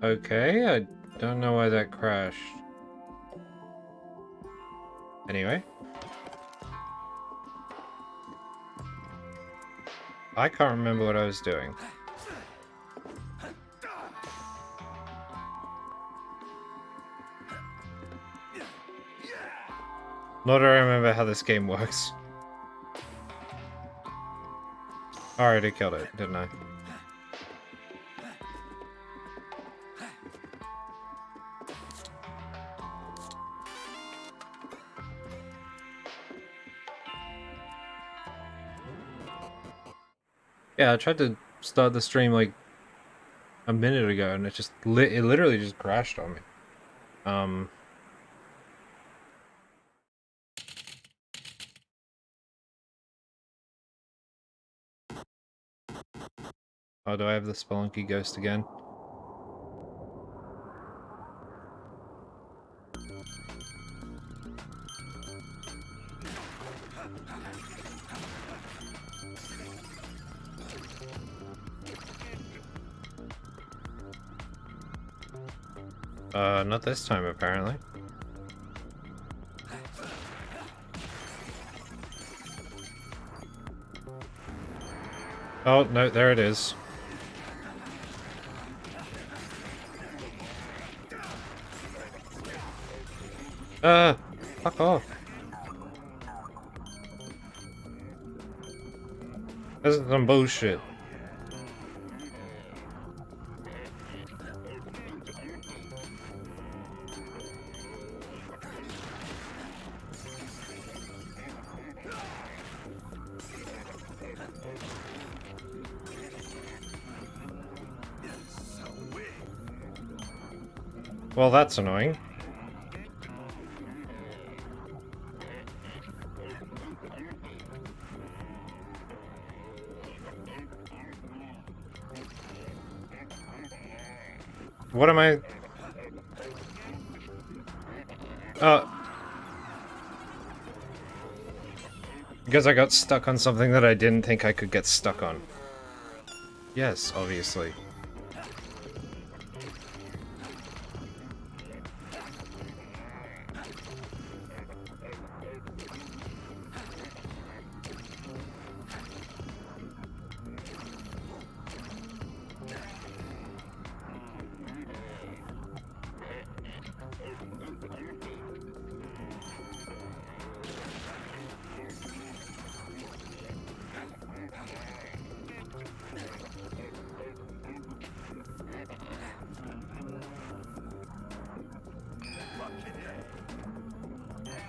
Okay, I don't know why that crashed. Anyway. I can't remember what I was doing. Nor do I remember how this game works. Alright, I killed it, didn't I? Yeah, I tried to start the stream like a minute ago and it literally just crashed on me. Oh, do I have the Spelunky Ghost again? Not this time apparently. Oh, no, there it is. Fuck off. This is some bullshit. Well, that's annoying. What am I... Because I got stuck on something that I didn't think I could get stuck on. Yes, obviously.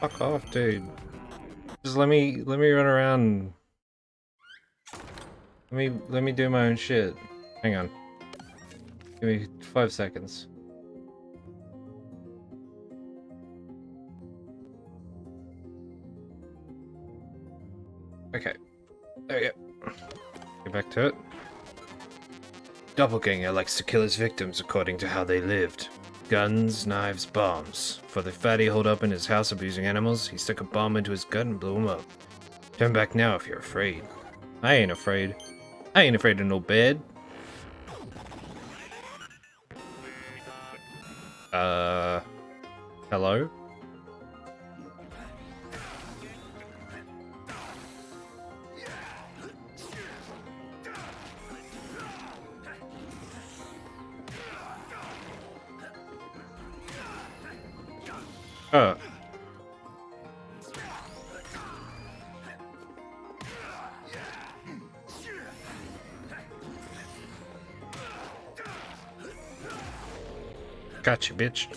Fuck off, dude. Just let me run around. Let me do my own shit. Hang on. Give me 5 seconds. Okay. There we go. Get back to it. Doppelganger likes to kill his victims according to how they lived. Guns, knives, bombs. For the fatty holed up in his house abusing animals, he stuck a bomb into his gut and blew him up. Turn back now if you're afraid. I ain't afraid. I ain't afraid of no bed. Hello? Oh. Gotcha, bitch.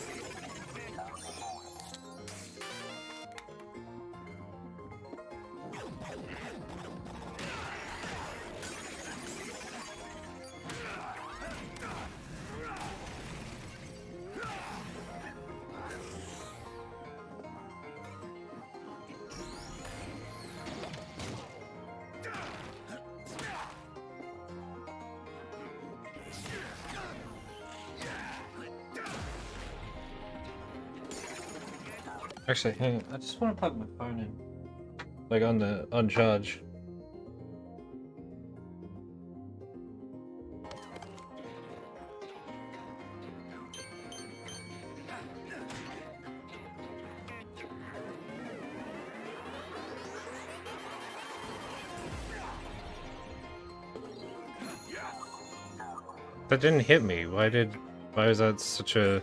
Actually, hang on. I just want to plug my phone in. Like on charge. That didn't hit me. Why was that such a...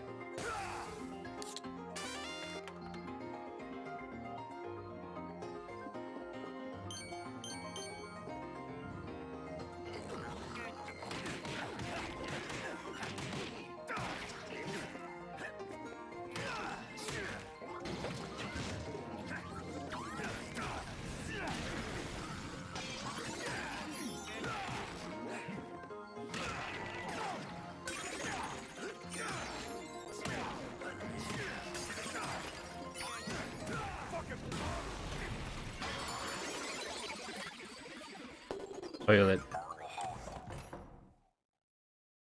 toilet.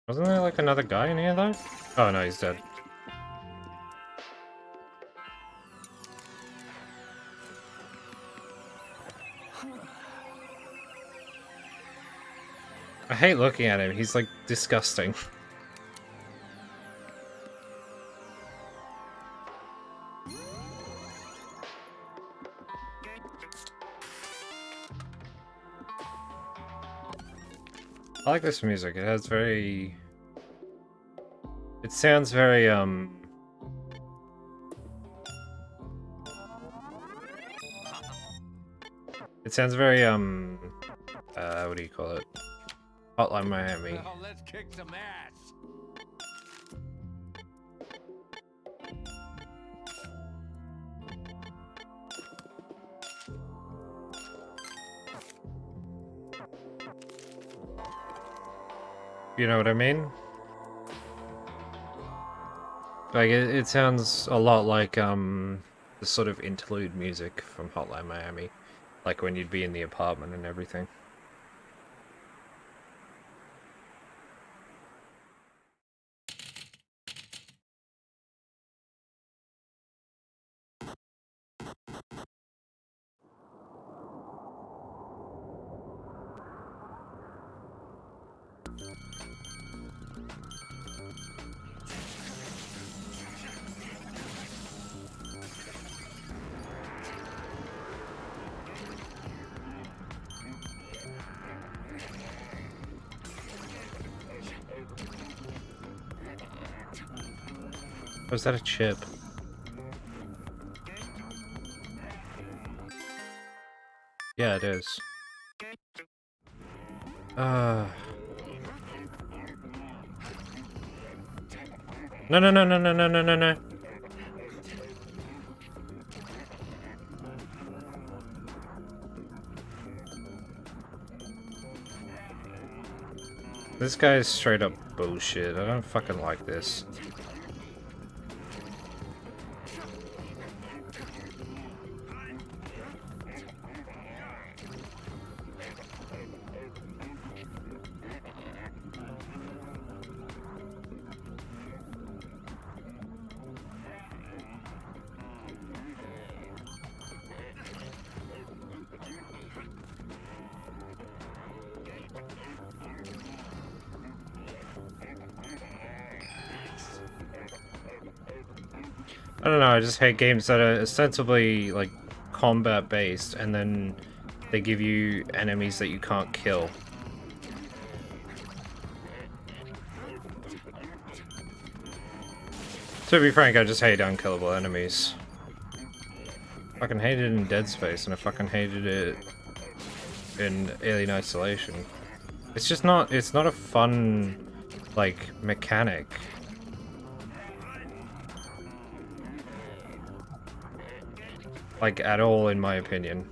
Wasn't there like another guy in here though? Oh no, he's dead. I hate looking at him, he's like disgusting. I like this music, it has very... It sounds very, It sounds very, what do you call it? Hotline Miami. Well, let's kick some ass. You know what I mean? Like, it sounds a lot like, the sort of interlude music from Hotline Miami. Like when you'd be in the apartment and everything. Was that a chip? Yeah, it is. No, no, no, no, no, no, no, no, no. This guy is straight up bullshit. I don't fucking like this. I don't know, I just hate games that are ostensibly, like, combat-based, and then they give you enemies that you can't kill. To be frank, I just hate unkillable enemies. Fucking hated it in Dead Space, and I fucking hated it in Alien Isolation. It's just not, it's not a fun, like, mechanic. Like, at all, in my opinion.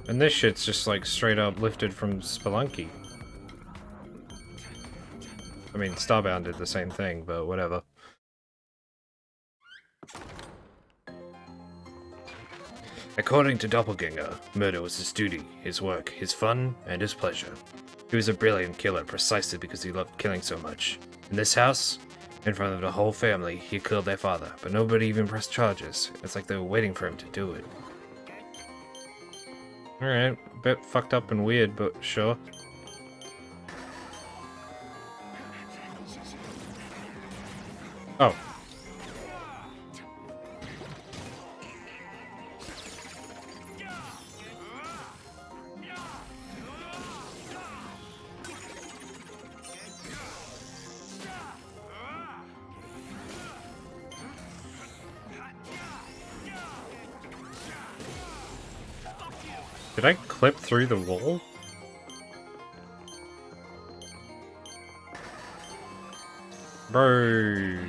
And this shit's just, like, straight up lifted from Spelunky. I mean, Starbound did the same thing, but whatever. According to Doppelganger, murder was his duty, his work, his fun, and his pleasure. He was a brilliant killer precisely because he loved killing so much. In this house, in front of the whole family, he killed their father, but nobody even pressed charges. It's like they were waiting for him to do it. Alright, a bit fucked up and weird, but sure. Oh. Did I clip through the wall? Bro.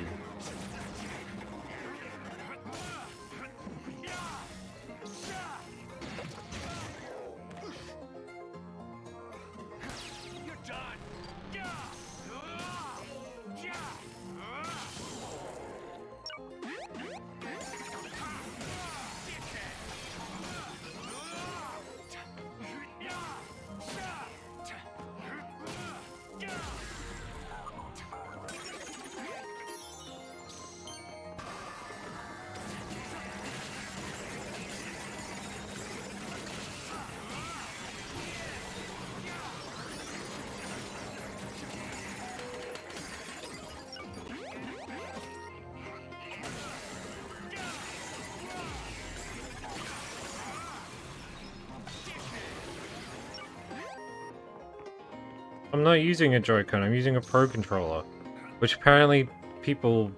I'm not using a Joy-Con, I'm using a Pro Controller. Which apparently people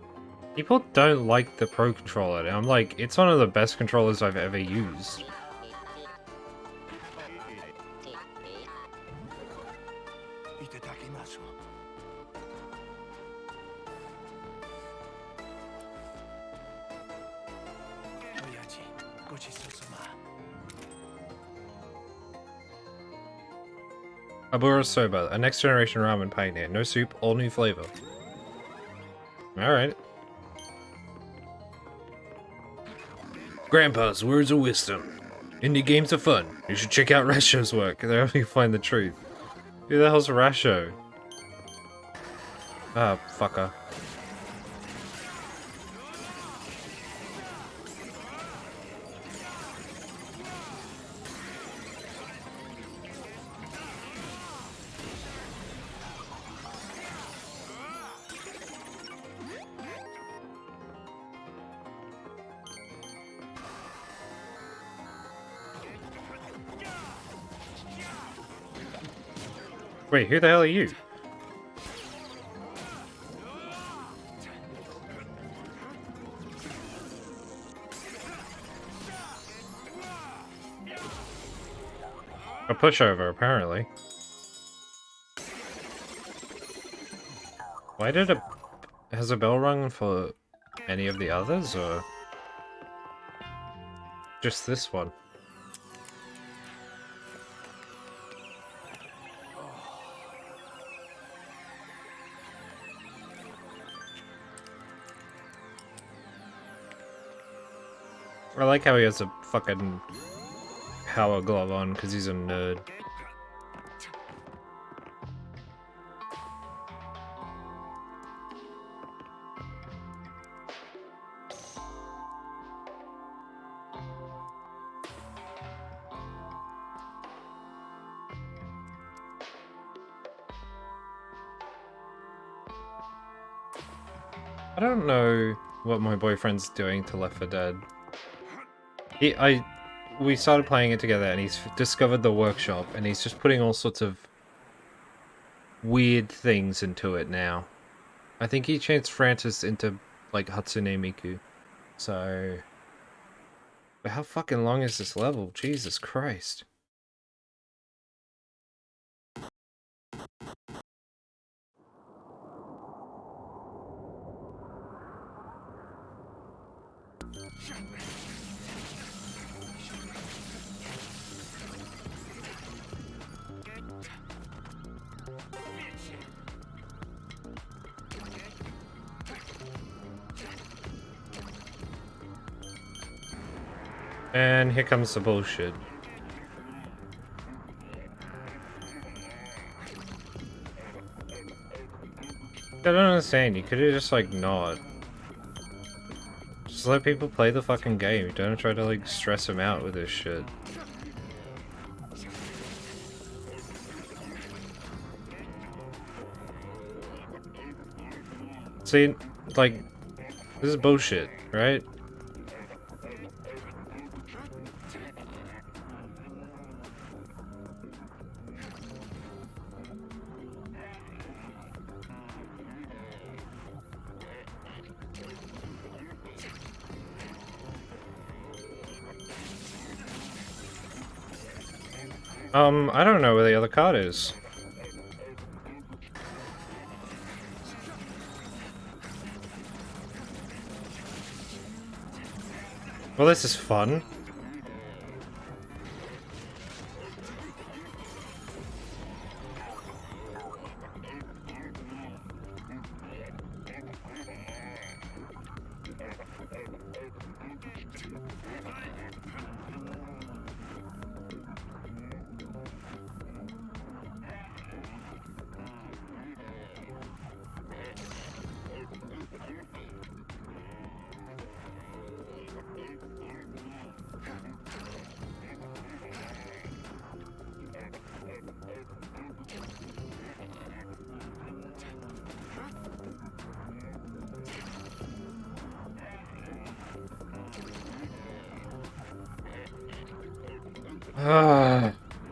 don't like the Pro Controller. And I'm like, it's one of the best controllers I've ever used. Abura Soba, a next generation ramen pioneer. No soup, all new flavor. Alright. Grandpa's words of wisdom. Indie games are fun. You should check out Rasho's work. There you find the truth. Who the hell's Rasho? Ah, fucker. Wait, who the hell are you? A pushover, apparently. Why did it... Has a bell rung for any of the others, or... just this one? I like how he has a fucking power glove on, because he's a nerd. I don't know what my boyfriend's doing to Left 4 Dead. We started playing it together and he's discovered the workshop and he's just putting all sorts of weird things into it now. I think he changed Francis into, like, Hatsune Miku. So... But how fucking long is this level? Jesus Christ. And here comes the bullshit. I don't understand, you could've just, like, not. Just let people play the fucking game, don't try to, like, stress them out with this shit. See, like, this is bullshit, right? I don't know where the other card is. Well, this is fun.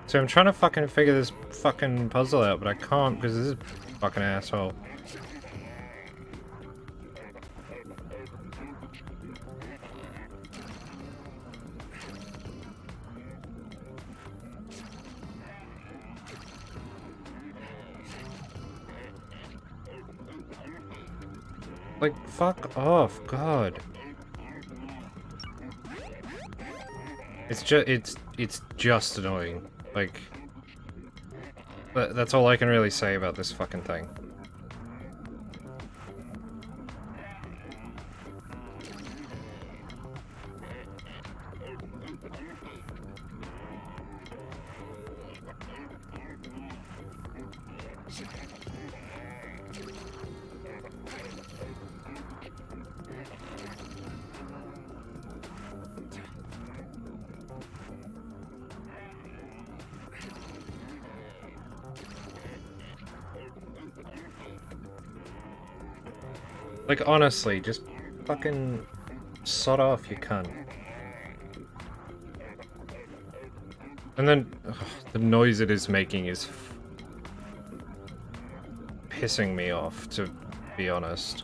So I'm trying to fucking figure this fucking puzzle out, but I can't because this is a fucking asshole. Like, fuck off, God. It's just annoying. Like, that's all I can really say about this fucking thing. Like, honestly, just fucking sod off, you cunt. And then, ugh, the noise it is making is pissing me off, to be honest.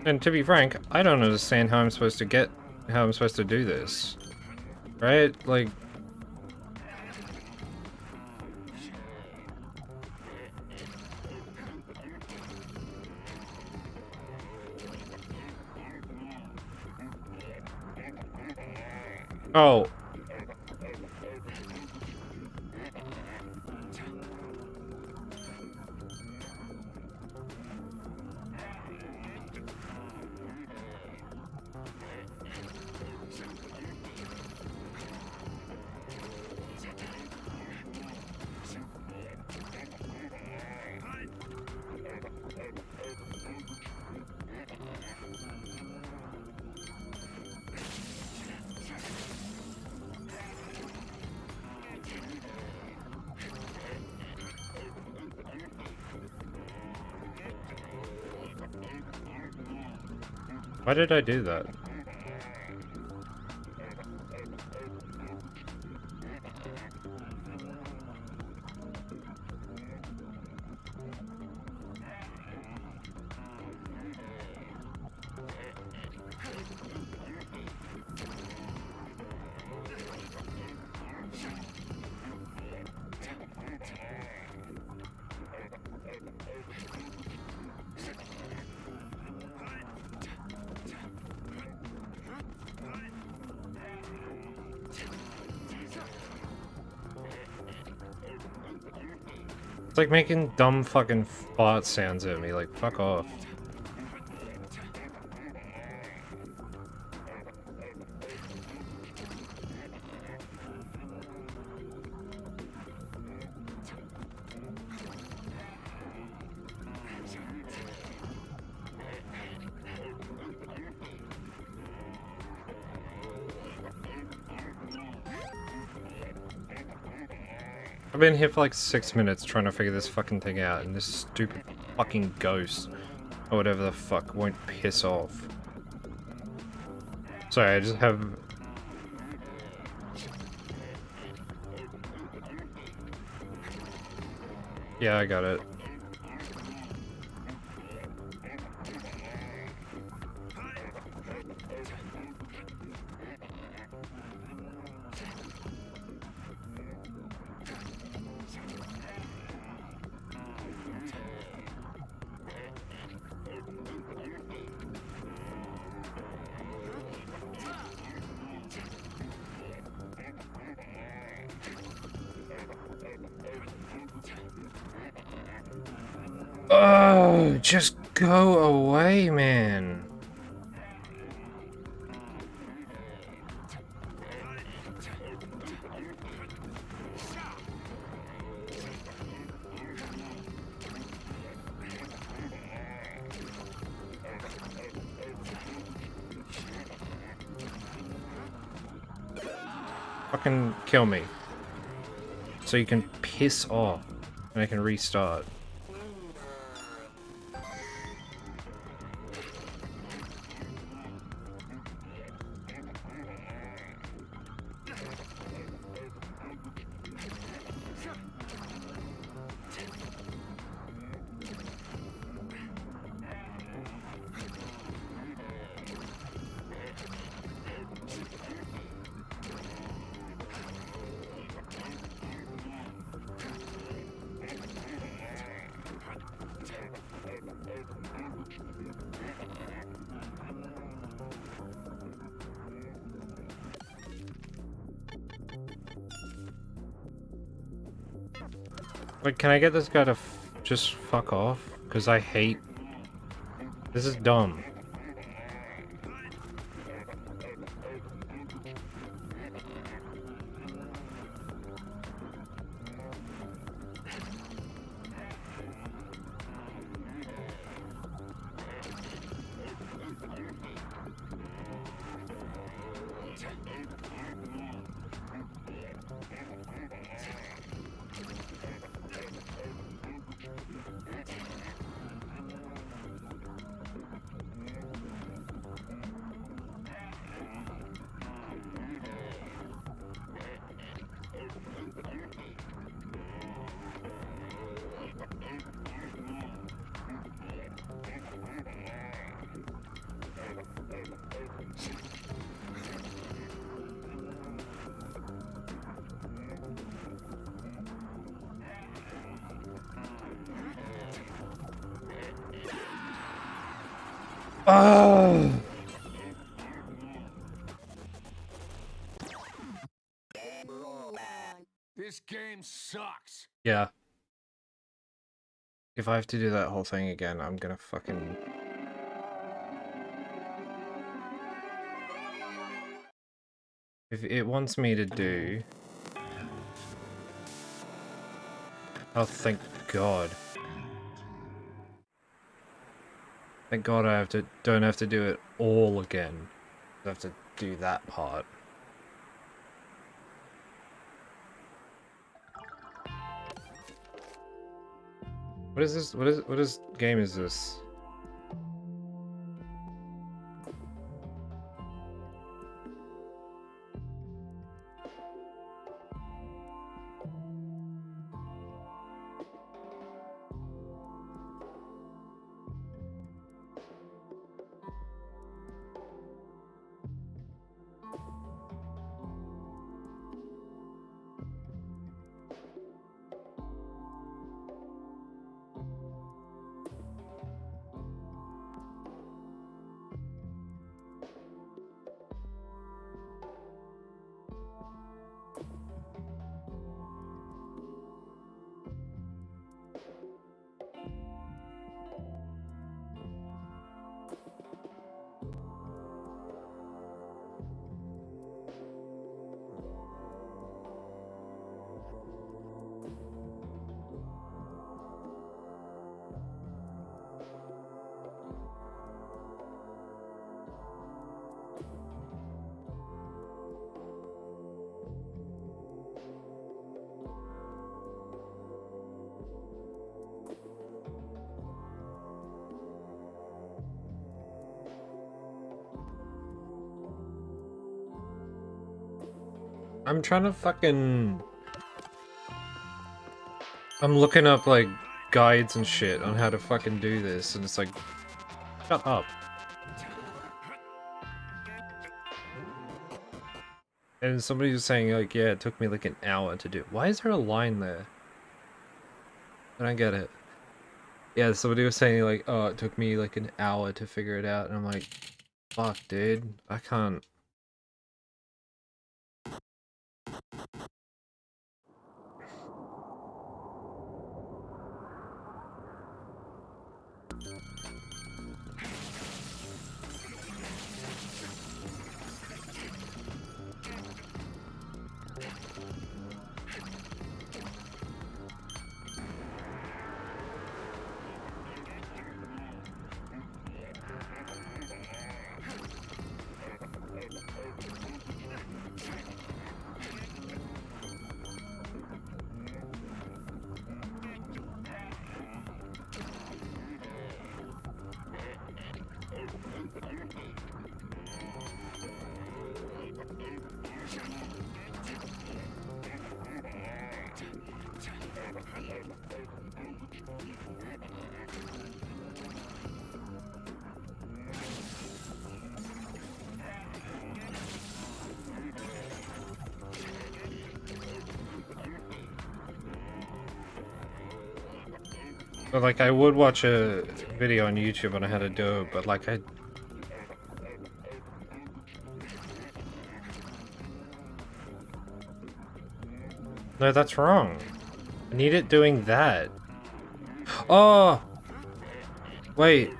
And to be frank, I don't understand how I'm supposed to do this. Right? Like... Oh. Why did I do that? It's like making dumb fucking fart sounds at me, like, fuck off. I've been here for like 6 minutes trying to figure this fucking thing out, and this stupid fucking ghost, or whatever the fuck, won't piss off. Sorry, I just have... Yeah, I got it. Oh, just go away, man. Fucking kill me. So you can piss off and I can restart. Wait, can I get this guy to just fuck off? Because I hate... This is dumb. Oh! This game sucks. Yeah. If I have to do that whole thing again, I'm gonna fucking... If it wants me to do... Oh, thank God. Thank God I don't have to do it all again. I have to do that part. What is this? What is game is this? I'm trying to fucking... I'm looking up like guides and shit on how to fucking do this, and it's like, shut up. And somebody was saying like, yeah, it took me like an hour to do. Why is there a line there? I don't get it. Yeah, somebody was saying like, oh, it took me like an hour to figure it out, and I'm like, fuck, dude, I can't. But like, I would watch a video on YouTube on how to do it, but like, no, that's wrong. I need it doing that. Oh! Wait.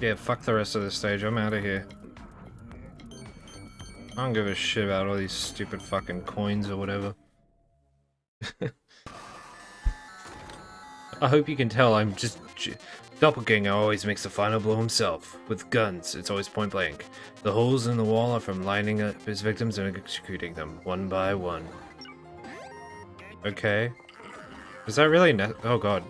Yeah, fuck the rest of the stage. I'm out of here. I don't give a shit about all these stupid fucking coins or whatever. I hope you can tell I'm just... Doppelganger always makes the final blow himself. With guns, it's always point blank. The holes in the wall are from lining up his victims and executing them, one by one. Okay. Is that really oh god.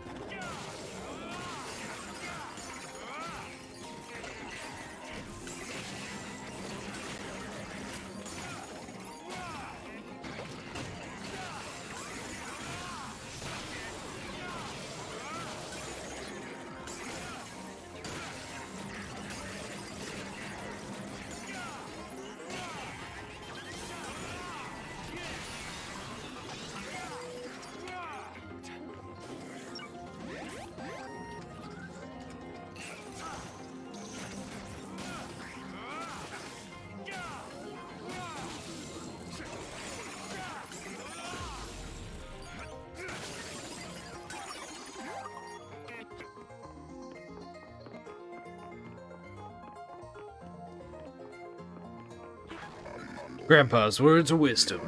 Grandpa's words of wisdom.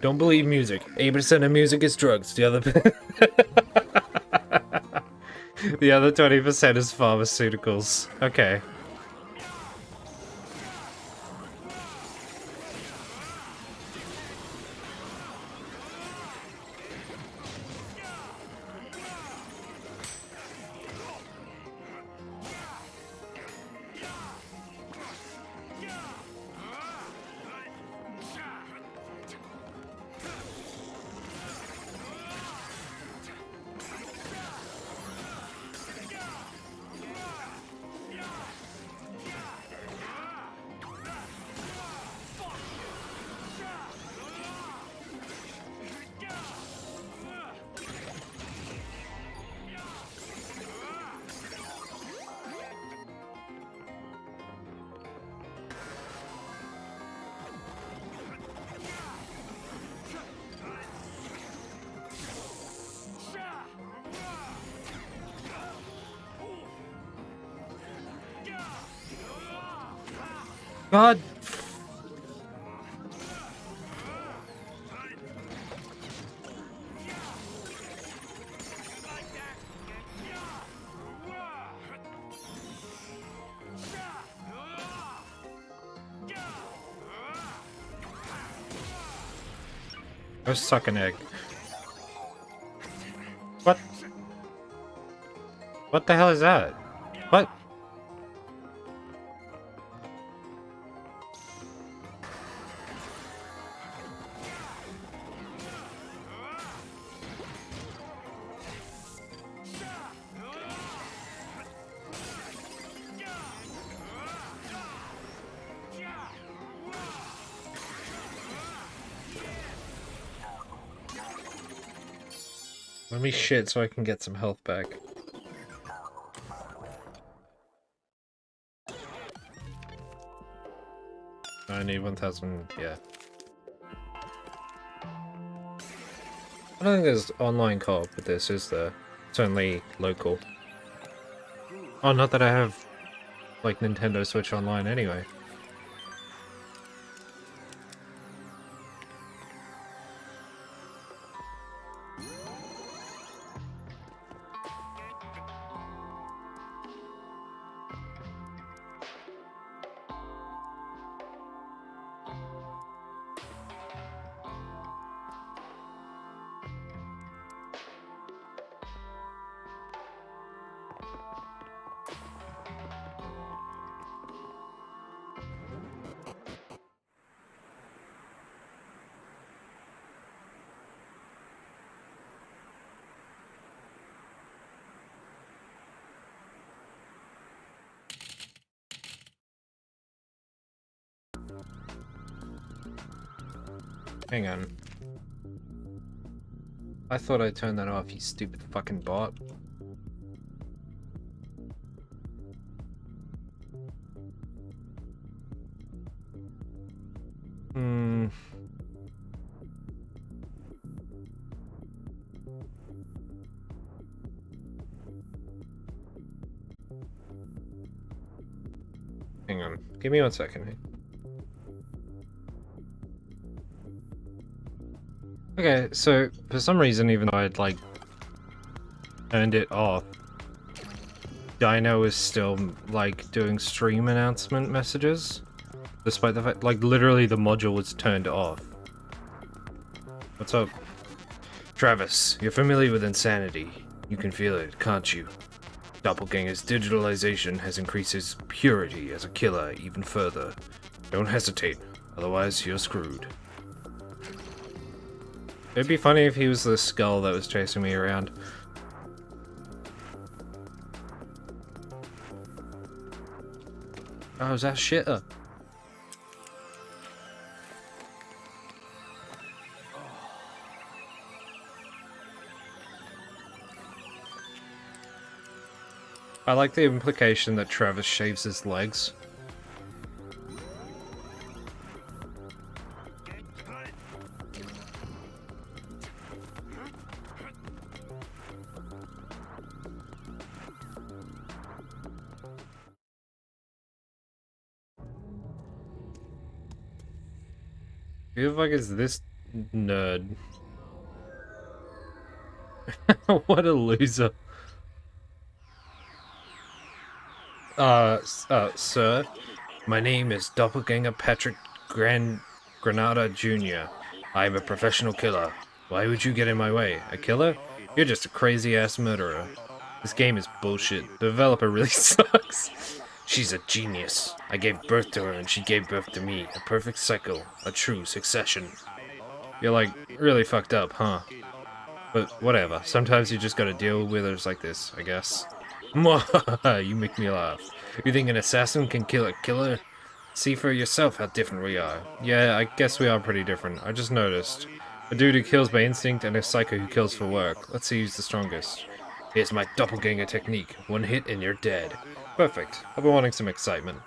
Don't believe music. 80% of music is drugs. The other the other 20% is pharmaceuticals. Okay. God. Go suck an egg. What? What the hell is that? Let me shit so I can get some health back. I need 1,000, yeah. I don't think there's online co-op with this, is there? It's only local. Oh, not that I have, like, Nintendo Switch Online anyway. Hang on. I thought I turned that off, you stupid fucking bot. Hang on. Give me 1 second. Okay, so for some reason, even though I'd like turned it off, Dino is still like doing stream announcement messages, despite the fact like literally the module was turned off. What's up? Travis, you're familiar with insanity. You can feel it, can't you? Doppelganger's digitalization has increased his purity as a killer even further. Don't hesitate, otherwise you're screwed. It'd be funny if he was the skull that was chasing me around. Oh, is that shitter? I like the implication that Travis shaves his legs. Who the fuck is this nerd? What a loser. Sir, my name is Doppelganger Patrick Granada Jr. I am a professional killer. Why would you get in my way? A killer? You're just a crazy-ass murderer. This game is bullshit. The developer really sucks. She's a genius. I gave birth to her and she gave birth to me. A perfect cycle. A true succession. You're like, really fucked up, huh? But whatever. Sometimes you just gotta deal with withers like this, I guess. You make me laugh. You think an assassin can kill a killer? See for yourself how different we are. Yeah, I guess we are pretty different. I just noticed. A dude who kills by instinct and a psycho who kills for work. Let's see who's the strongest. Here's my doppelganger technique. One hit and you're dead. Perfect. I've been wanting some excitement.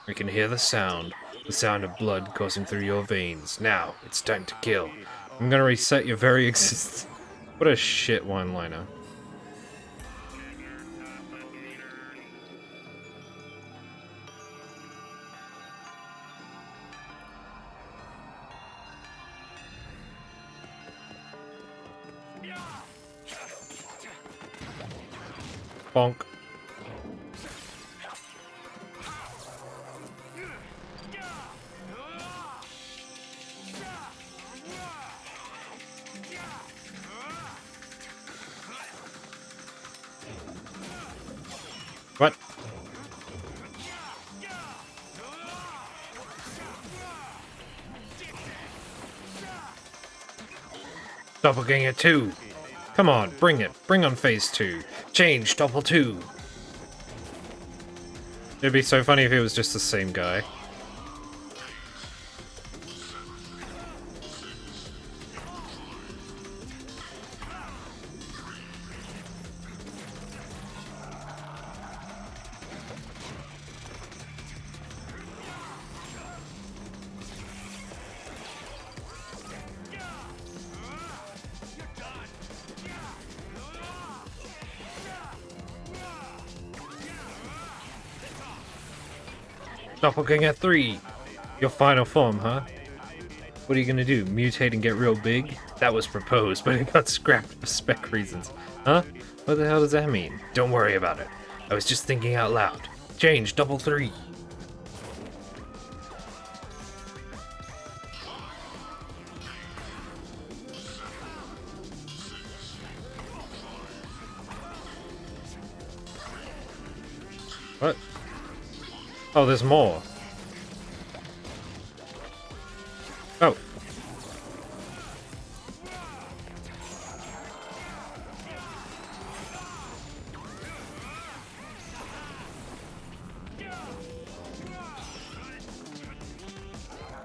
We can hear the sound of blood coursing through your veins. Now, it's time to kill. I'm gonna reset your very existence. What a shit one-liner. Bonk. What? Doppelganger 2. Come on, bring it. Bring on phase 2. Change, Doppel 2. It'd be so funny if it was just the same guy. Doppelganger 3! Your final form, huh? What are you gonna do? Mutate and get real big? That was proposed, but it got scrapped for spec reasons. Huh? What the hell does that mean? Don't worry about it. I was just thinking out loud. Change, double 3. What? Oh, there's more. Oh.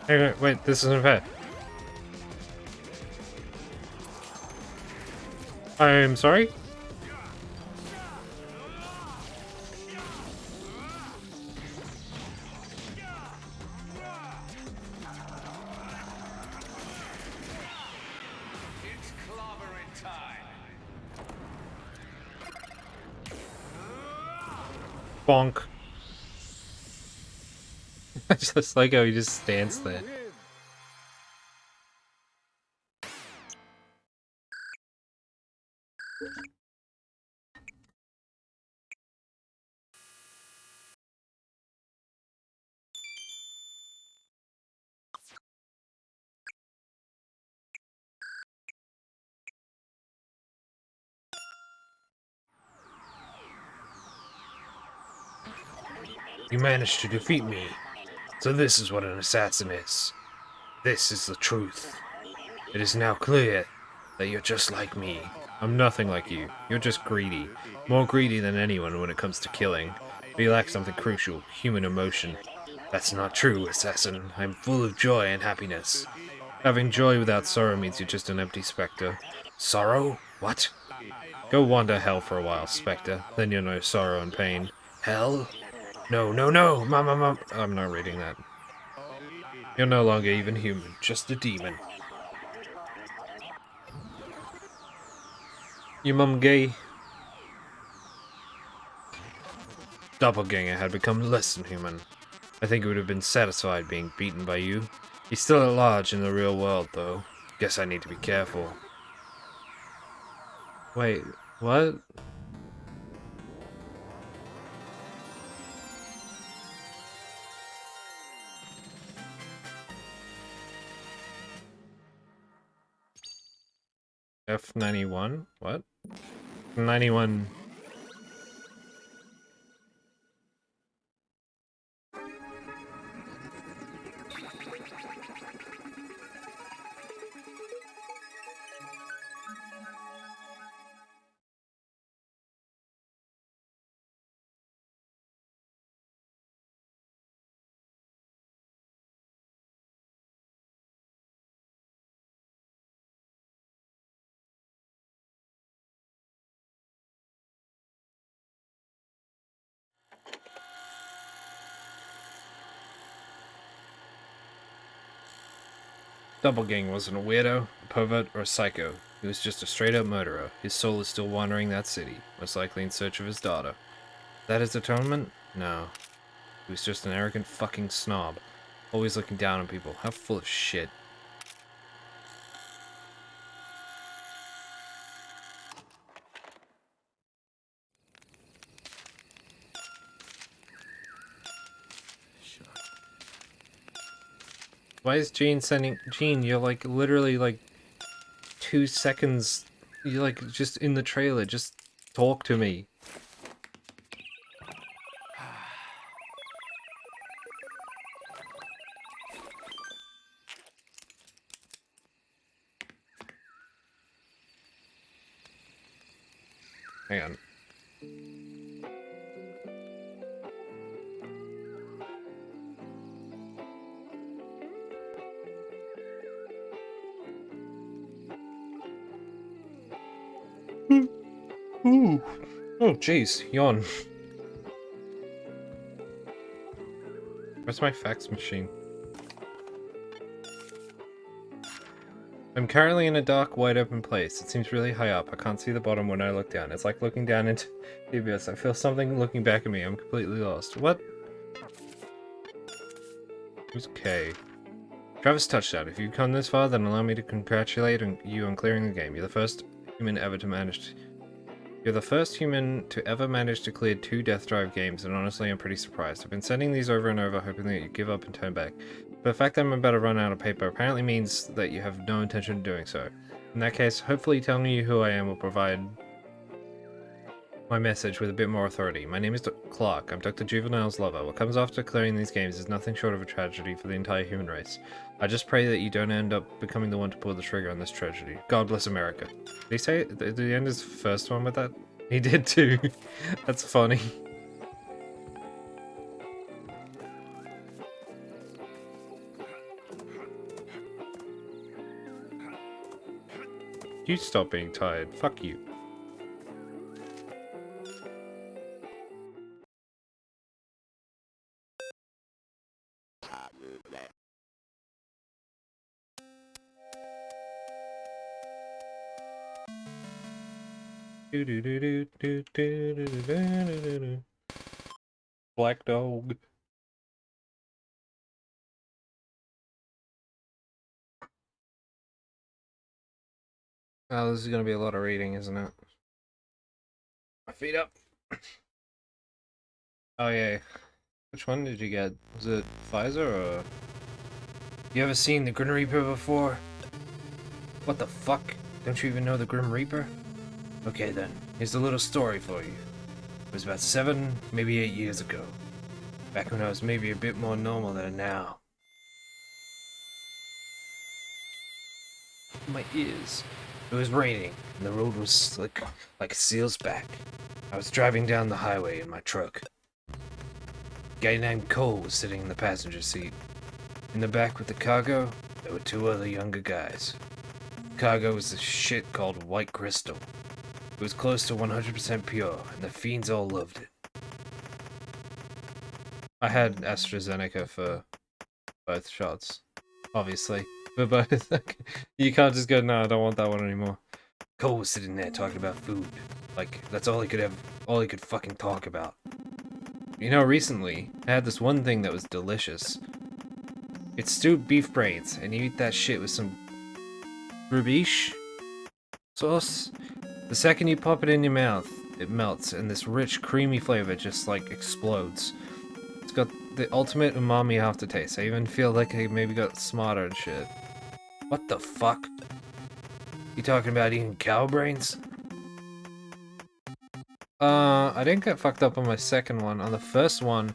Hey, wait, this isn't fair. I'm sorry? It's clobbering time. Bonk. I just like how he just stands there. You managed to defeat me. So this is what an assassin is. This is the truth. It is now clear that you're just like me. I'm nothing like you. You're just greedy. More greedy than anyone when it comes to killing. But you lack something crucial, human emotion. That's not true, assassin. I'm full of joy and happiness. Having joy without sorrow means you're just an empty spectre. Sorrow? What? Go wander hell for a while, spectre. Then you'll know sorrow and pain. Hell? No, no, no! Mama. I'm not reading that. You're no longer even human, just a demon. Your mum gay? Doppelganger had become less than human. I think he would have been satisfied being beaten by you. He's still at large in the real world, though. Guess I need to be careful. Wait, what? F91? What? 91. Doppelganger wasn't a weirdo, a pervert, or a psycho. He was just a straight-up murderer. His soul is still wandering that city, most likely in search of his daughter. That his atonement? No. He was just an arrogant fucking snob. Always looking down on people. How full of shit. Why is Gene sending... Gene, you're like literally like 2 seconds... You're like just in the trailer. Just talk to me. Hang on. Ooh. Oh, jeez. Yawn. Where's my fax machine? I'm currently in a dark, wide open place. It seems really high up. I can't see the bottom when I look down. It's like looking down into the abyss. I feel something looking back at me. I'm completely lost. What? Who's K? Travis Touchdown. If you've come this far, then allow me to congratulate you on clearing the game. You're the first human ever to manage. You're the first human to ever manage to clear 2 Death Drive games, and honestly, I'm pretty surprised. I've been sending these over and over, hoping that you give up and turn back. But the fact that I'm about to run out of paper apparently means that you have no intention of doing so. In that case, hopefully telling you who I am will provide my message with a bit more authority. My name is Clark. I'm Dr. Juvenile's lover. What comes after clearing these games is nothing short of a tragedy for the entire human race. I just pray that you don't end up becoming the one to pull the trigger on this tragedy. God bless America. Did he say, did he end his first one with that? He did too. That's funny. You stop being tired. Fuck you. Black dog. Oh, this is gonna be a lot of reading, isn't it? My feet up. Oh yeah. Which one did you get? Was it Pfizer or? You ever seen the Grim Reaper before? What the fuck? Don't you even know the Grim Reaper? Okay then, here's a little story for you. It was about 7, maybe 8 years ago. Back when I was maybe a bit more normal than now. My ears. It was raining, and the road was slick like a seal's back. I was driving down the highway in my truck. A guy named Cole was sitting in the passenger seat. In the back with the cargo, there were 2 other younger guys. The cargo was this shit called White Crystal. It was close to 100% pure, and the fiends all loved it. I had AstraZeneca for both shots, obviously. For both. You can't just go, no, I don't want that one anymore. Cole was sitting there talking about food. Like, that's all he could fucking talk about. You know, recently, I had this one thing that was delicious. It's stewed beef brains, and you eat that shit with some rubiche sauce. The second you pop it in your mouth, it melts, and this rich, creamy flavor just, like, explodes. It's got the ultimate umami aftertaste. I even feel like I maybe got smarter and shit. What the fuck? You talking about eating cow brains? I didn't get fucked up on my second one. On the first one,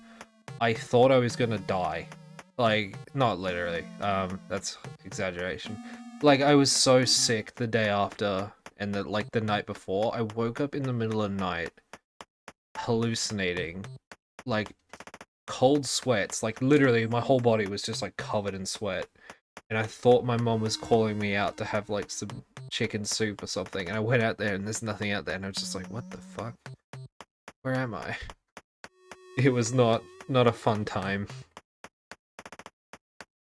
I thought I was gonna die. Like, not literally. That's exaggeration. Like, I was so sick the day after, and the night before. I woke up in the middle of the night, hallucinating, like, cold sweats. Like, literally, my whole body was just, like, covered in sweat. And I thought my mom was calling me out to have, like, some chicken soup or something. And I went out there, and there's nothing out there. And I was just like, what the fuck? Where am I? It was not a fun time.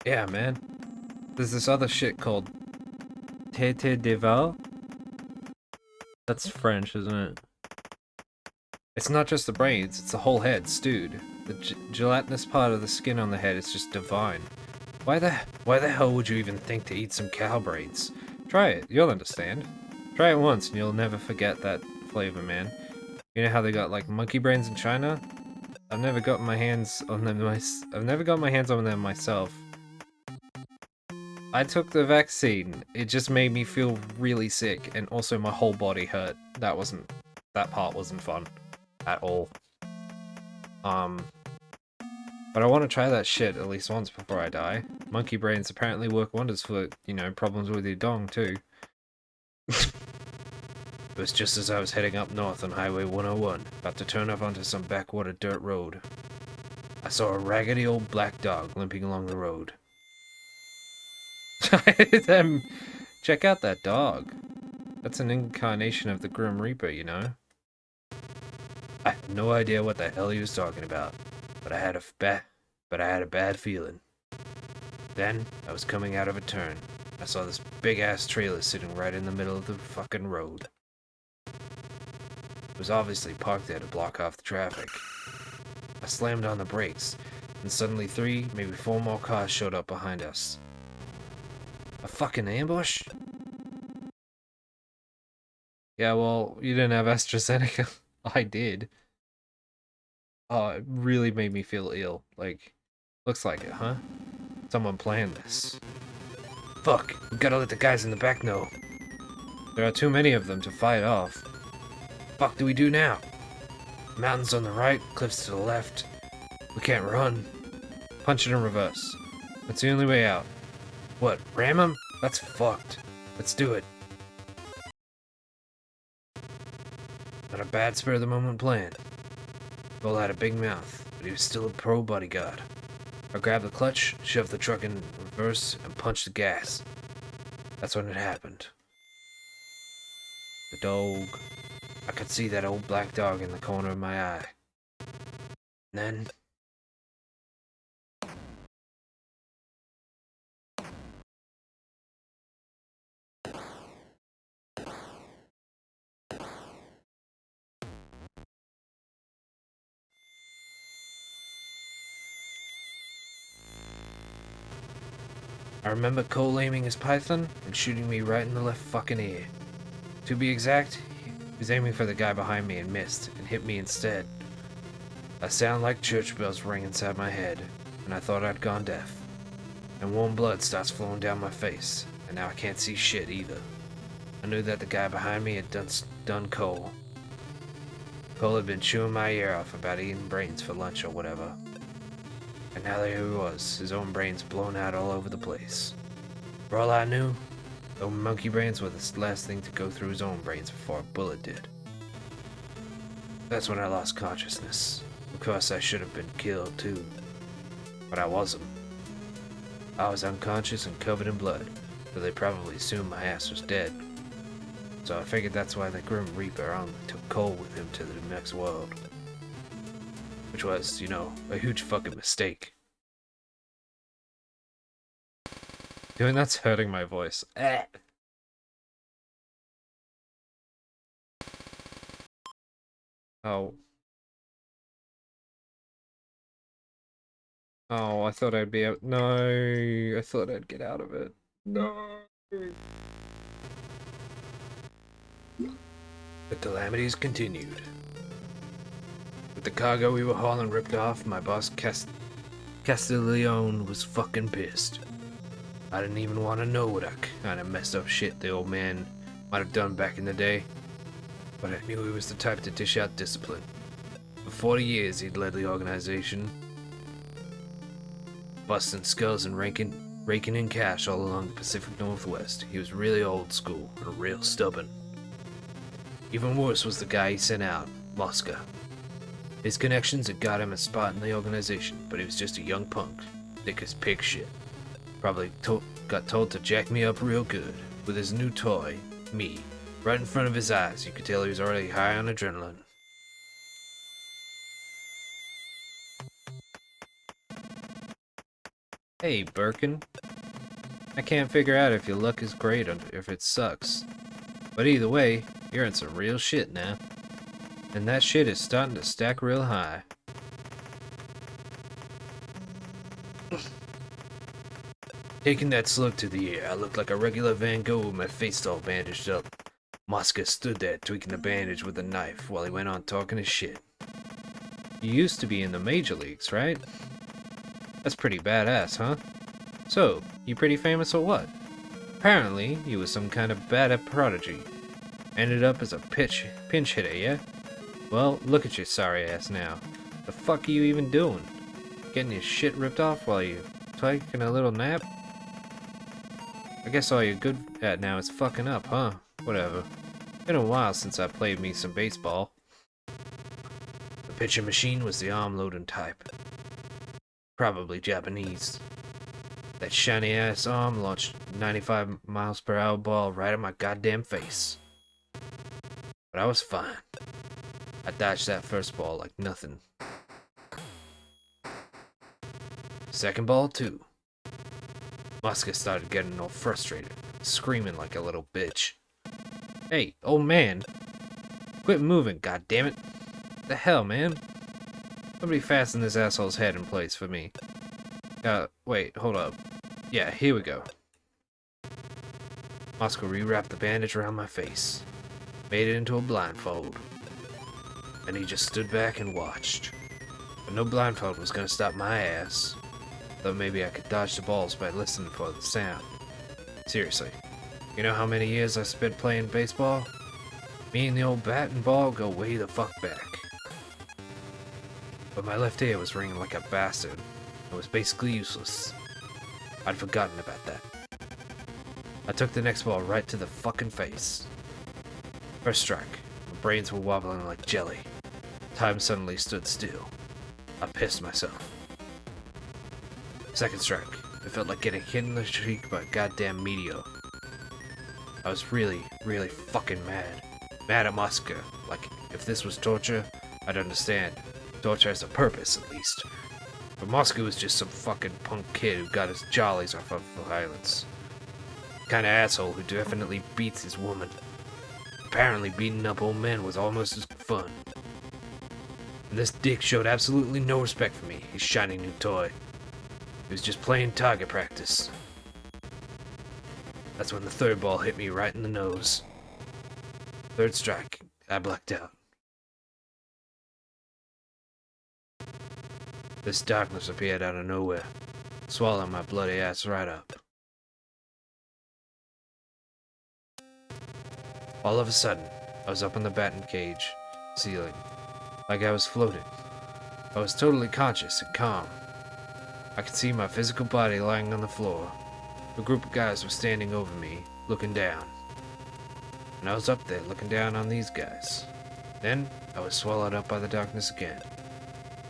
Yeah, man. There's this other shit called Tete de Val. That's French, isn't it? It's not just the brains, it's the whole head stewed. The gelatinous part of the skin on the head is just divine. Why the hell would you even think to eat some cow brains? Try it, you'll understand. Try it once and you'll never forget that flavor, man. You know how they got like monkey brains in China? I've never got my hands on them myself. I took the vaccine. It just made me feel really sick, and also my whole body hurt. That part wasn't fun at all. But I want to try that shit at least once before I die. Monkey brains apparently work wonders for, you know, problems with your dong too. It was just as I was heading up north on Highway 101, about to turn off onto some backwater dirt road. I saw a raggedy old black dog limping along the road. Check out that dog. That's an incarnation of the Grim Reaper, you know? I have no idea what the hell he was talking about, but I had a bad feeling. Then, I was coming out of a turn. I saw this big-ass trailer sitting right in the middle of the fucking road. It was obviously parked there to block off the traffic. I slammed on the brakes. and suddenly 3, maybe 4 more cars showed up behind us. A fucking ambush? Yeah, well, you didn't have AstraZeneca. I did. Oh, it really made me feel ill. Like, looks like it, huh? Someone planned this. Fuck, we gotta let the guys in the back know. There are too many of them to fight off. Fuck do we do now? Mountains on the right, cliffs to the left. We can't run. Punch it in reverse. That's the only way out. What, ram him? That's fucked. Let's do it. Not a bad spur-of-the-moment plan. Bull had a big mouth, but he was still a pro bodyguard. I grabbed the clutch, shoved the truck in reverse, and punched the gas. That's when it happened. The dog. I could see that old black dog in the corner of my eye. And then... I remember Cole aiming his python and shooting me right in the left fucking ear. To be exact, he was aiming for the guy behind me and missed, and hit me instead. A sound like church bells rang inside my head, and I thought I'd gone deaf. And warm blood starts flowing down my face, and now I can't see shit either. I knew that the guy behind me had done Cole. Cole had been chewing my ear off about eating brains for lunch or whatever. And now there he was, his own brains blown out all over the place. For all I knew, those monkey brains were the last thing to go through his own brains before a bullet did. That's when I lost consciousness. Of course, I should have been killed too. But I wasn't. I was unconscious and covered in blood, so they probably assumed my ass was dead. So I figured that's why the Grim Reaper only took Cole with him to the next world. Which was, you know, a huge fucking mistake. Doing that's hurting my voice. Oh. Oh, I thought I'd be out. No, I thought I'd get out of it. No. The calamities continued. With the cargo we were hauling ripped off, my boss Castiglione was fucking pissed. I didn't even want to know what kind of messed up shit the old man might have done back in the day, but I knew he was the type to dish out discipline. For 40 years he'd led the organization, busting skulls and raking in cash all along the Pacific Northwest. He was really old school and real stubborn. Even worse was the guy he sent out, Mosca. His connections had got him a spot in the organization, but he was just a young punk, thick as pig shit. Probably got told to jack me up real good, with his new toy, me, right in front of his eyes. You could tell he was already high on adrenaline. Hey, Birkin. I can't figure out if your luck is great or if it sucks. But either way, you're in some real shit now. And that shit is starting to stack real high. Taking that slug to the ear, I looked like a regular Van Gogh with my face all bandaged up. Mosca stood there tweaking the bandage with a knife while he went on talking his shit. You used to be in the major leagues, right? That's pretty badass, huh? So, you pretty famous or what? Apparently, you was some kind of bad prodigy. Ended up as a pinch hitter, yeah? Well, look at your sorry ass now. The fuck are you even doing? Getting your shit ripped off while you taking a little nap? I guess all you're good at now is fucking up, huh? Whatever. Been a while since I played me some baseball. The pitcher machine was the arm-loading type. Probably Japanese. That shiny-ass arm launched 95 miles per hour ball right at my goddamn face. But I was fine. I dodged that first ball like nothing. Second ball, too. Mosca started getting all frustrated, screaming like a little bitch. Hey, old man. Quit moving, goddammit. The hell, man? Somebody fasten this asshole's head in place for me. Wait, hold up. Yeah, here we go. Moscow rewrapped the bandage around my face, made it into a blindfold, and he just stood back and watched. But no blindfold was gonna stop my ass. Thought maybe I could dodge the balls by listening for the sound. Seriously, you know how many years I spent playing baseball? Me and the old bat and ball go way the fuck back. But my left ear was ringing like a bastard. It was basically useless. I'd forgotten about that. I took the next ball right to the fucking face. First strike. My brains were wobbling like jelly. Time suddenly stood still. I pissed myself. Second strike. It felt like getting hit in the cheek by a goddamn meteor. I was really, really fucking mad. Mad at Moscow. Like, if this was torture, I'd understand. Torture has a purpose, at least. But Moscow was just some fucking punk kid who got his jollies off of violence. Kind of asshole who definitely beats his woman. Apparently beating up old men was almost as fun. And this dick showed absolutely no respect for me, his shiny new toy. He was just playing target practice. That's when the third ball hit me right in the nose. Third strike, I blacked out. This darkness appeared out of nowhere, swallowing my bloody ass right up. All of a sudden, I was up in the batting cage ceiling, like I was floating. I was totally conscious and calm. I could see my physical body lying on the floor. A group of guys were standing over me, looking down. And I was up there looking down on these guys. Then, I was swallowed up by the darkness again.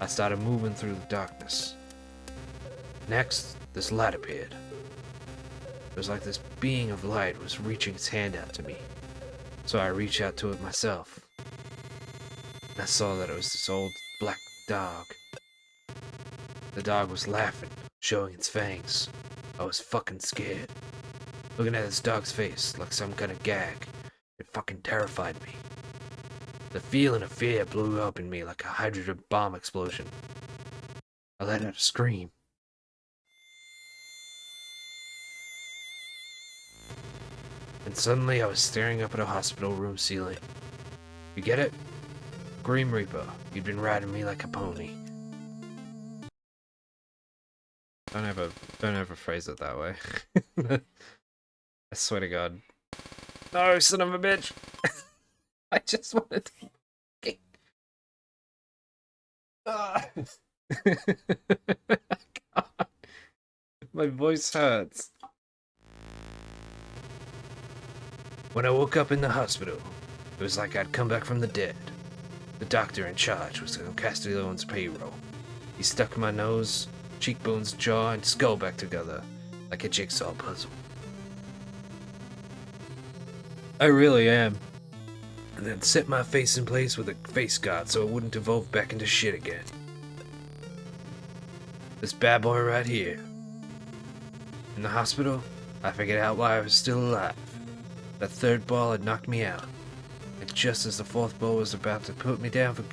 I started moving through the darkness. Next, this light appeared. It was like this being of light was reaching its hand out to me. So I reached out to it myself. And I saw that it was this old black dog. The dog was laughing, showing its fangs. I was fucking scared. Looking at this dog's face like some kind of gag, it fucking terrified me. The feeling of fear blew up in me like a hydrogen bomb explosion. I let out a scream. And suddenly I was staring up at a hospital room ceiling. You get it? Grim Reaper, you'd been riding me like a pony. Don't ever phrase it that way. I swear to God. No, son of a bitch! I just wanted to... God. My voice hurts. When I woke up in the hospital, it was like I'd come back from the dead. The doctor in charge was on Castiglione's payroll. He stuck my nose, cheekbones, jaw, and skull back together like a jigsaw puzzle. I really am. And then set my face in place with a face guard so it wouldn't evolve back into shit again. This bad boy right here. In the hospital, I figured out why I was still alive. That third ball had knocked me out. And just as the fourth ball was about to put me down for...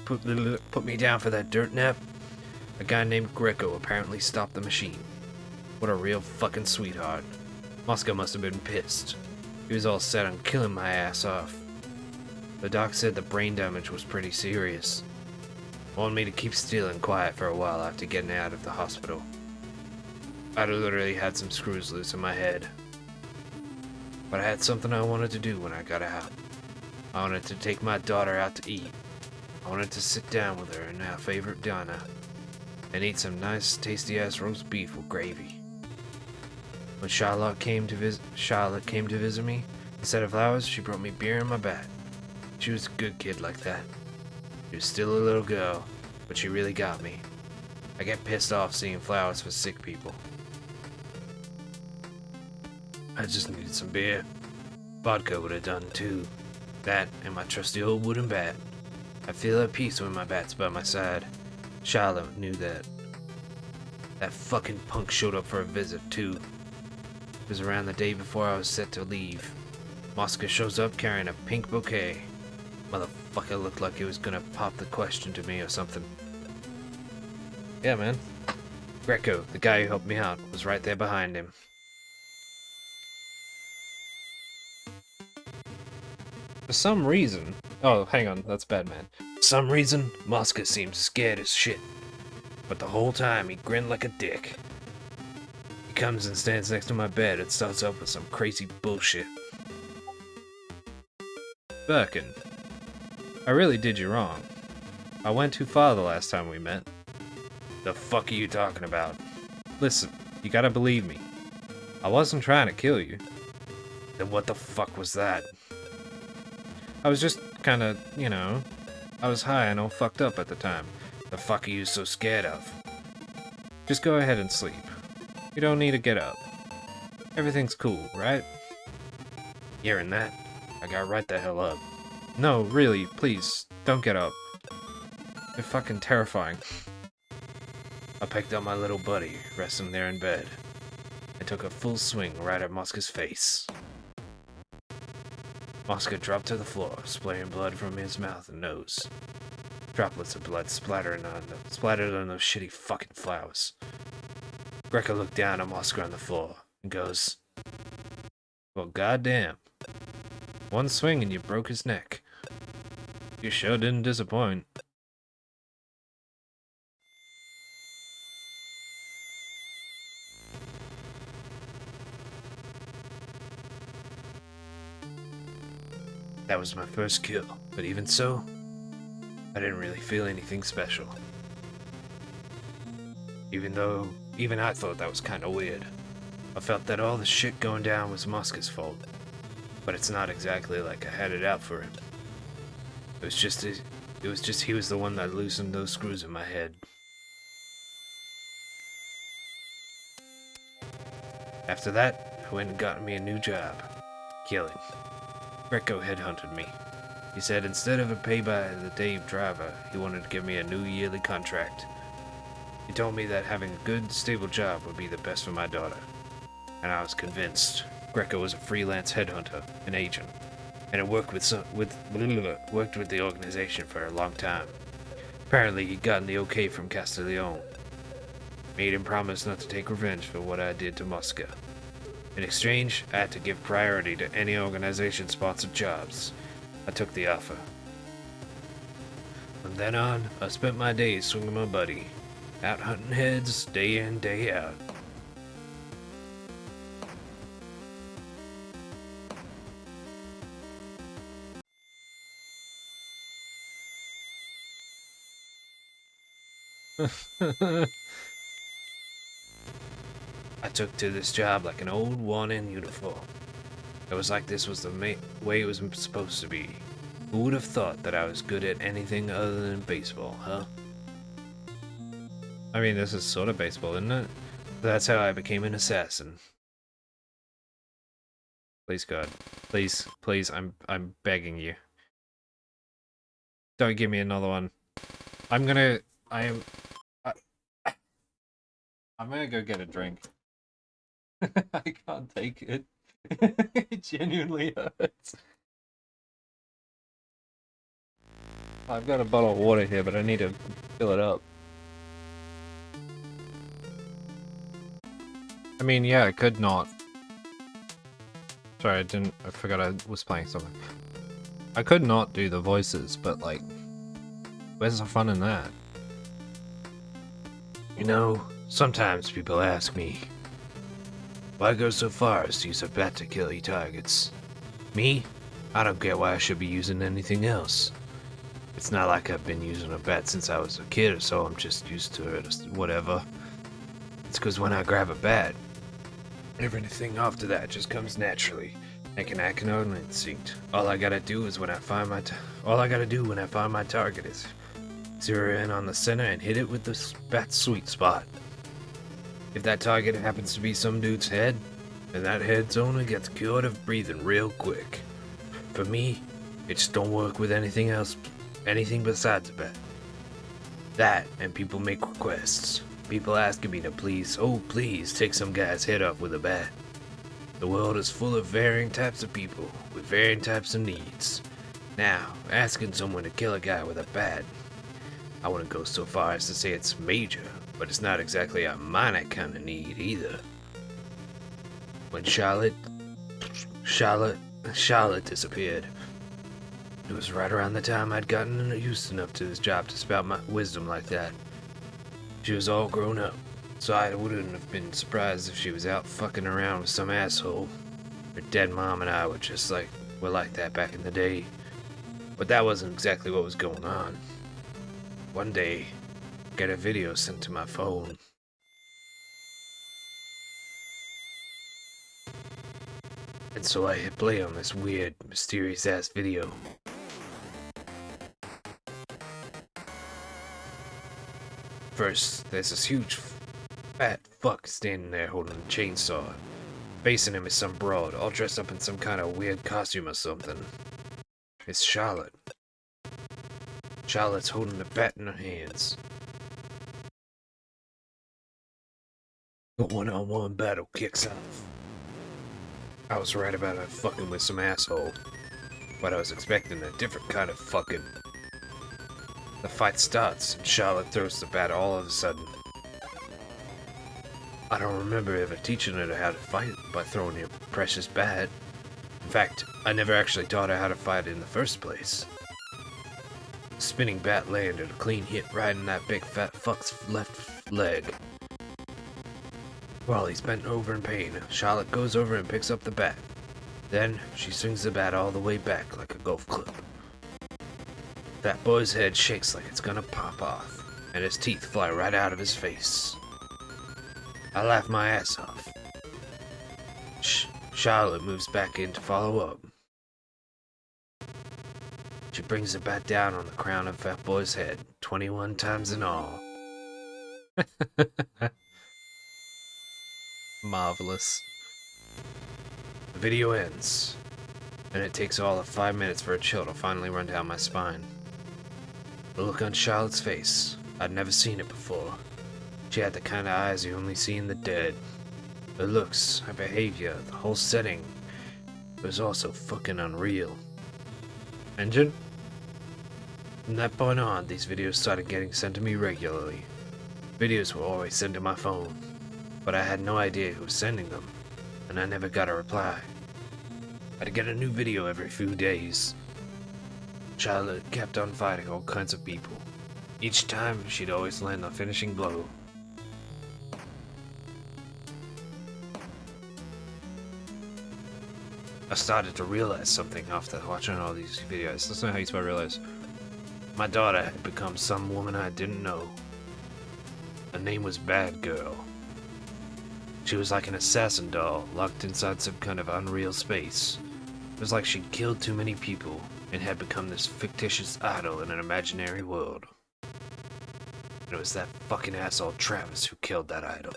put me down for that dirt nap, a guy named Greco apparently stopped the machine. What a real fucking sweetheart. Moscow must have been pissed. He was all set on killing my ass off. The doc said the brain damage was pretty serious. Wanted me to keep still and quiet for a while after getting out of the hospital. I'd literally had some screws loose in my head. But I had something I wanted to do when I got out. I wanted to take my daughter out to eat. I wanted to sit down with her in our favorite diner and eat some nice tasty ass roast beef with gravy. When Charlotte came to visit me, instead of flowers, she brought me beer in my bat. She was a good kid like that. She was still a little girl, but she really got me. I get pissed off seeing flowers for sick people. I just needed some beer. Vodka would have done too. That and my trusty old wooden bat. I feel at peace when my bat's by my side. Charlotte knew that. That fucking punk showed up for a visit too. It was around the day before I was set to leave. Moscow shows up carrying a pink bouquet. fucker looked like he was gonna pop the question to me or something. Yeah, man. Greco, the guy who helped me out, was right there behind him. For some reason... Oh, hang on, that's Batman. For some reason, Mosca seemed scared as shit. But the whole time, he grinned like a dick. He comes and stands next to my bed and starts up with some crazy bullshit. Birkin, I really did you wrong. I went too far the last time we met. The fuck are you talking about? Listen, you gotta believe me. I wasn't trying to kill you. Then what the fuck was that? I was just kinda, you know, I was high and all fucked up at the time. The fuck are you so scared of? Just go ahead and sleep. You don't need to get up. Everything's cool, right? Hearing that, I got right the hell up. No, really, please, don't get up. You're fucking terrifying. I picked up my little buddy, resting there in bed, and took a full swing right at Mosca's face. Mosca dropped to the floor, spraying blood from his mouth and nose. Droplets of blood splattered on those shitty fucking flowers. Greco looked down at Mosca on the floor and goes, "Well, goddamn. One swing and you broke his neck. You sure didn't disappoint." That was my first kill, but even so, I didn't really feel anything special. Even I thought that was kinda weird. I felt that all the shit going down was Mosca's fault, but it's not exactly like I had it out for him. It was just he was the one that loosened those screws in my head. After that, I went and got me a new job, killing. Greco headhunted me. He said instead of a pay-by-the-day driver, he wanted to give me a new yearly contract. He told me that having a good, stable job would be the best for my daughter. And I was convinced. Greco was a freelance headhunter, an agent, and had worked with the organization for a long time. Apparently, he'd gotten the okay from Castiglione. Made him promise not to take revenge for what I did to Mosca. In exchange, I had to give priority to any organization-sponsored jobs. I took the offer. From then on, I spent my days swinging my buddy, out hunting heads day in, day out. I took to this job like an old worn-in uniform. It was like this was the way it was supposed to be. Who would have thought that I was good at anything other than baseball, huh? I mean, this is sort of baseball, isn't it? That's how I became an assassin. Please, God. Please, please, I'm begging you. Don't give me another one. I'm gonna go get a drink. I can't take it. It genuinely hurts. I've got a bottle of water here, but I need to fill it up. I mean, yeah, I could not. Sorry, I forgot I was playing something. I could not do the voices, but like, where's the fun in that? You know, sometimes people ask me, why go so far as to use a bat to kill targets? Me? I don't get why I should be using anything else. It's not like I've been using a bat since I was a kid or so, I'm just used to it, whatever. It's because when I grab a bat, everything after that just comes naturally. I can act on instinct. All I gotta do when I find my target is zero in on the center and hit it with the bat's sweet spot. If that target happens to be some dude's head, then that head's owner gets cured of breathing real quick. For me, it just don't work with anything else, anything besides a bat. That, and people make requests. People asking me to please take some guy's head off with a bat. The world is full of varying types of people, with varying types of needs. Now, asking someone to kill a guy with a bat, I wouldn't go so far as to say it's major, but it's not exactly a minor kind of need either. When Charlotte disappeared, it was right around the time I'd gotten used enough to this job to spout my wisdom like that. She was all grown up, so I wouldn't have been surprised if she was out fucking around with some asshole. Her dead mom and I were like that back in the day. But that wasn't exactly what was going on. One day, I got a video sent to my phone. And so I hit play on this weird, mysterious ass video. First, there's this huge fat fuck standing there holding a chainsaw. Facing him is some broad, all dressed up in some kind of weird costume or something. It's Charlotte. Charlotte's holding a bat in her hands. The one-on-one battle kicks off. I was right about her fucking with some asshole, but I was expecting a different kind of fucking. The fight starts, and Charlotte throws the bat all of a sudden. I don't remember ever teaching her how to fight by throwing a precious bat. In fact, I never actually taught her how to fight in the first place. The spinning bat landed a clean hit right in that big fat fuck's left leg. While he's bent over in pain, Charlotte goes over and picks up the bat. Then, she swings the bat all the way back like a golf club. That boy's head shakes like it's gonna pop off, and his teeth fly right out of his face. I laugh my ass off. Charlotte moves back in to follow up. She brings the bat down on the crown of Fat Boy's head, 21 times in all. Marvelous. The video ends, and it takes all of 5 minutes for a chill to finally run down my spine. The look on Charlotte's face, I'd never seen it before. She had the kind of eyes you only see in the dead. Her looks, her behavior, the whole setting, it was also fucking unreal. Engine? From that point on, these videos started getting sent to me regularly. Videos were always sent to my phone, but I had no idea who was sending them, and I never got a reply. I'd get a new video every few days. Charlotte kept on fighting all kinds of people. Each time, she'd always land the finishing blow. I started to realize something after watching all these videos. That's not how you spell realize. My daughter had become some woman I didn't know. Her name was Bad Girl. She was like an assassin doll, locked inside some kind of unreal space. It was like she'd killed too many people, and had become this fictitious idol in an imaginary world. And it was that fucking asshole Travis who killed that idol.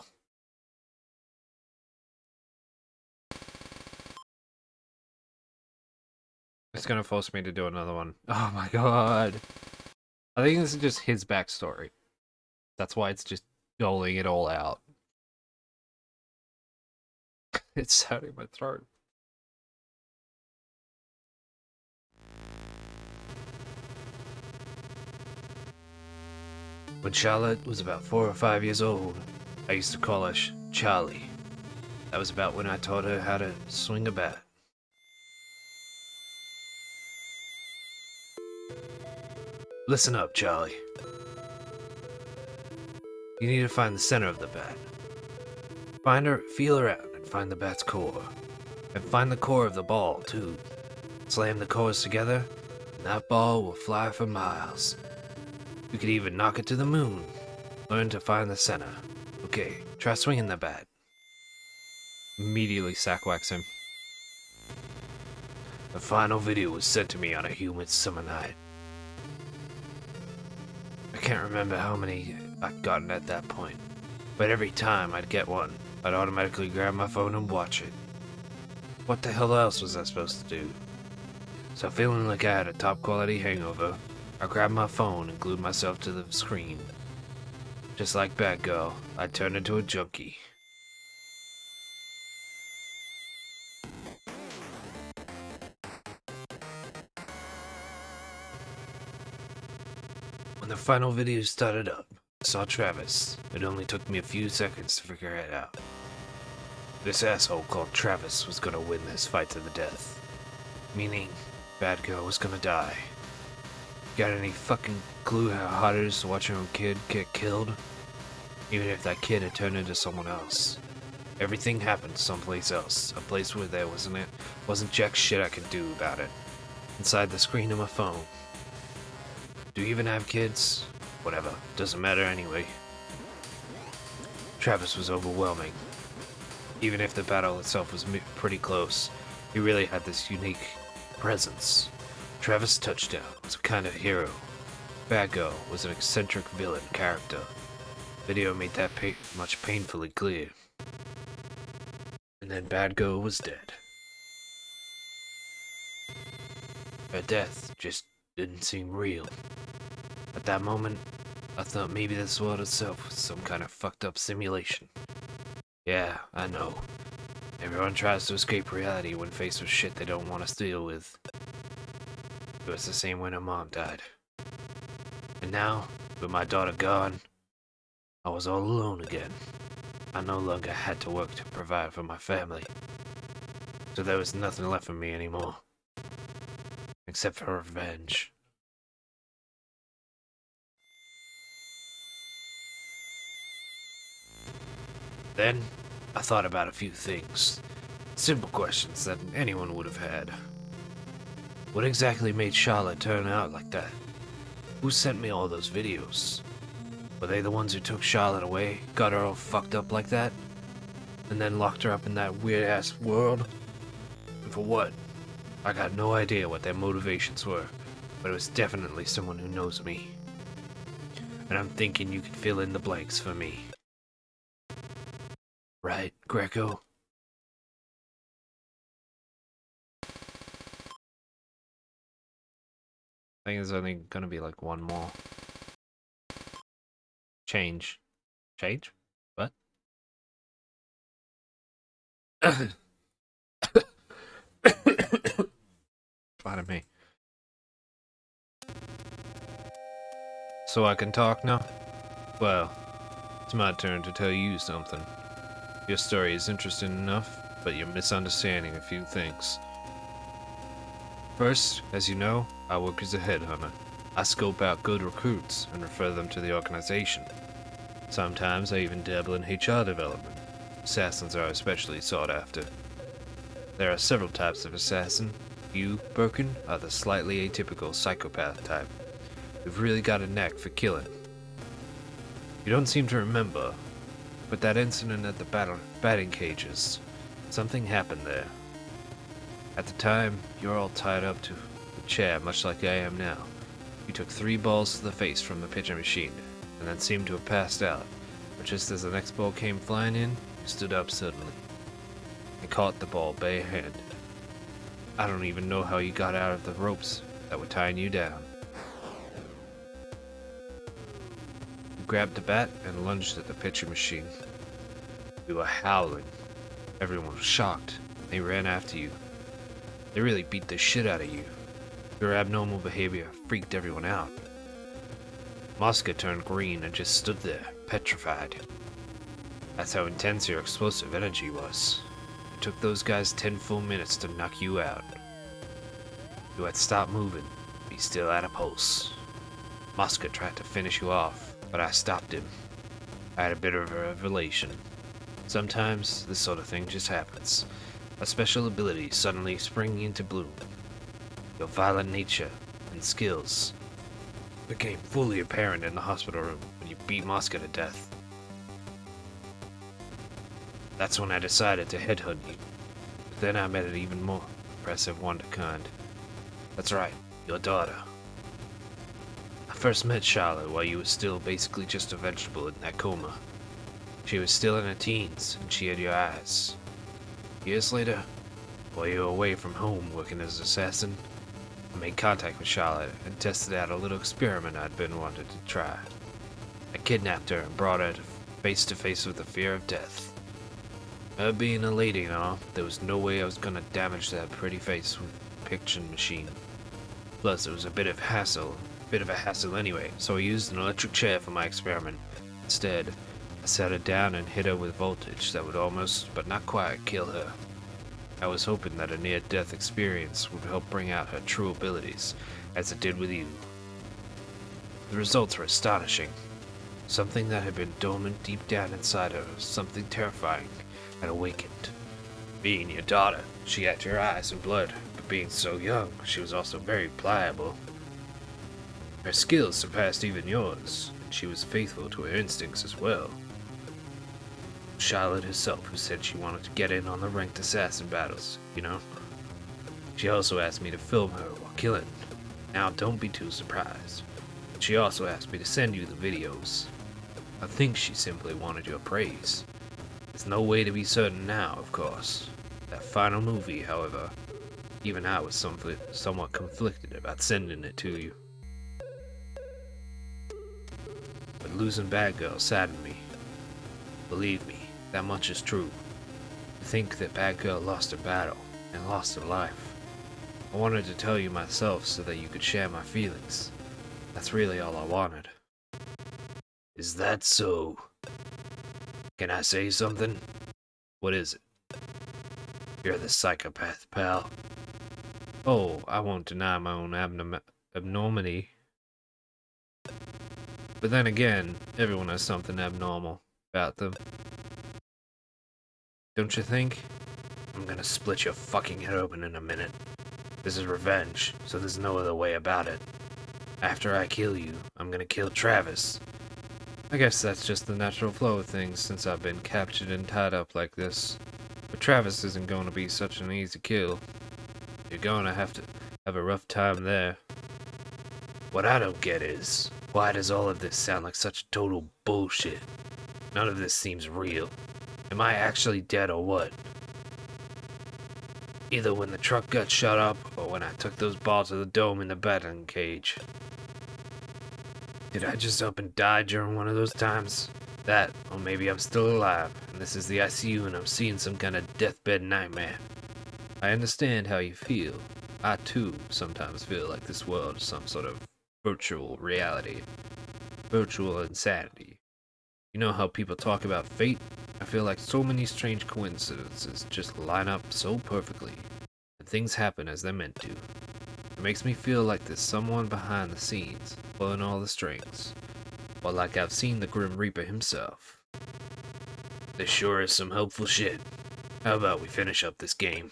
It's gonna force me to do another one. Oh my god. I think this is just his backstory. That's why it's just doling it all out. It's sounding my throat. When Charlotte was about 4 or 5 years old, I used to call her Charlie. That was about when I taught her how to swing a bat. Listen up, Charlie. You need to find the center of the bat. Find her, feel her out, and find the bat's core. And find the core of the ball, too. Slam the cores together, and that ball will fly for miles. You could even knock it to the moon. Learn to find the center. Okay, try swinging the bat. Immediately sackwax him. The final video was sent to me on a humid summer night. I can't remember how many I'd gotten at that point, but every time I'd get one, I'd automatically grab my phone and watch it. What the hell else was I supposed to do? So feeling like I had a top quality hangover, I grabbed my phone and glued myself to the screen. Just like Bad Girl, I turned into a junkie. When the final video started up, I saw Travis. It only took me a few seconds to figure it out. This asshole called Travis was gonna win this fight to the death. Meaning, Bad Girl was gonna die. Got any fucking clue how hard it is to watch your own kid get killed? Even if that kid had turned into someone else. Everything happened someplace else, a place where there wasn't jack shit I could do about it. Inside the screen of my phone. Do you even have kids? Whatever, doesn't matter anyway. Travis was overwhelming. Even if the battle itself was pretty close, he really had this unique presence. Travis Touchdown was a kind of hero. Bad Girl was an eccentric villain character. Video made that much painfully clear. And then Bad Girl was dead. Her death just didn't seem real. At that moment, I thought maybe this world itself was some kind of fucked up simulation. Yeah, I know. Everyone tries to escape reality when faced with shit they don't want to deal with. It was the same when her mom died. And now, with my daughter gone, I was all alone again. I no longer had to work to provide for my family. So there was nothing left for me anymore. Except for revenge. Then, I thought about a few things. Simple questions that anyone would have had. What exactly made Charlotte turn out like that? Who sent me all those videos? Were they the ones who took Charlotte away, got her all fucked up like that? And then locked her up in that weird-ass world? And for what? I got no idea what their motivations were, but it was definitely someone who knows me. And I'm thinking you could fill in the blanks for me. Right, Greco? I think there's only gonna be like one more. Change? What? Pardon me. So I can talk now? Well, it's my turn to tell you something. Your story is interesting enough, but you're misunderstanding a few things. First, as you know, I work as a headhunter. I scope out good recruits and refer them to the organization. Sometimes I even dabble in HR development. Assassins are especially sought after. There are several types of assassin. You, Birkin, are the slightly atypical psychopath type. You've really got a knack for killing. You don't seem to remember, but that incident at the batting cages, something happened there. At the time, you were all tied up to a chair, much like I am now. You took 3 balls to the face from the pitching machine, and then seemed to have passed out. But just as the next ball came flying in, you stood up suddenly, and caught the ball barehanded. I don't even know how you got out of the ropes that were tying you down. You grabbed the bat and lunged at the pitching machine. You were howling. Everyone was shocked. They ran after you. They really beat the shit out of you. Your abnormal behavior freaked everyone out. Mosca turned green and just stood there, petrified. That's how intense your explosive energy was. It took those guys 10 full minutes to knock you out. You had stopped moving, but you still had a pulse. Mosca tried to finish you off, but I stopped him. I had a bit of a revelation. Sometimes this sort of thing just happens. A special ability suddenly springing into bloom. Your violent nature and skills became fully apparent in the hospital room when you beat Mosca to death. That's when I decided to headhunt you. But then I met an even more impressive wonderkind. That's right, your daughter. I first met Charlotte while you were still basically just a vegetable in that coma. She was still in her teens, and she had your eyes. Years later, while you were away from home working as an assassin, I made contact with Charlotte and tested out a little experiment I'd been wanting to try. I kidnapped her and brought her face to face with the fear of death. Her being a lady and all, there was no way I was gonna damage that pretty face with a pitching machine. Plus, it was a bit of hassle, Bit of a hassle anyway, so I used an electric chair for my experiment. Instead, I sat her down and hit her with voltage that would almost, but not quite, kill her. I was hoping that a near-death experience would help bring out her true abilities, as it did with you. The results were astonishing. Something that had been dormant deep down inside her, something terrifying, had awakened. Being your daughter, she had your eyes and blood, but being so young, she was also very pliable. Her skills surpassed even yours, and she was faithful to her instincts as well. Charlotte herself who said she wanted to get in on the ranked assassin battles, you know? She also asked me to film her while killing. Now don't be too surprised. She also asked me to send you the videos. I think she simply wanted your praise. There's no way to be certain now, of course. That final movie, however, even I was somewhat conflicted about sending it to you. But losing Bad Girl saddened me. Believe me, that much is true. To think that Bad Girl lost her battle, and lost her life. I wanted to tell you myself so that you could share my feelings. That's really all I wanted. Is that so? Can I say something? What is it? You're the psychopath, pal. Oh, I won't deny my own abnormity. But then again, everyone has something abnormal about them. Don't you think? I'm gonna split your fucking head open in a minute. This is revenge, so there's no other way about it. After I kill you, I'm gonna kill Travis. I guess that's just the natural flow of things since I've been captured and tied up like this. But Travis isn't going to be such an easy kill. You're going to have a rough time there. What I don't get is, why does all of this sound like such total bullshit? None of this seems real. Am I actually dead or what? Either when the truck got shut up, or when I took those balls to the dome in the batting cage. Did I just up and die during one of those times? That, or maybe I'm still alive, and this is the ICU and I'm seeing some kind of deathbed nightmare. I understand how you feel. I too sometimes feel like this world is some sort of virtual reality. Virtual insanity. You know how people talk about fate? I feel like so many strange coincidences just line up so perfectly, and things happen as they're meant to. It makes me feel like there's someone behind the scenes, pulling all the strings. Or like I've seen the Grim Reaper himself. This sure is some helpful shit. How about we finish up this game?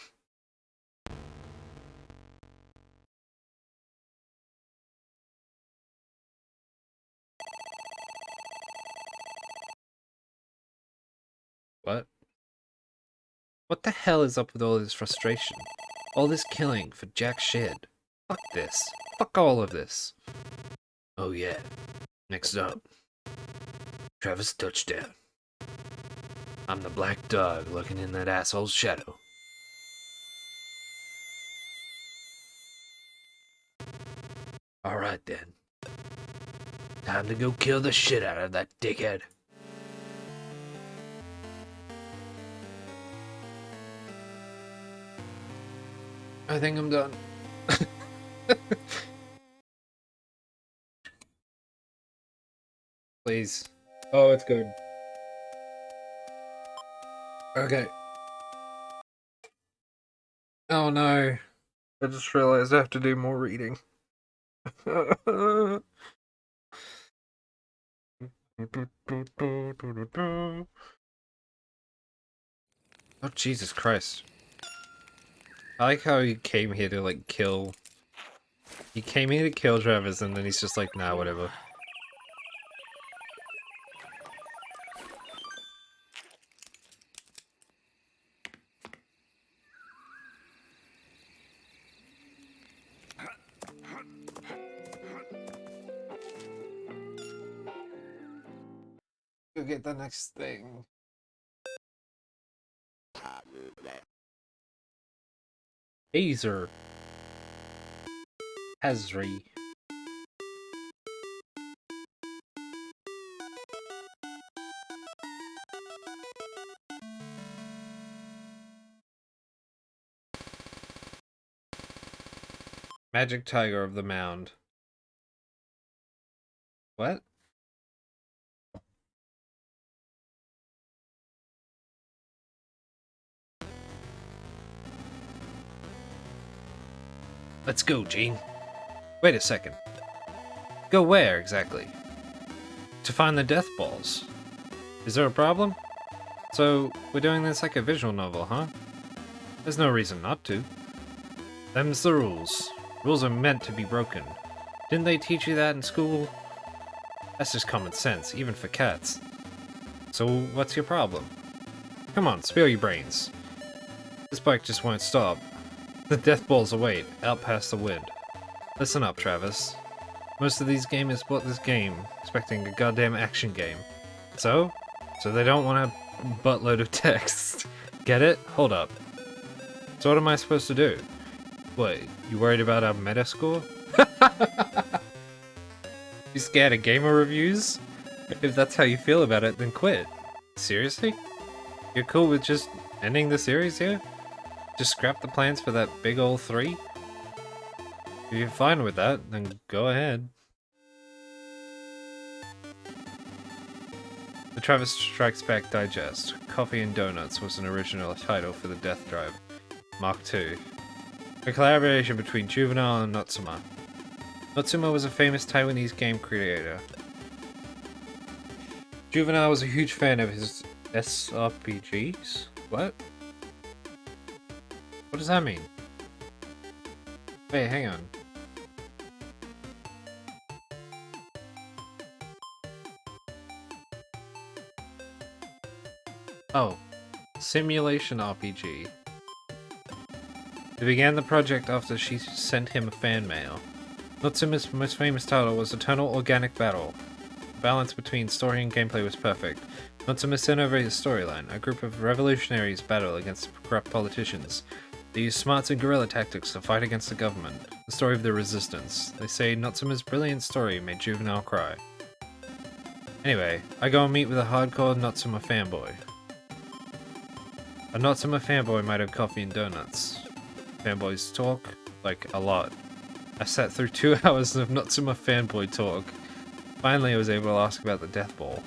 What? What the hell is up with all this frustration? All this killing for jack shit. Fuck this. Fuck all of this. Oh yeah. Next up. Travis Touchdown. I'm the black dog looking in that asshole's shadow. Alright then. Time to go kill the shit out of that dickhead. I think I'm done. Please. Oh, it's good. Okay. Oh no. I just realized I have to do more reading. Oh, Jesus Christ. I like how he came here to, like, kill... He came here to kill Travis, and then he's just like, nah, whatever. Go get the next thing. Azer. Hazri. Magic Tiger of the Mound. What? Let's go, Gene. Wait a second. Go where, exactly? To find the death balls. Is there a problem? So, we're doing this like a visual novel, huh? There's no reason not to. Them's the rules. Rules are meant to be broken. Didn't they teach you that in school? That's just common sense, even for cats. So, what's your problem? Come on, spill your brains. This bike just won't stop. The death balls await, out past the wind. Listen up, Travis. Most of these gamers bought this game expecting a goddamn action game. So they don't want a buttload of text. Get it? Hold up. So what am I supposed to do? What, you worried about our meta score? You scared of gamer reviews? If that's how you feel about it, then quit. Seriously? You're cool with just ending the series here? Just scrap the plans for that big ol' 3? If you're fine with that, then go ahead. The Travis Strikes Back Digest. Coffee and Donuts was an original title for the Death Drive. Mark II. A collaboration between Juvenile and Notsuma. Notsuma was a famous Taiwanese game creator. Juvenile was a huge fan of his SRPGs? What? What does that mean? Wait, hang on. Oh, Simulation RPG. They began the project after she sent him a fan mail. Natsuma's most famous title was Eternal Organic Battle. The balance between story and gameplay was perfect. Natsuma sent over his storyline. A group of revolutionaries battle against corrupt politicians. They use smarts and guerrilla tactics to fight against the government. The story of the resistance. They say Natsuma's brilliant story made Juvenile cry. Anyway, I go and meet with a hardcore Natsuma fanboy. A Natsuma fanboy might have coffee and donuts. Fanboys talk, like, a lot. I sat through 2 hours of Natsuma fanboy talk. Finally, I was able to ask about the Death Ball.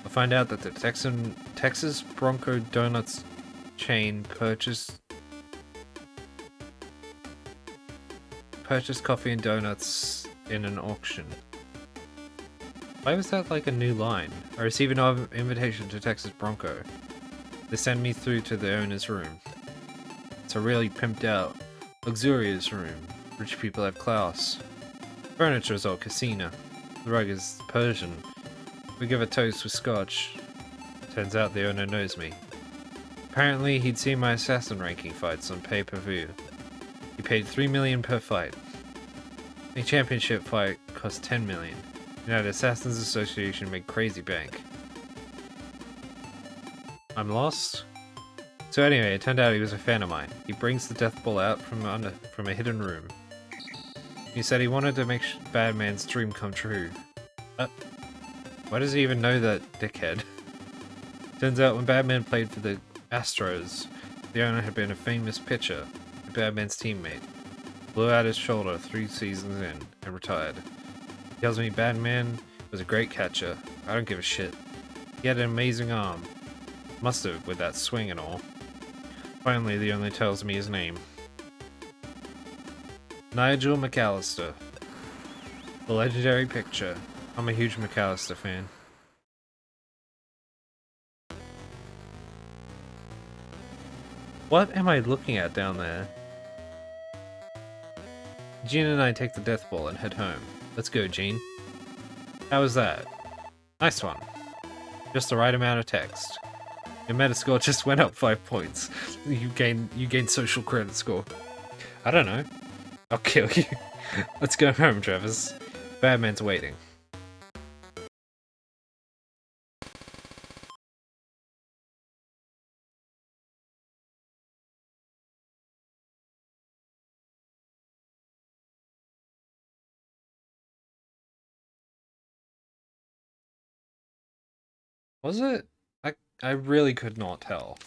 I find out that the Texas Bronco Donuts chain purchased coffee and donuts in an auction. Why was that like a new line? I received an invitation to Texas Bronco. They send me through to the owner's room. It's a really pimped out, luxurious room. Rich people have class. Furniture is all casino. The rug is Persian. We give a toast with scotch. Turns out the owner knows me. Apparently he'd seen my assassin ranking fights on pay-per-view. He paid $3 million per fight. A championship fight cost $10 million. United Assassins Association made crazy bank. I'm lost? So anyway, it turned out he was a fan of mine. He brings the Death Ball out from a hidden room. He said he wanted to make Batman's dream come true. Why does he even know that, dickhead? Turns out when Batman played for the Astros, the owner had been a famous pitcher, Batman's teammate. Blew out his shoulder 3 seasons in and retired. He tells me Batman was a great catcher. I don't give a shit. He had an amazing arm. Must have, with that swing and all. Finally, the owner tells me his name. Nigel McAllister. The legendary picture. I'm a huge McAllister fan. What am I looking at down there? Gene and I take the Death Ball and head home. Let's go, Gene. How was that? Nice one. Just the right amount of text. Your Metascore just went up 5 points. You gained social credit score. I don't know. I'll kill you. Let's go home, Travis. Batman's waiting. Was it? I really could not tell.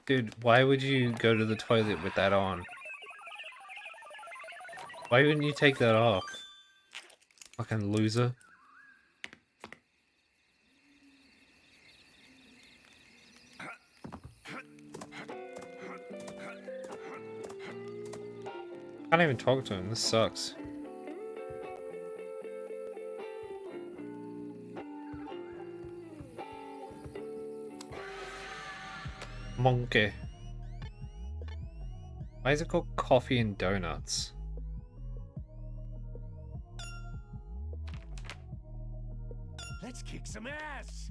Dude, why would you go to the toilet with that on? Why wouldn't you take that off? Fucking loser. Can't even talk to him, this sucks. Monkey. Why is it called coffee and donuts? Let's kick some ass.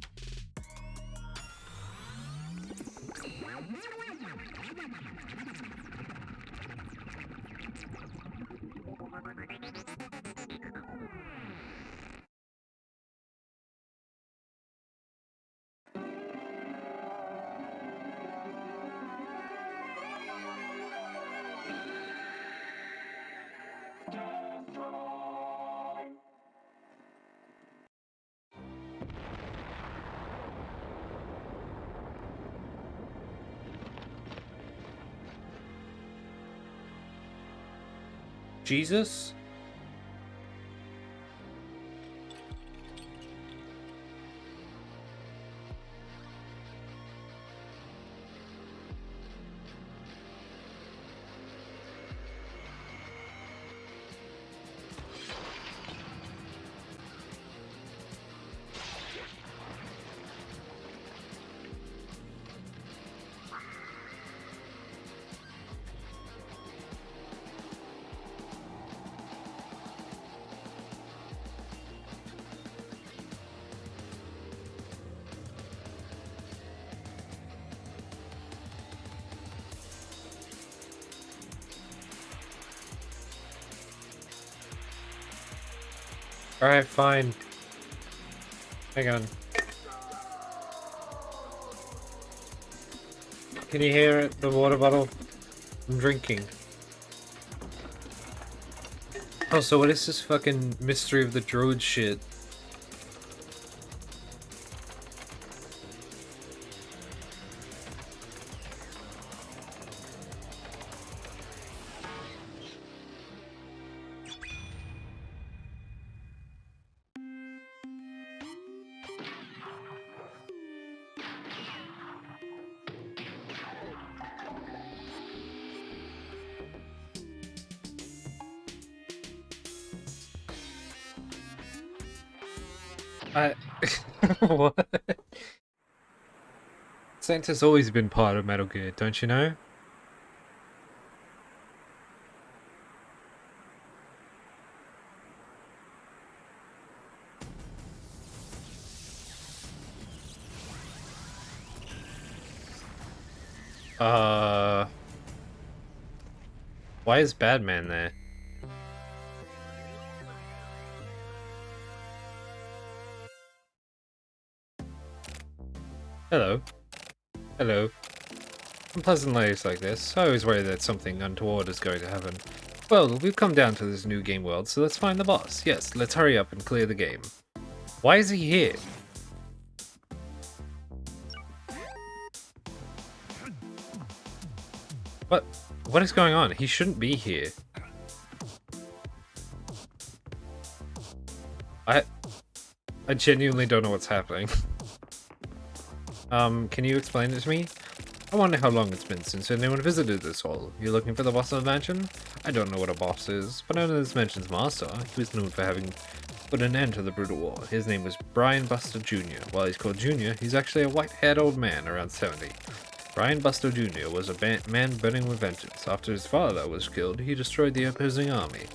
Jesus? Alright, fine. Hang on. Can you hear it? The water bottle? I'm drinking. Oh, so what is this fucking mystery of the druid shit? What? Santa's always been part of Metal Gear, don't you know? Why is Badman there? Hello. Hello. On pleasant days like this, I always worry that something untoward is going to happen. Well, we've come down to this new game world, so let's find the boss. Yes, let's hurry up and clear the game. Why is he here? What? What is going on? He shouldn't be here. I genuinely don't know what's happening. Can you explain it to me? I wonder how long it's been since anyone visited this hall. You looking for the boss of the mansion? I don't know what a boss is, but I know this mansion's master. He was known for having put an end to the brutal war. His name was Brian Buster Jr. While he's called Jr., he's actually a white-haired old man around 70. Brian Buster Jr. was a man burning with vengeance. After his father was killed, he destroyed the opposing army.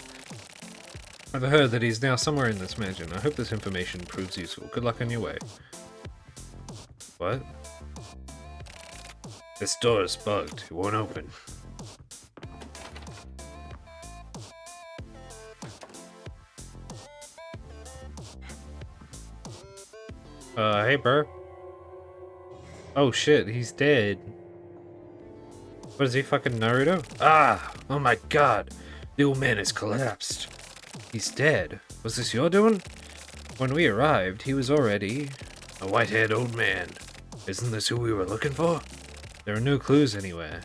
I've heard that he's now somewhere in this mansion. I hope this information proves useful. Good luck on your way. What? This door is bugged. It won't open. Hey, bro. Oh shit, he's dead. What is he, fucking Naruto? Ah! Oh my god! The old man has collapsed. He's dead. Was this your doing? When we arrived, he was already a white-haired old man. Isn't this who we were looking for? There are no clues anywhere.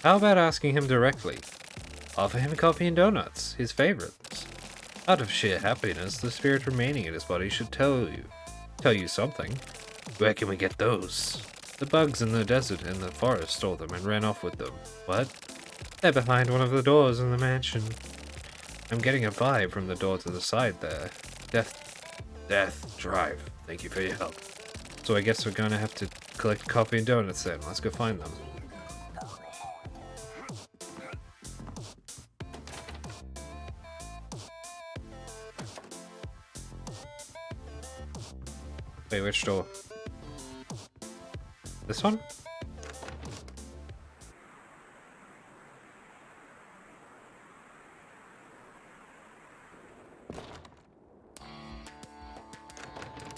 How about asking him directly? Offer him coffee and donuts, his favorites. Out of sheer happiness, the spirit remaining in his body should tell you something. Where can we get those? The bugs in the desert and the forest stole them and ran off with them. What? They're behind one of the doors in the mansion. I'm getting a vibe from the door to the side there. Death Drive. Thank you for your help. So I guess we're gonna have to collect coffee and donuts then. Let's go find them. Wait, which door? This one?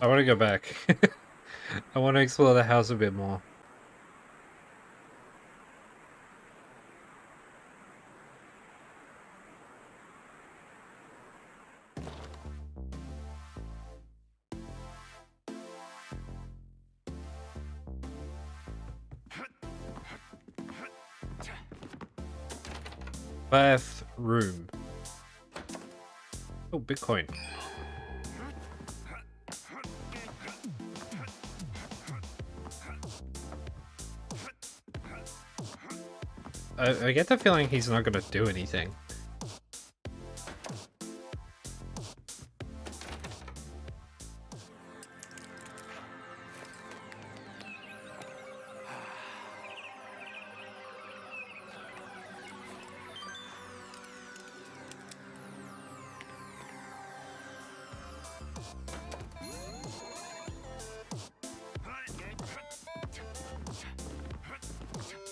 I want to go back. I want to explore the house a bit more. Bathroom. Oh, Bitcoin. I get the feeling he's not gonna do anything.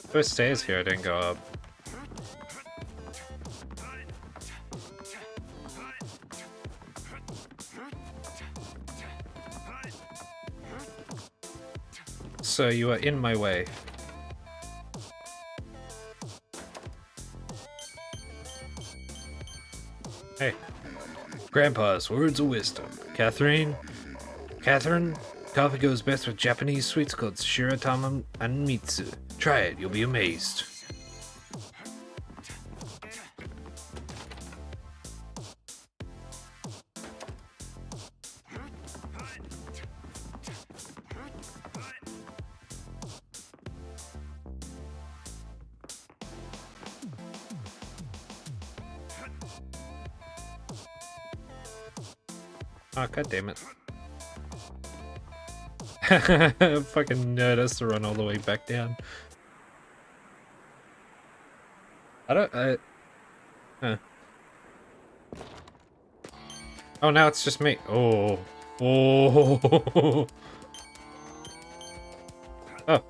First stairs here, I didn't go up. So you are in my way. Hey. Grandpa's words of wisdom. Catherine, coffee goes best with Japanese sweets called Shiratama and Mitsu. Try it, you'll be amazed. Oh, god damn it. Fucking nerd has to run all the way back down. Huh. Oh, now it's just me. Oh. Oh. Oh.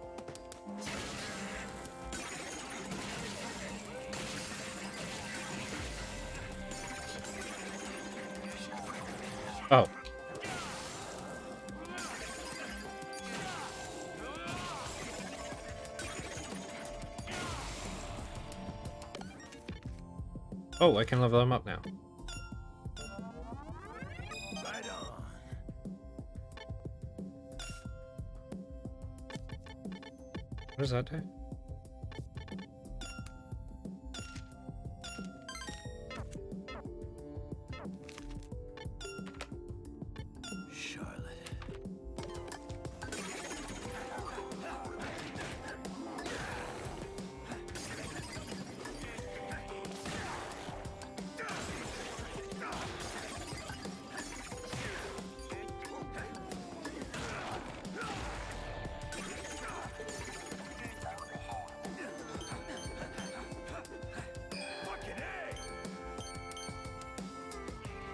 Oh. Oh, I can level them up now. Right on. What does that do? Charlotte.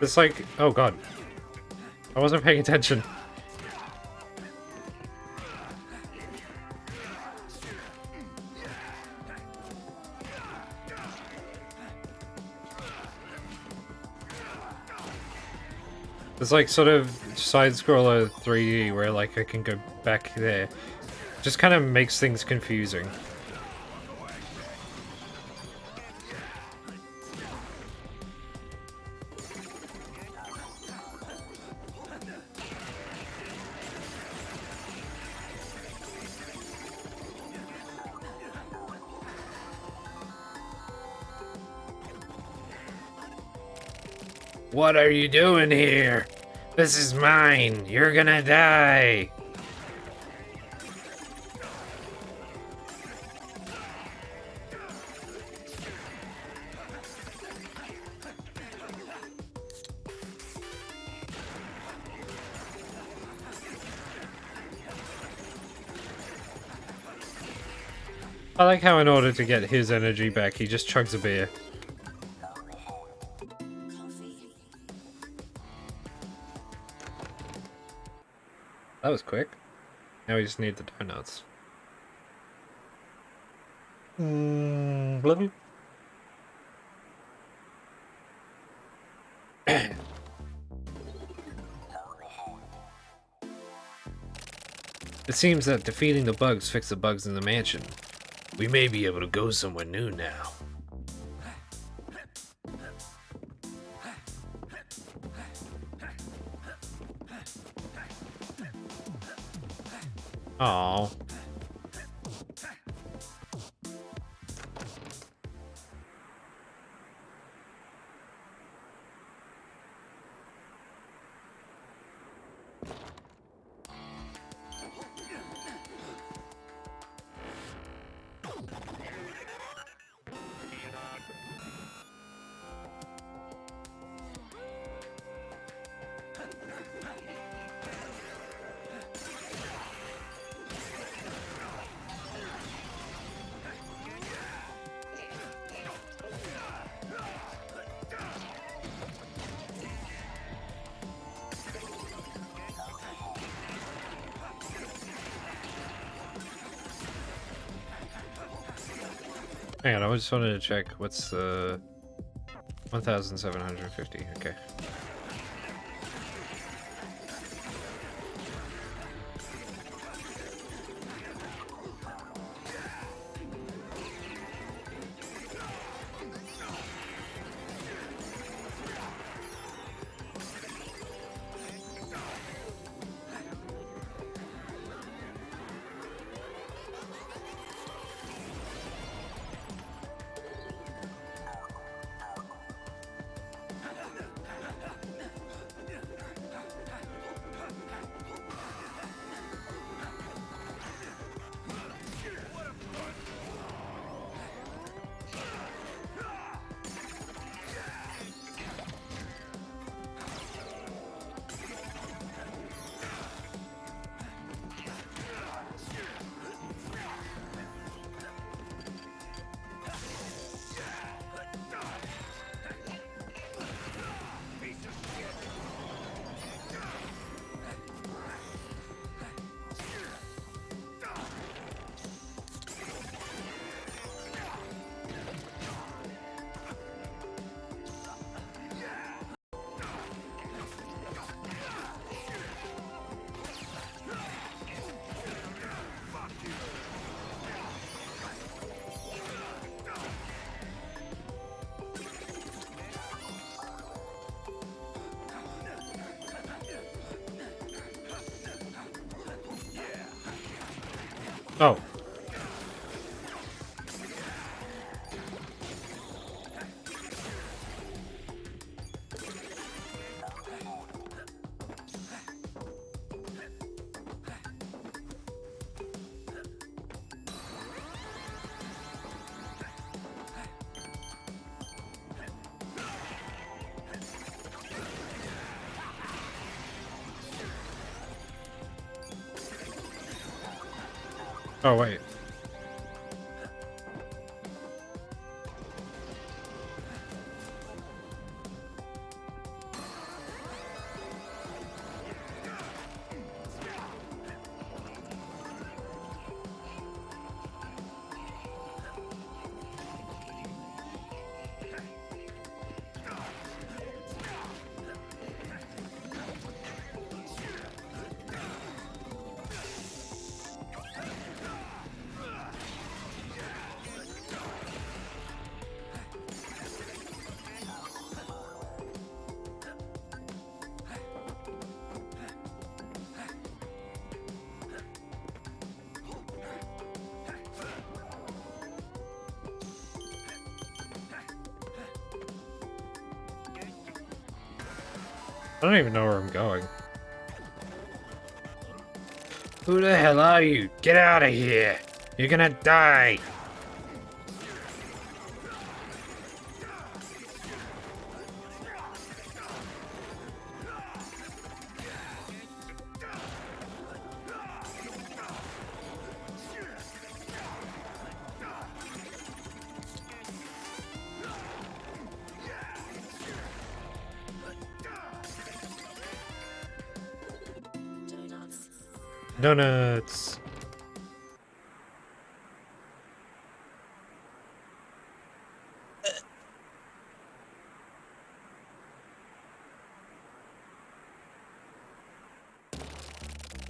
It's like, oh god. I wasn't paying attention. It's like sort of side-scroller 3D where like I can go back there. Just kind of makes things confusing. What are you doing here? This is mine. You're gonna die. I like how in order to get his energy back, he just chugs a beer. That was quick. Now we just need the donuts. It seems that defeating the bugs fixed the bugs in the mansion. We may be able to go somewhere new now. Aww. Hang on, I just wanted to check what's the 1,750. Okay. Oh. Oh, wait. I don't even know where I'm going. Who the hell are you? Get out of here! You're gonna die! Donuts!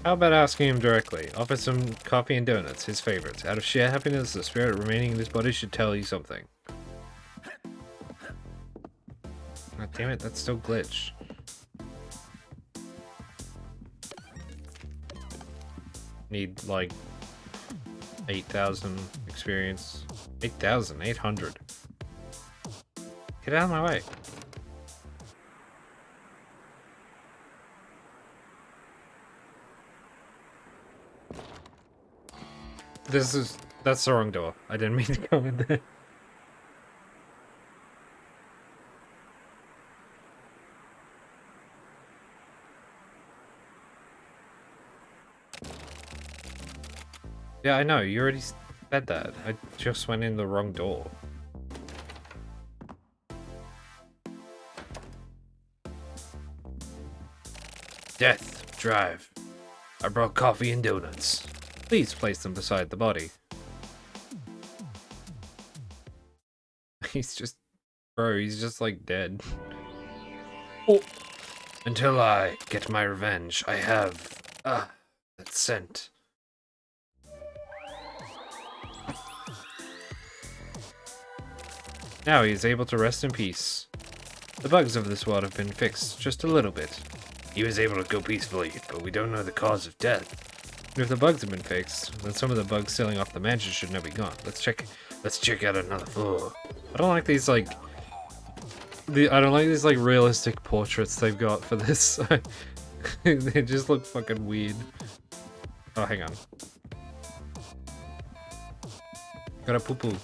How about asking him directly? Offer some coffee and donuts, his favorites. Out of sheer happiness, the spirit remaining in his body should tell you something. God damn it, that's still glitch. Need like 8,000 experience. 8,800. Get out of my way. That's the wrong door. I didn't mean to go in there. Yeah, I know, you already said that. I just went in the wrong door. Death, drive. I brought coffee and donuts. Please place them beside the body. He's just... Bro, he's just like dead. Oh. Until I get my revenge, I have... that scent. Now he is able to rest in peace. The bugs of this world have been fixed just a little bit. He was able to go peacefully, but we don't know the cause of death. And if the bugs have been fixed, then some of the bugs sealing off the mansion should now be gone. Let's check out another floor. I don't like these like realistic portraits they've got for this. They just look fucking weird. Oh, hang on. Gotta poo poo.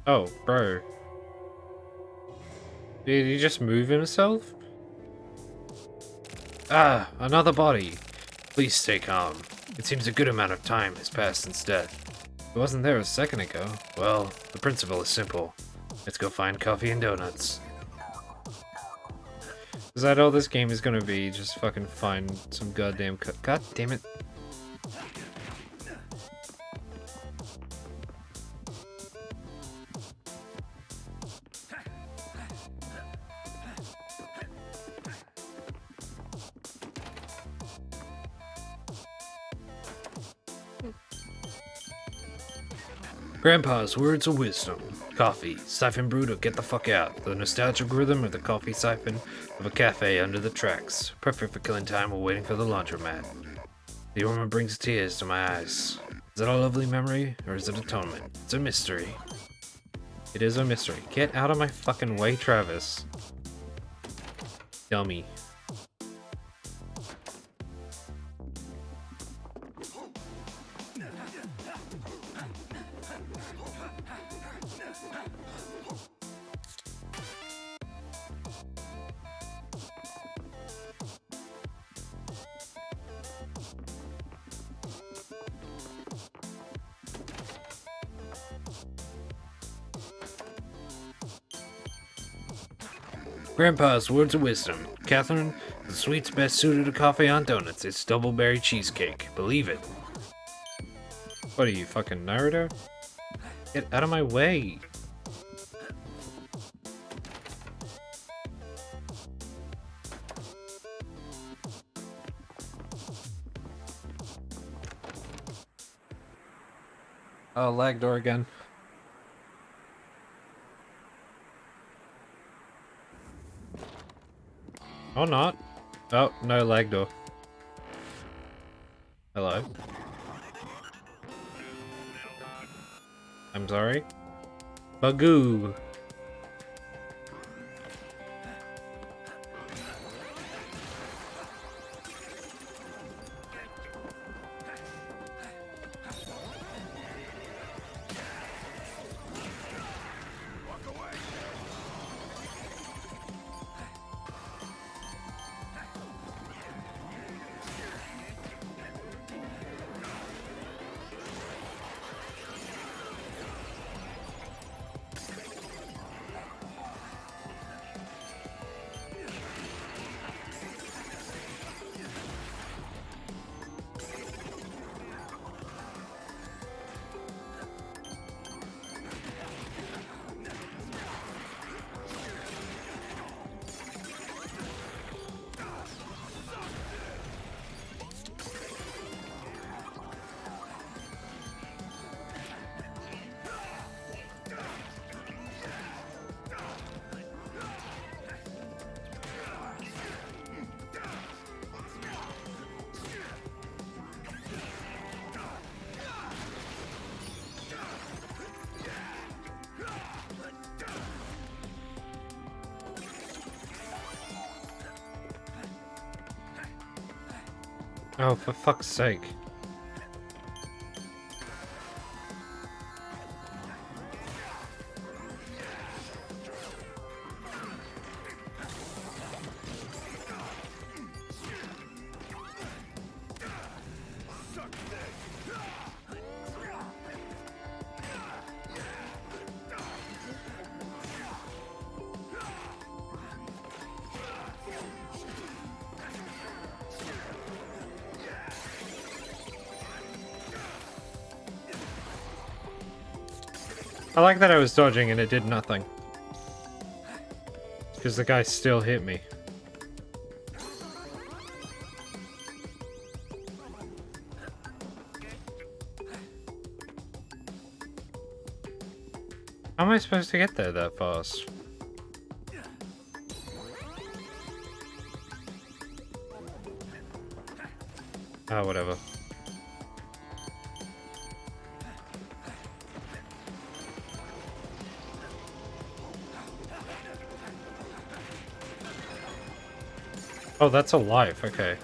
Oh, bro. Did he just move himself? Ah, another body. Please stay calm. It seems a good amount of time has passed since death. It wasn't there a second ago. Well, the principle is simple. Let's go find coffee and donuts. Is that all this game is gonna be? Just fucking find some goddamn God damn it. Grandpa's words of wisdom. Coffee. Siphon brewed or get the fuck out. The nostalgic rhythm of the coffee siphon of a cafe under the tracks. Perfect for killing time while waiting for the laundromat. The aroma brings tears to my eyes. Is it a lovely memory, or is it atonement? It's a mystery. It is a mystery. Get out of my fucking way, Travis. Dummy. Grandpa's words of wisdom. Catherine, the sweet's best suited to coffee on donuts. It's doubleberry cheesecake. Believe it. What are you, fucking Naruto? Get out of my way. Oh, lag door again. Or not. Oh, no lag door. Hello. I'm sorry. Bagoo. Oh, for fuck's sake. I like that I was dodging and it did nothing. Because the guy still hit me. How am I supposed to get there that fast? Ah, whatever. Oh, that's a life, okay.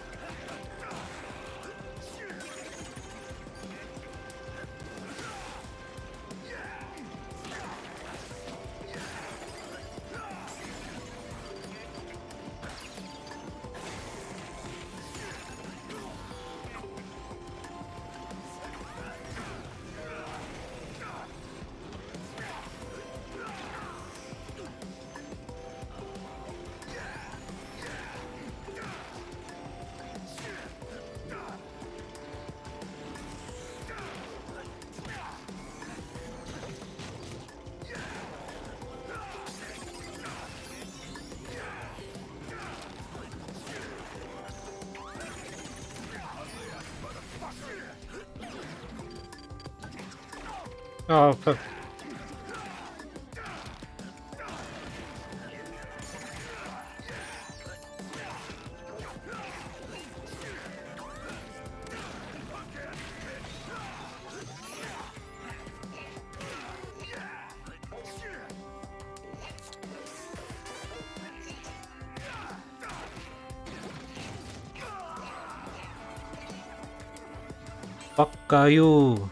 Oh, for... Fuck are you?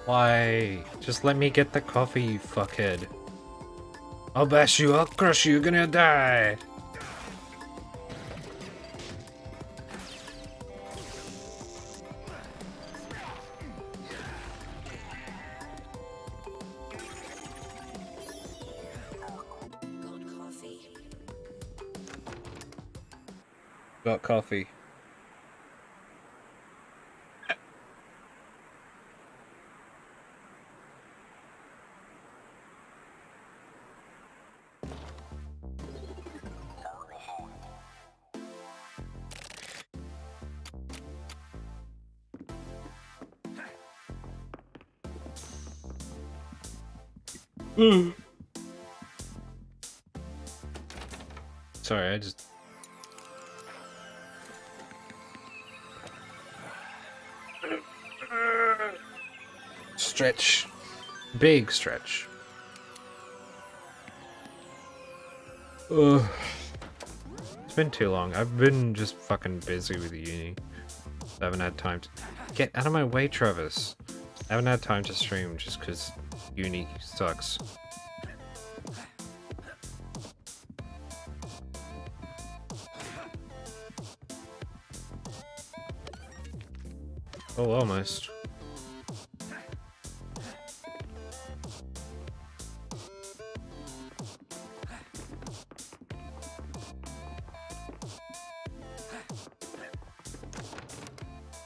Why? Just let me get the coffee, you fuckhead. I'll bash you, I'll crush you, you're gonna die! Got coffee. Sorry, I just... Stretch. Big stretch. Ugh. It's been too long. I've been just fucking busy with uni. I haven't had time to... Get out of my way, Travis. I haven't had time to stream just because uni sucks. Oh, almost.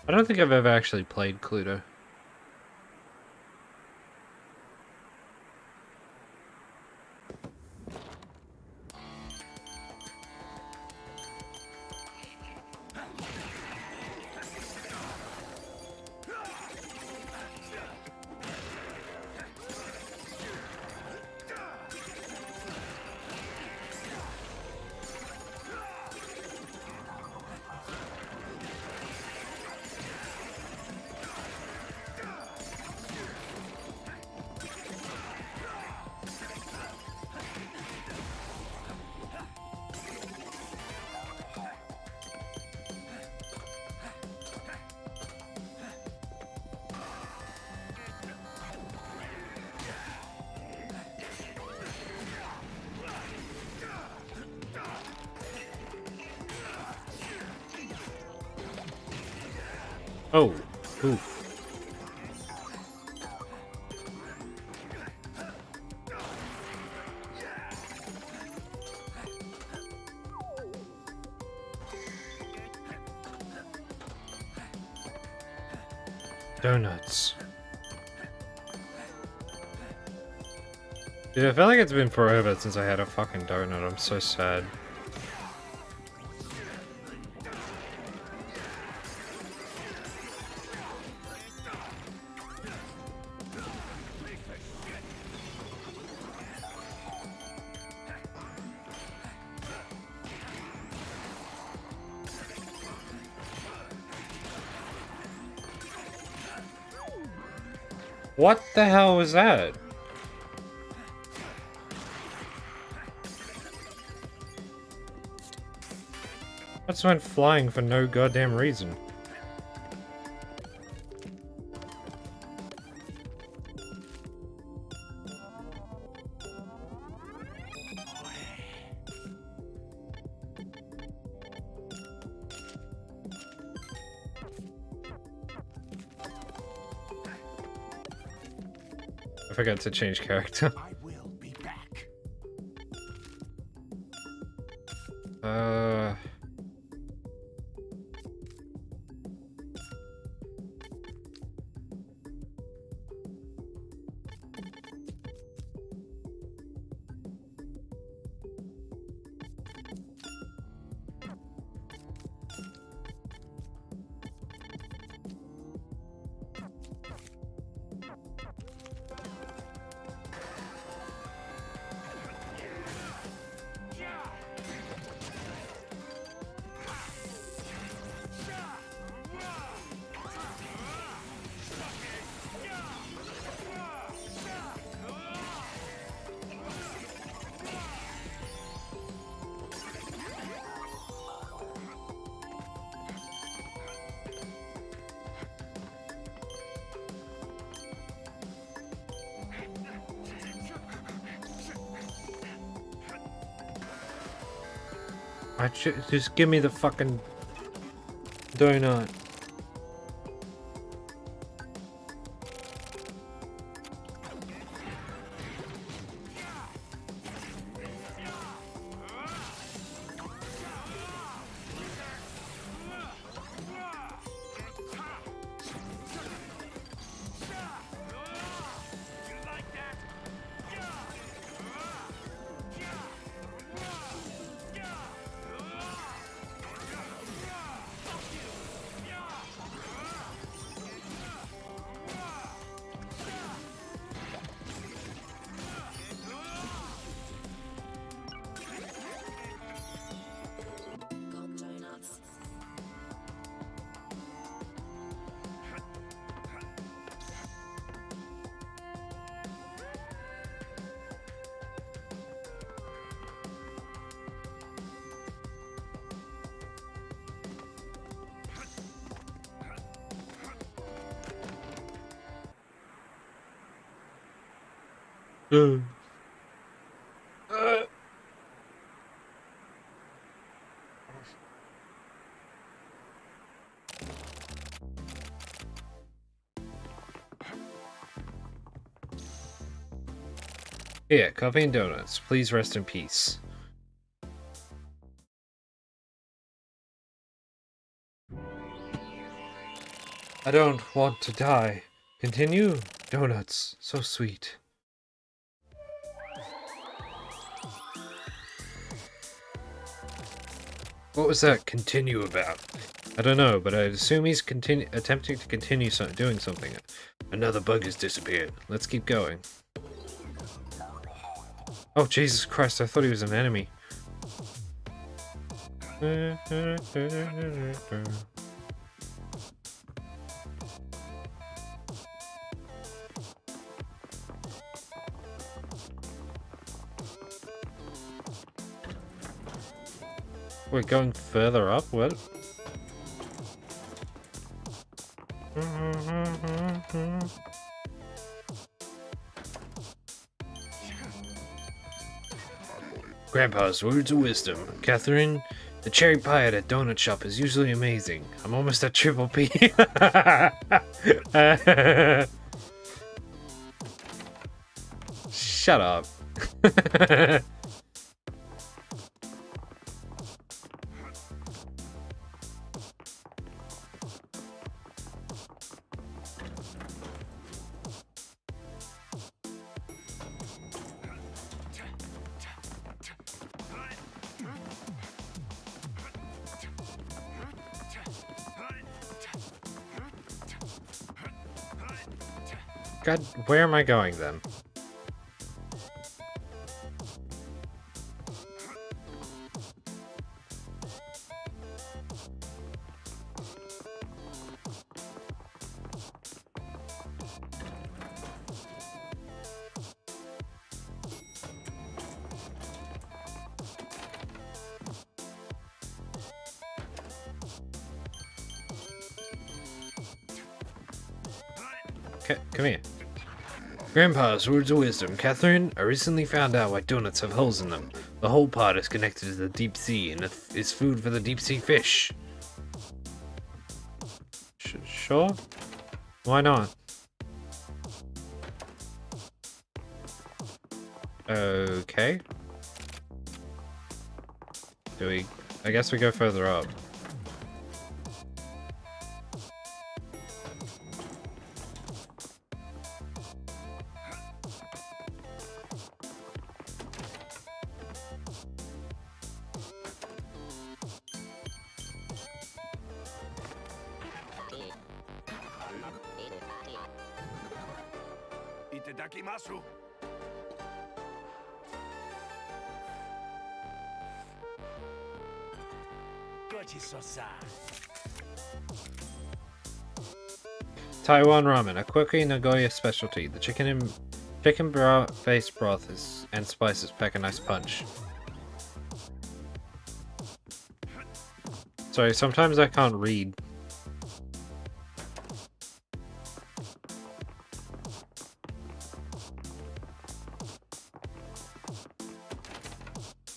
I don't think I've ever actually played Cluedo. Oh, oof. Donuts. Dude, I feel like it's been forever since I had a fucking donut. I'm so sad. What the hell was that? I just went flying for no goddamn reason. I forgot to change character. I will be back. Just give me the fucking donut. Uh, Here, coffee and donuts. Please rest in peace. I don't want to die. Continue? Donuts. So sweet. What was that continue about? I don't know, but I'd assume he's attempting to continue doing something. Another bug has disappeared. Let's keep going. Oh, Jesus Christ, I thought he was an enemy. We're going further up? What? Grandpa's words of wisdom. Catherine, the cherry pie at a donut shop is usually amazing. I'm almost at triple P. Shut up. God, where am I going then? Come here. Grandpa's words of wisdom. Catherine, I recently found out why donuts have holes in them. The whole pot is connected to the deep sea and is food for the deep sea fish. Sure? Why not? Okay. I guess we go further up. Itadakimasu. Taiwan ramen, a quirky Nagoya specialty. The chicken face broth and spices pack a nice punch. Sorry, sometimes I can't read.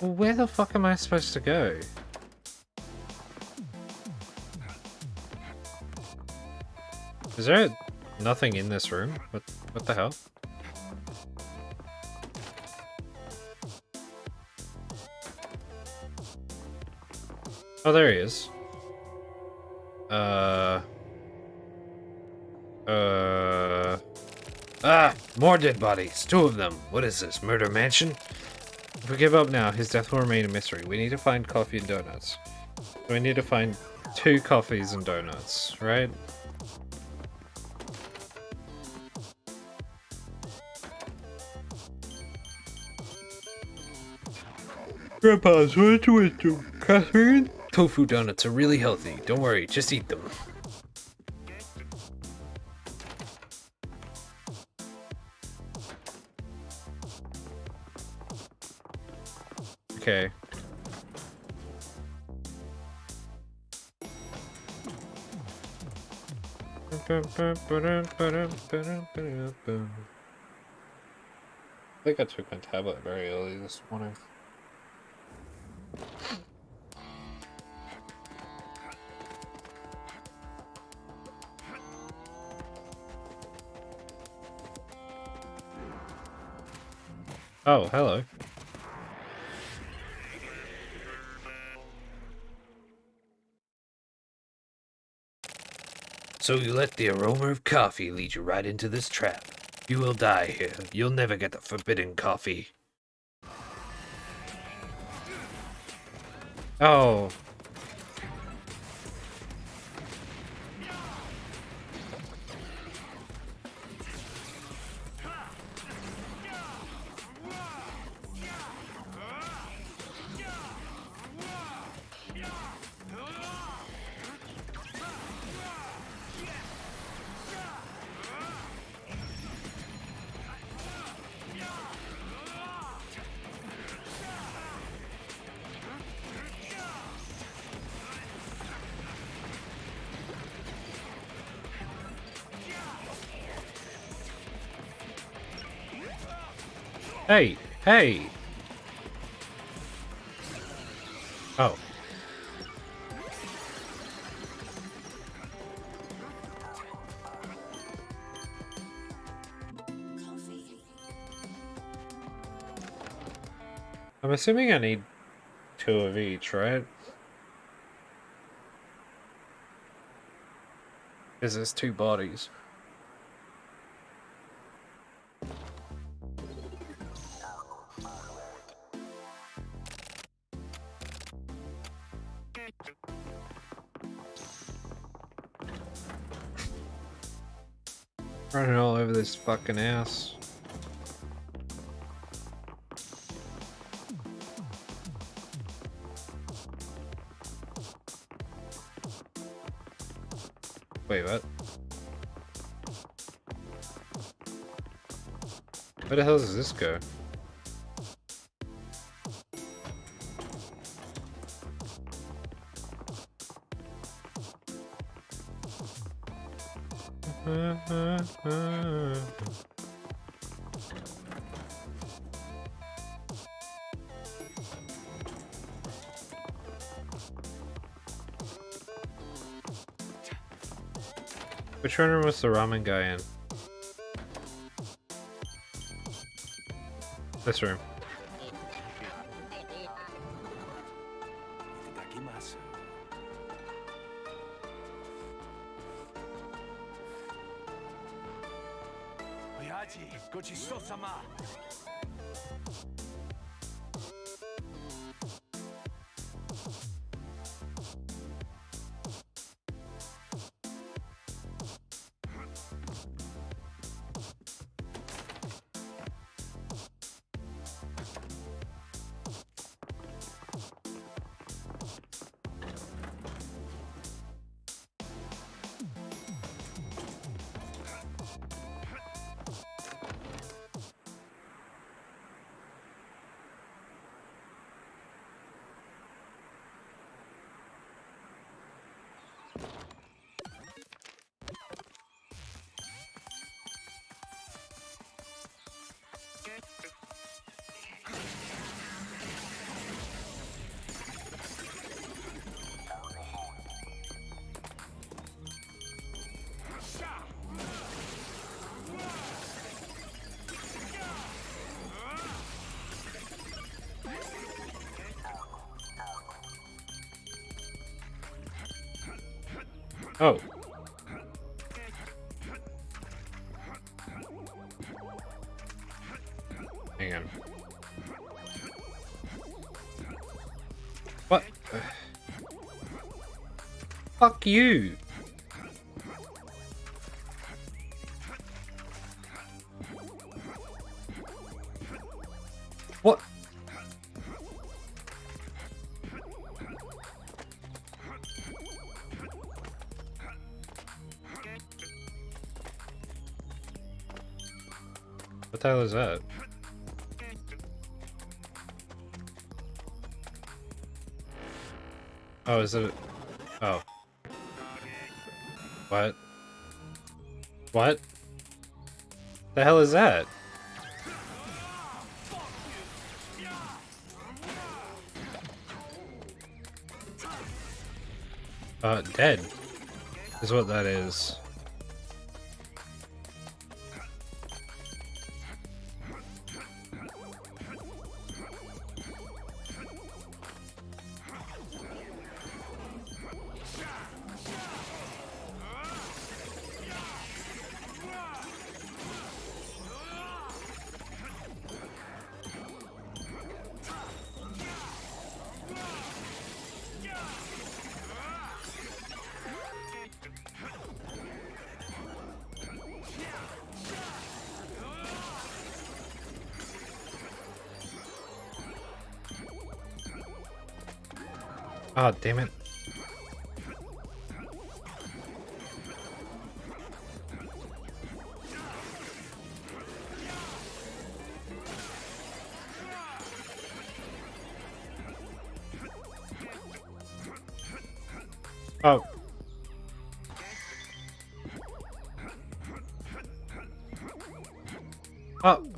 Well, where the fuck am I supposed to go? Is there nothing in this room? What the hell? Oh, there he is. Ah! More dead bodies! 2 of them! What is this, murder mansion? If we give up now, his death will remain a mystery. We need to find coffee and donuts. So we need to find 2 coffees and donuts, right? Grandpa's words of wisdom. Catherine? Tofu donuts are really healthy. Don't worry, just eat them. Okay. I think I took my tablet very early this morning. Oh, hello. So you let the aroma of coffee lead you right into this trap. You will die here. You'll never get the forbidden coffee. Oh. Hey, hey! Oh. I'm assuming I need 2 of each, right? Because there's 2 bodies. Running all over this fucking ass. Wait, what? Where the hell does this go? Which room was the ramen guy in? This room. Oh. Hang on. What? Fuck you! What? What the hell is that? Oh, is it? Oh. What? What? The hell is that? Dead is what that is. Oh, damn it. Oh. Oh.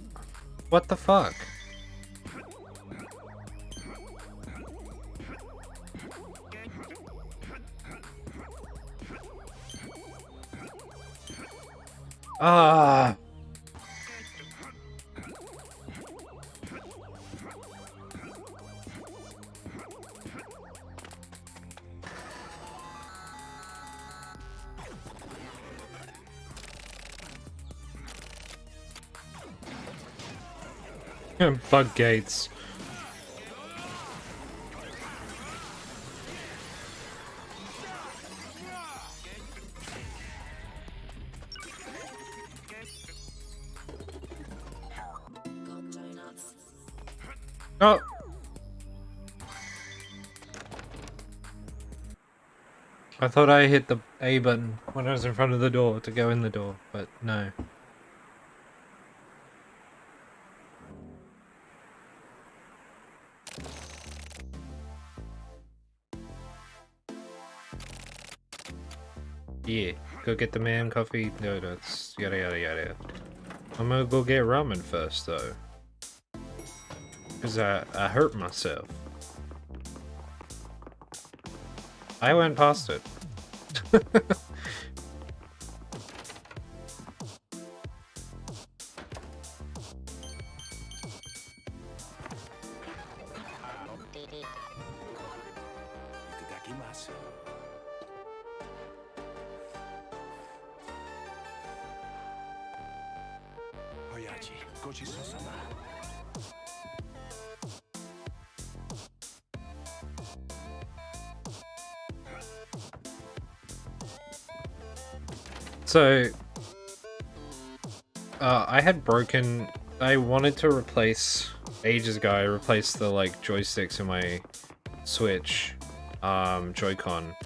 What the fuck? Ah. Bug gates. Oh. I thought I hit the A button when I was in front of the door to go in the door, but no. Yeah, go get the man coffee, donuts, yada yada yada. I'm gonna go get ramen first though. Cause I hurt myself. I went past it. So, I wanted to replace, ages ago, I replaced the, like, joysticks in my Switch, Joy-Con.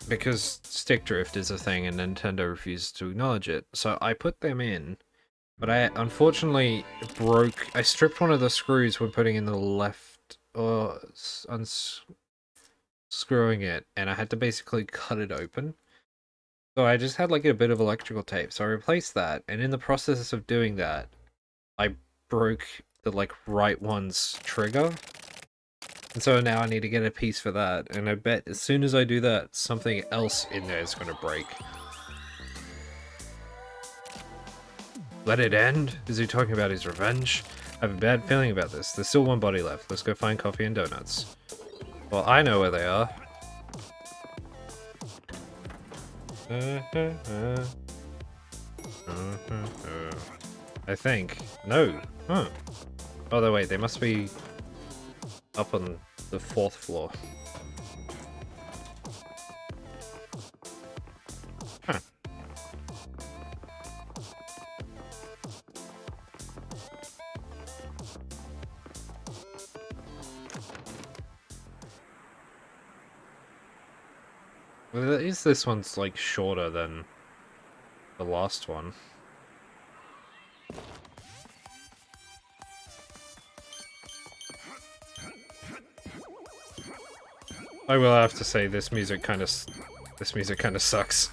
Because stick drift is a thing and Nintendo refuses to acknowledge it. So I put them in, but I unfortunately I stripped one of the screws when putting in the left, or unscrewing it, and I had to basically cut it open. So I just had like a bit of electrical tape, so I replaced that, and in the process of doing that, I broke the like right one's trigger. And so now I need to get a piece for that, and I bet as soon as I do that, something else in there is gonna break. Let it end? Is he talking about his revenge? I have a bad feeling about this. There's still one body left. Let's go find coffee and donuts. Well, I know where they are. I think. No. Huh. Oh, wait, they must be up on the 4th floor. Huh. Well, at least this one's like shorter than the last one. I will have to say this music kind of sucks.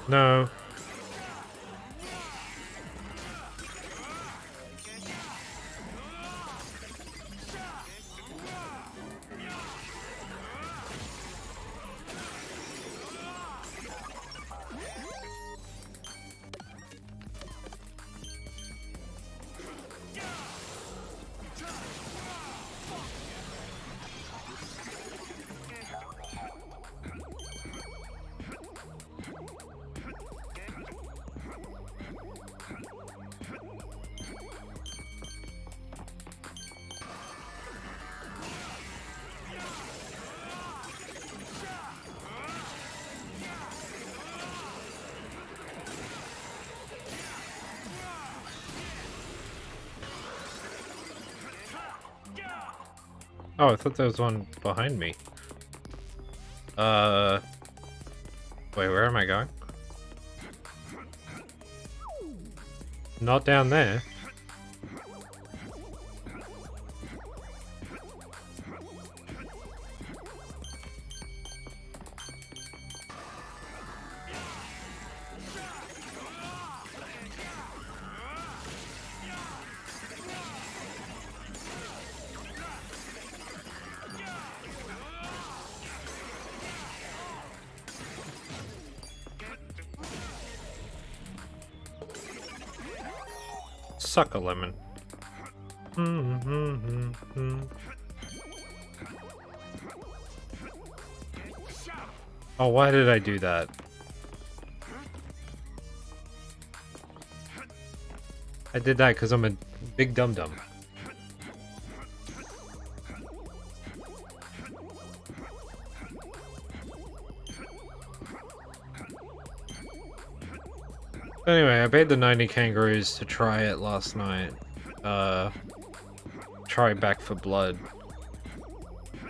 No. Oh, I thought there was one behind me. Wait, where am I going? Not down there. Suck a lemon. Oh, why did I do that? I did that because I'm a big dum-dum. Anyway, I paid the 90 kangaroos to try it last night. Try Back for Blood.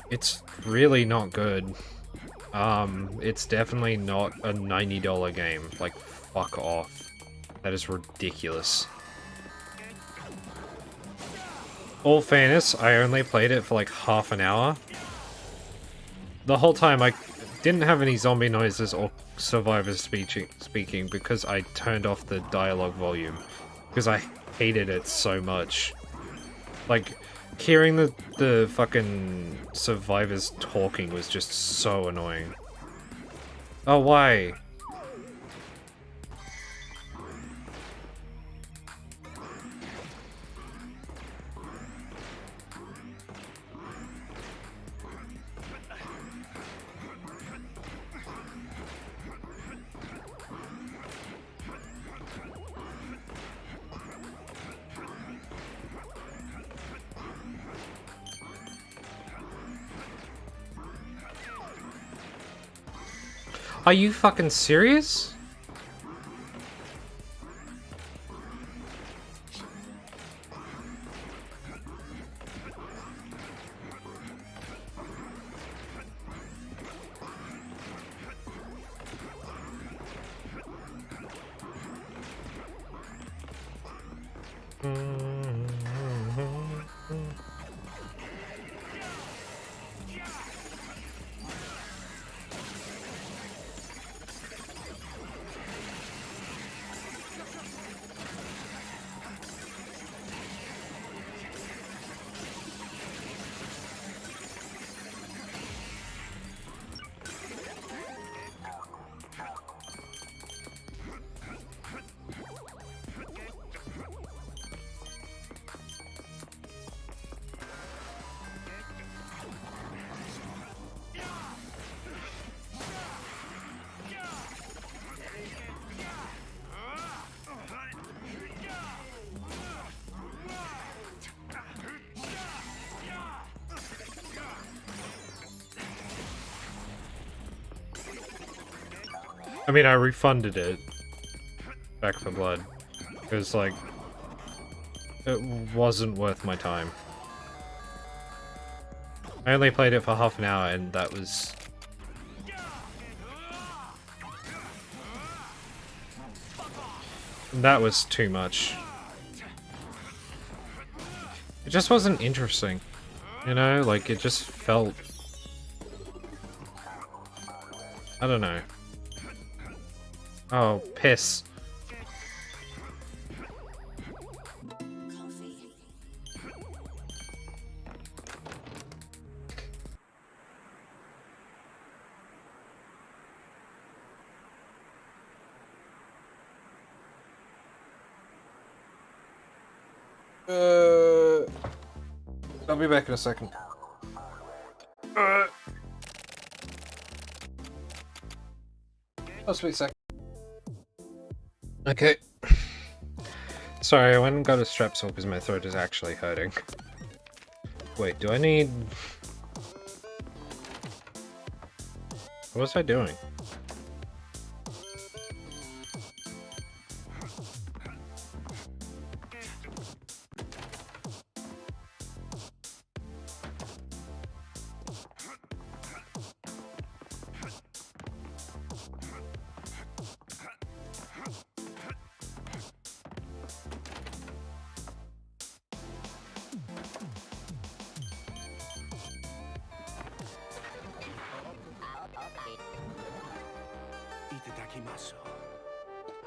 It's really not good. It's definitely not a $90 game. Like, fuck off. That is ridiculous. All fairness, I only played it for like half an hour. The whole time I didn't have any zombie noises or survivors speaking because I turned off the dialogue volume because I hated it so much. Like, hearing the fucking survivors talking was just so annoying. Oh, why? Are you fucking serious? I mean, I refunded it. Back for Blood. Because, like, it wasn't worth my time. I only played it for half an hour and that was... That was too much. It just wasn't interesting. You know, like, it just felt... I don't know. Oh, piss. I'll be back in a second. Just wait a second. Okay. Sorry, I went and got a Strepsil because my throat is actually hurting. Wait, do I need... What was I doing?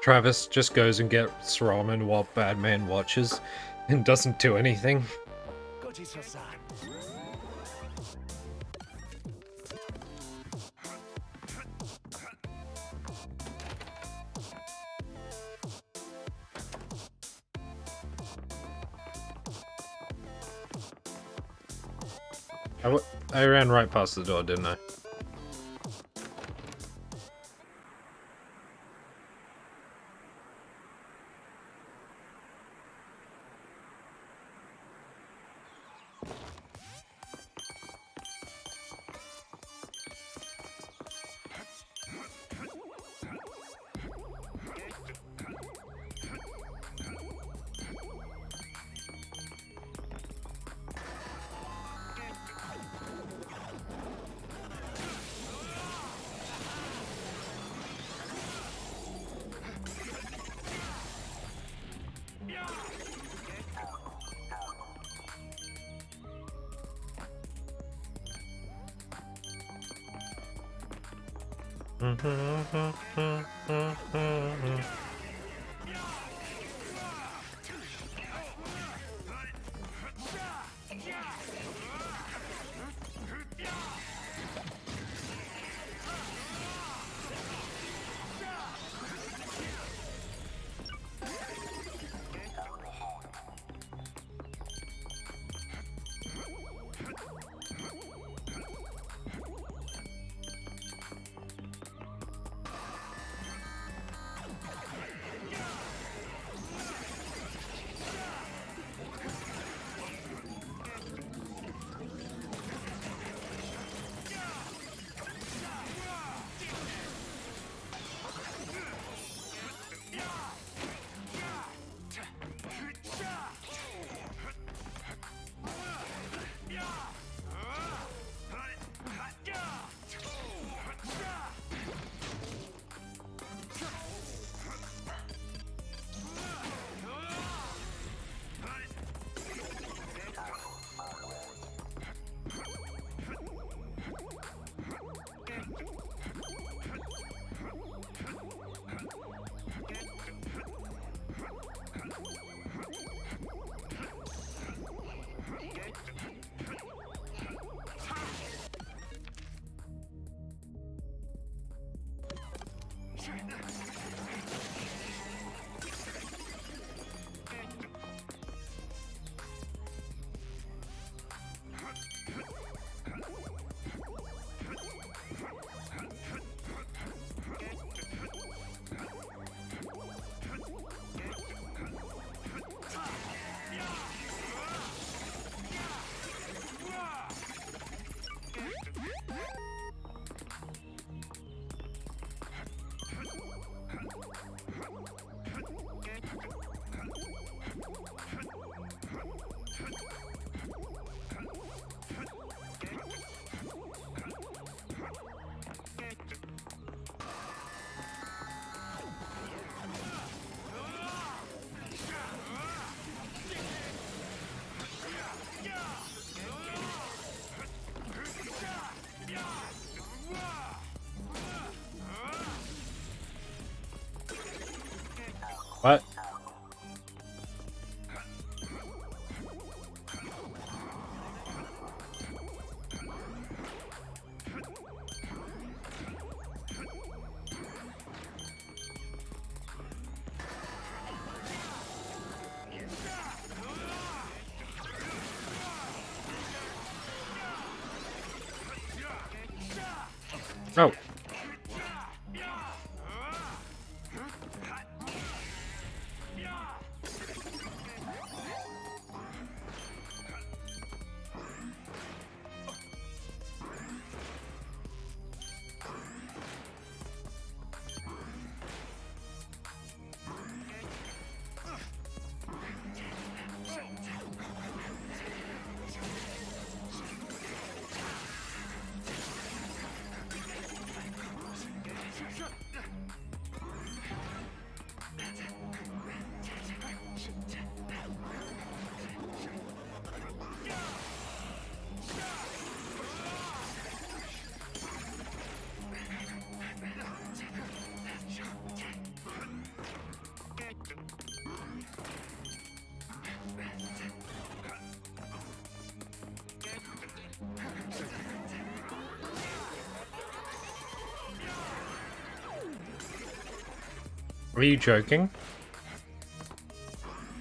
Travis just goes and gets ramen while Batman watches and doesn't do anything. I ran right past the door, didn't I? Oh. Are you joking?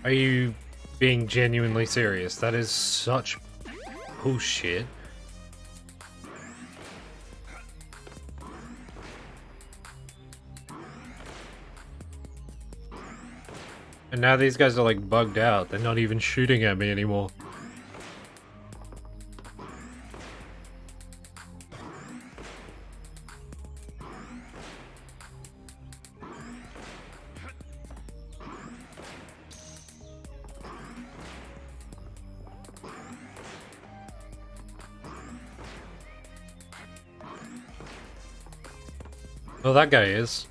Are you being genuinely serious? That is such bullshit. And now these guys are like bugged out. They're not even shooting at me anymore. Well, that guy is.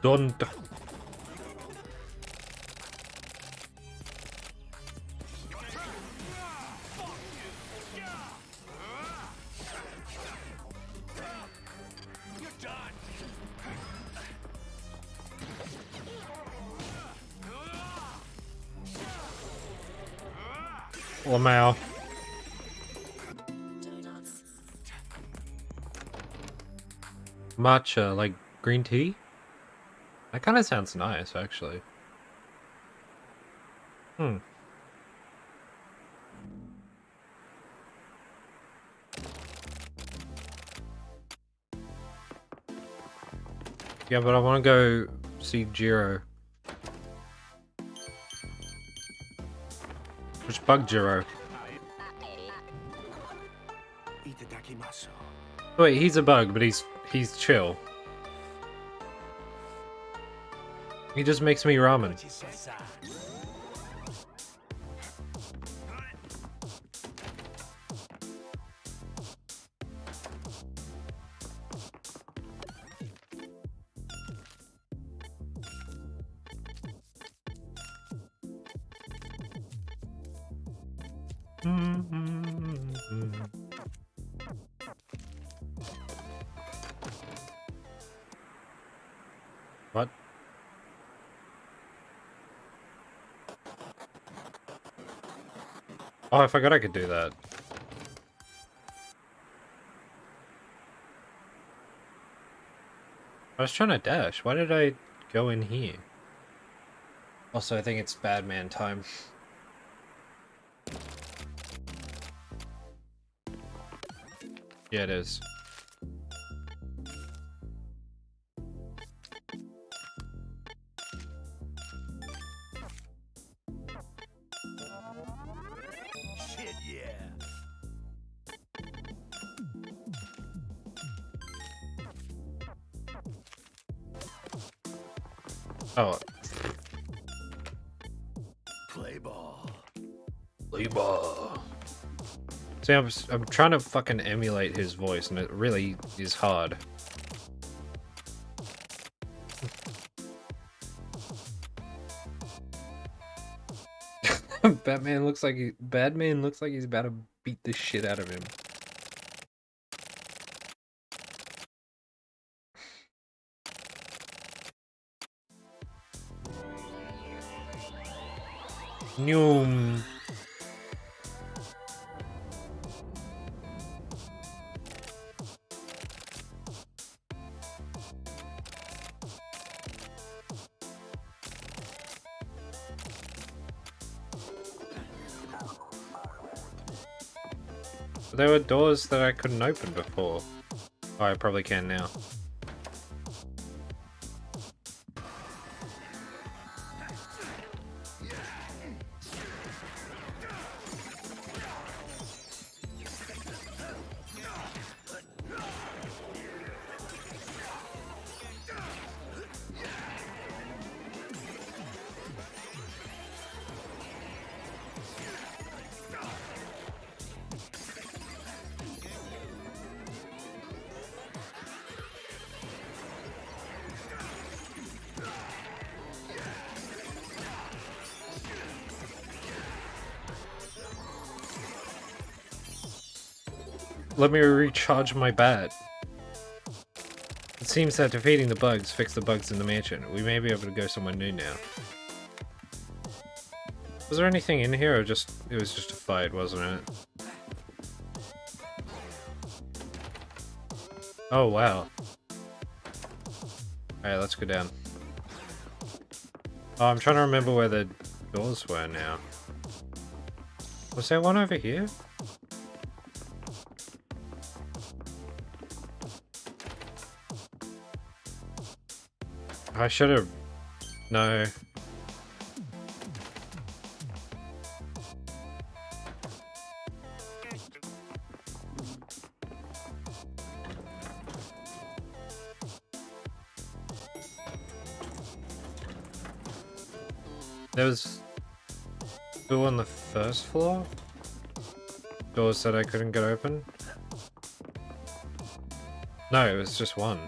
Don't. Lamau. Matcha, like green tea? That kind of sounds nice, actually. Hmm. Yeah, but I want to go see Jiro. Which bug Jiro? Wait, he's a bug, but he's chill. He just makes me ramen. What? Oh, I forgot I could do that. I was trying to dash. Why did I go in here? Also, I think it's bad man time. Yeah, it is. Shit, yeah. Oh. Play ball. Play ball. See, I'm trying to fucking emulate his voice, and it really is hard. Batman looks like he's about to beat the shit out of him. Noom. There were doors that I couldn't open before. Oh, I probably can now. Let me recharge my bat. It seems that defeating the bugs fixed the bugs in the mansion. We may be able to go somewhere new now. Was there anything in here, or it was just a fight, wasn't it? Oh, wow. Alright, let's go down. Oh, I'm trying to remember where the doors were now. Was there one over here? I should have... No. There was... two on the first floor? Doors that I couldn't get open? No, it was just one.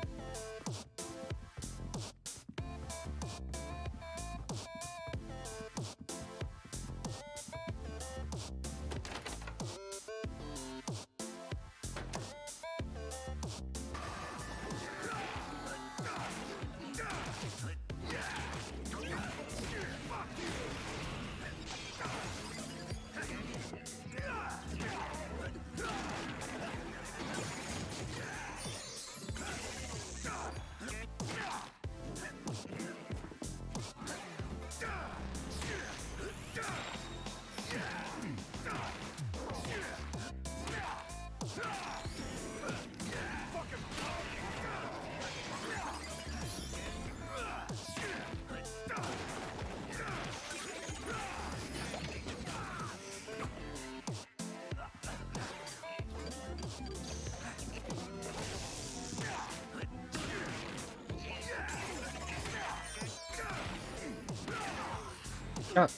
God.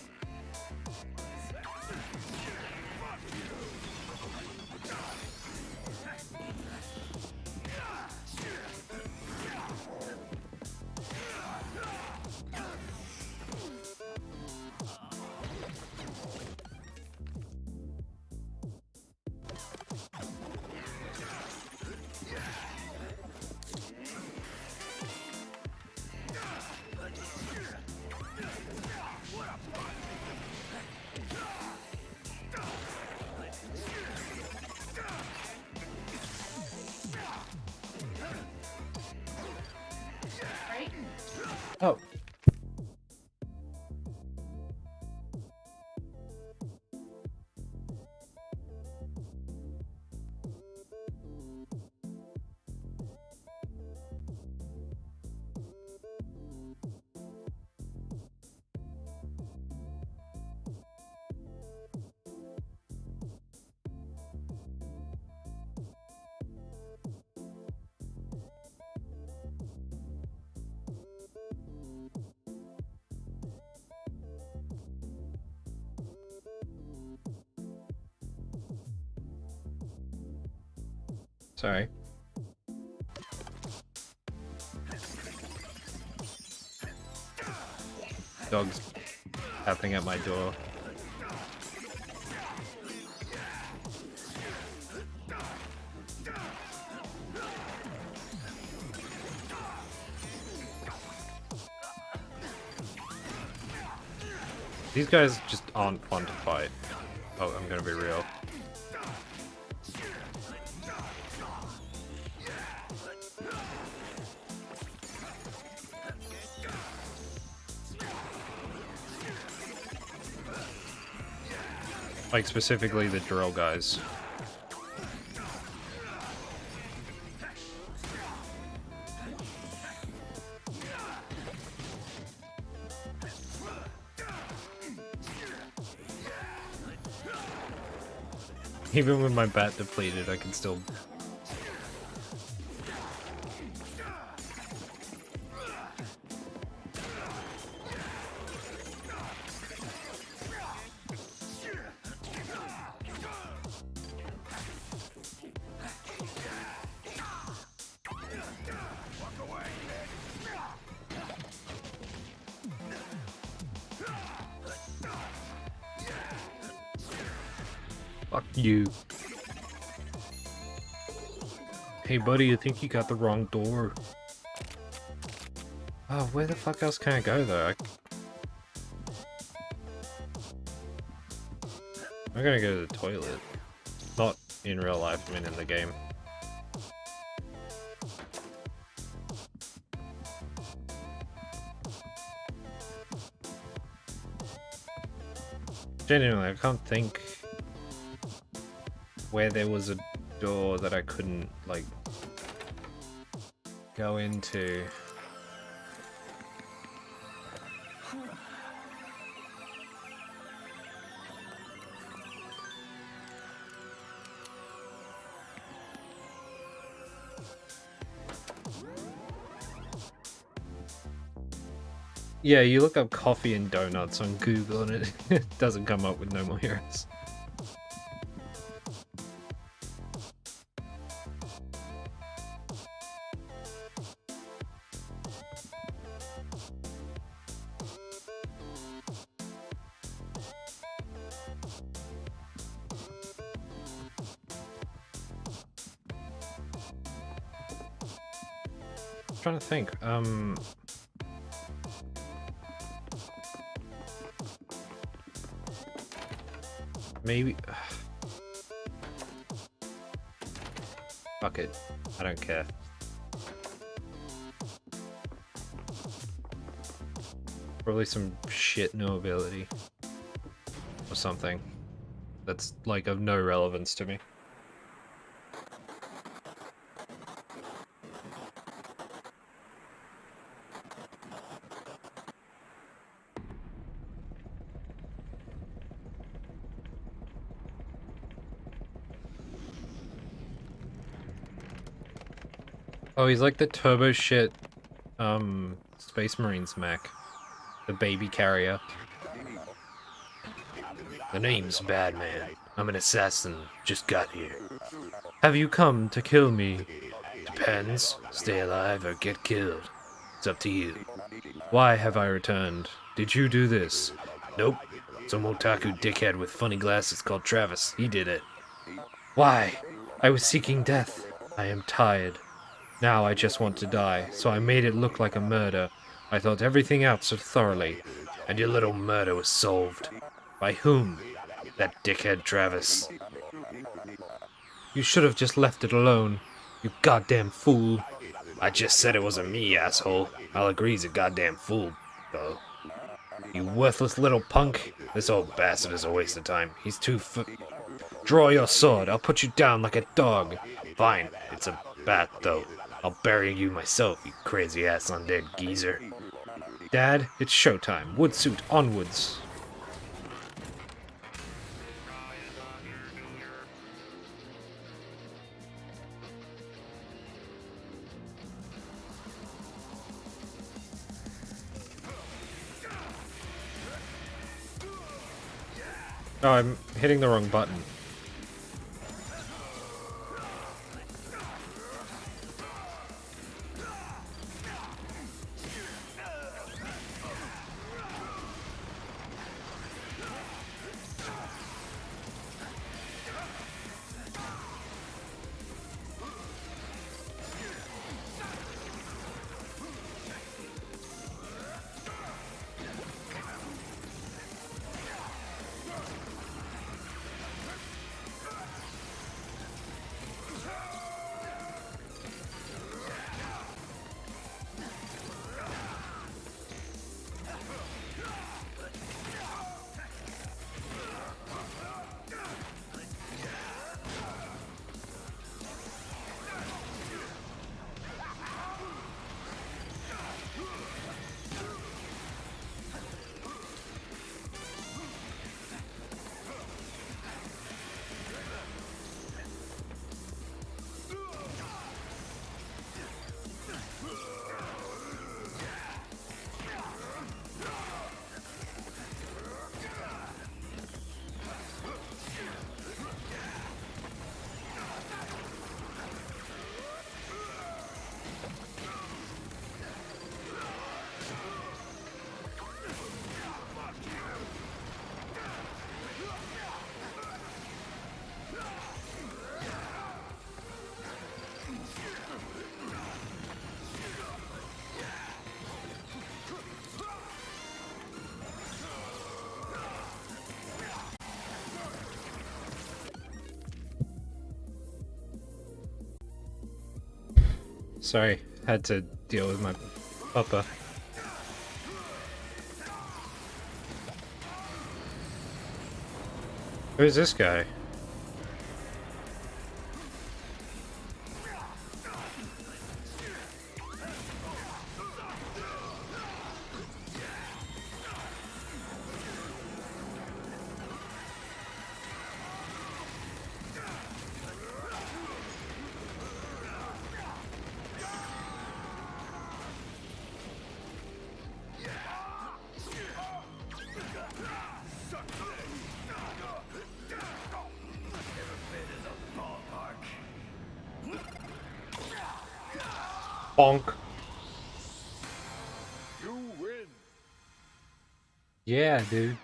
Oh. Sorry. Dog's tapping at my door. These guys just aren't fun to fight. Oh, I'm gonna be real. Like, specifically the drill guys. Even with my bat depleted, I can still... Fuck you. Hey buddy, you think you got the wrong door? Oh, where the fuck else can I go though? I'm gonna go to the toilet. Not in real life, I mean in the game. Genuinely, I can't think where there was a door that I couldn't, like, go into. Yeah, you look up coffee and donuts on Google and it doesn't come up with no more heroes. I'm trying to think, maybe... Fuck it. I don't care. Probably some shit no ability. Or something. That's, like, of no relevance to me. Oh, he's like the turbo shit, Space Marines mech. The baby carrier. The name's Badman. I'm an assassin. Just got here. Have you come to kill me? Depends. Stay alive or get killed. It's up to you. Why have I returned? Did you do this? Nope. Some otaku dickhead with funny glasses called Travis. He did it. Why? I was seeking death. I am tired. Now I just want to die, so I made it look like a murder. I thought everything out so thoroughly. And your little murder was solved. By whom? That dickhead Travis. You should have just left it alone. You goddamn fool. I just said it wasn't me, asshole. I'll agree he's a goddamn fool, though. You worthless little punk. This old bastard is a waste of time. He's too Draw your sword. I'll put you down like a dog. Fine. It's a bat, though. I'll bury you myself, you crazy-ass undead geezer. Dad, it's showtime. Woodsuit onwards. Oh, I'm hitting the wrong button. Sorry, had to deal with my papa. Who's this guy? Bonk. You win. Yeah, dude. Of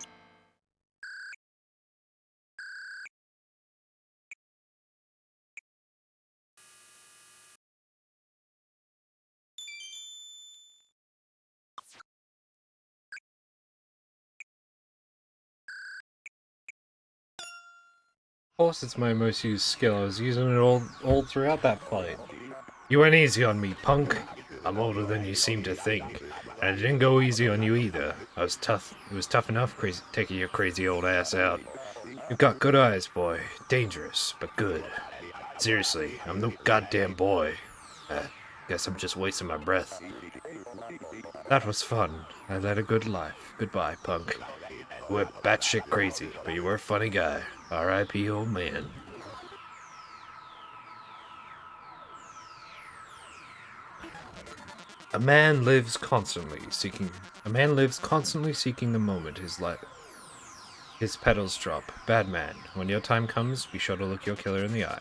course it's my most used skill. I was using it all throughout that fight. You went easy on me, punk. I'm older than you seem to think. And I didn't go easy on you either. I was tough. It was tough enough taking your crazy old ass out. You've got good eyes, boy. Dangerous, but good. Seriously, I'm no goddamn boy. Guess I'm just wasting my breath. That was fun. I led a good life. Goodbye, punk. You were batshit crazy, but you were a funny guy. R.I.P. old man. A man lives constantly seeking the moment his petals drop. Bad man, when your time comes, be sure to look your killer in the eye.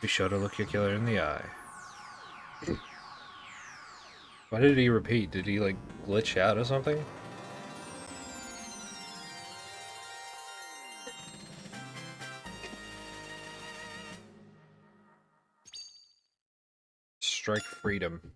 Be sure to look your killer in the eye. Why did he repeat? Did he like glitch out or something? Strike freedom.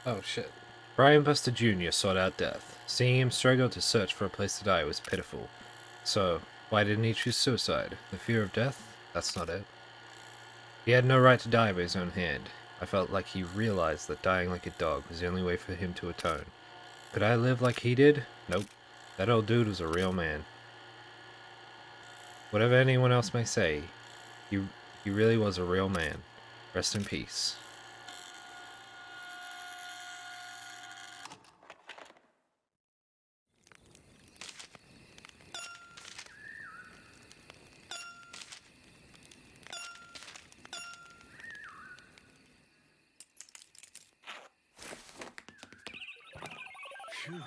Oh shit. Brian Buster Jr. sought out death. Seeing him struggle to search for a place to die was pitiful. So, why didn't he choose suicide? The fear of death? That's not it. He had no right to die by his own hand. I felt like he realized that dying like a dog was the only way for him to atone. Could I live like he did? Nope. That old dude was a real man. Whatever anyone else may say, he really was a real man. Rest in peace. Phew.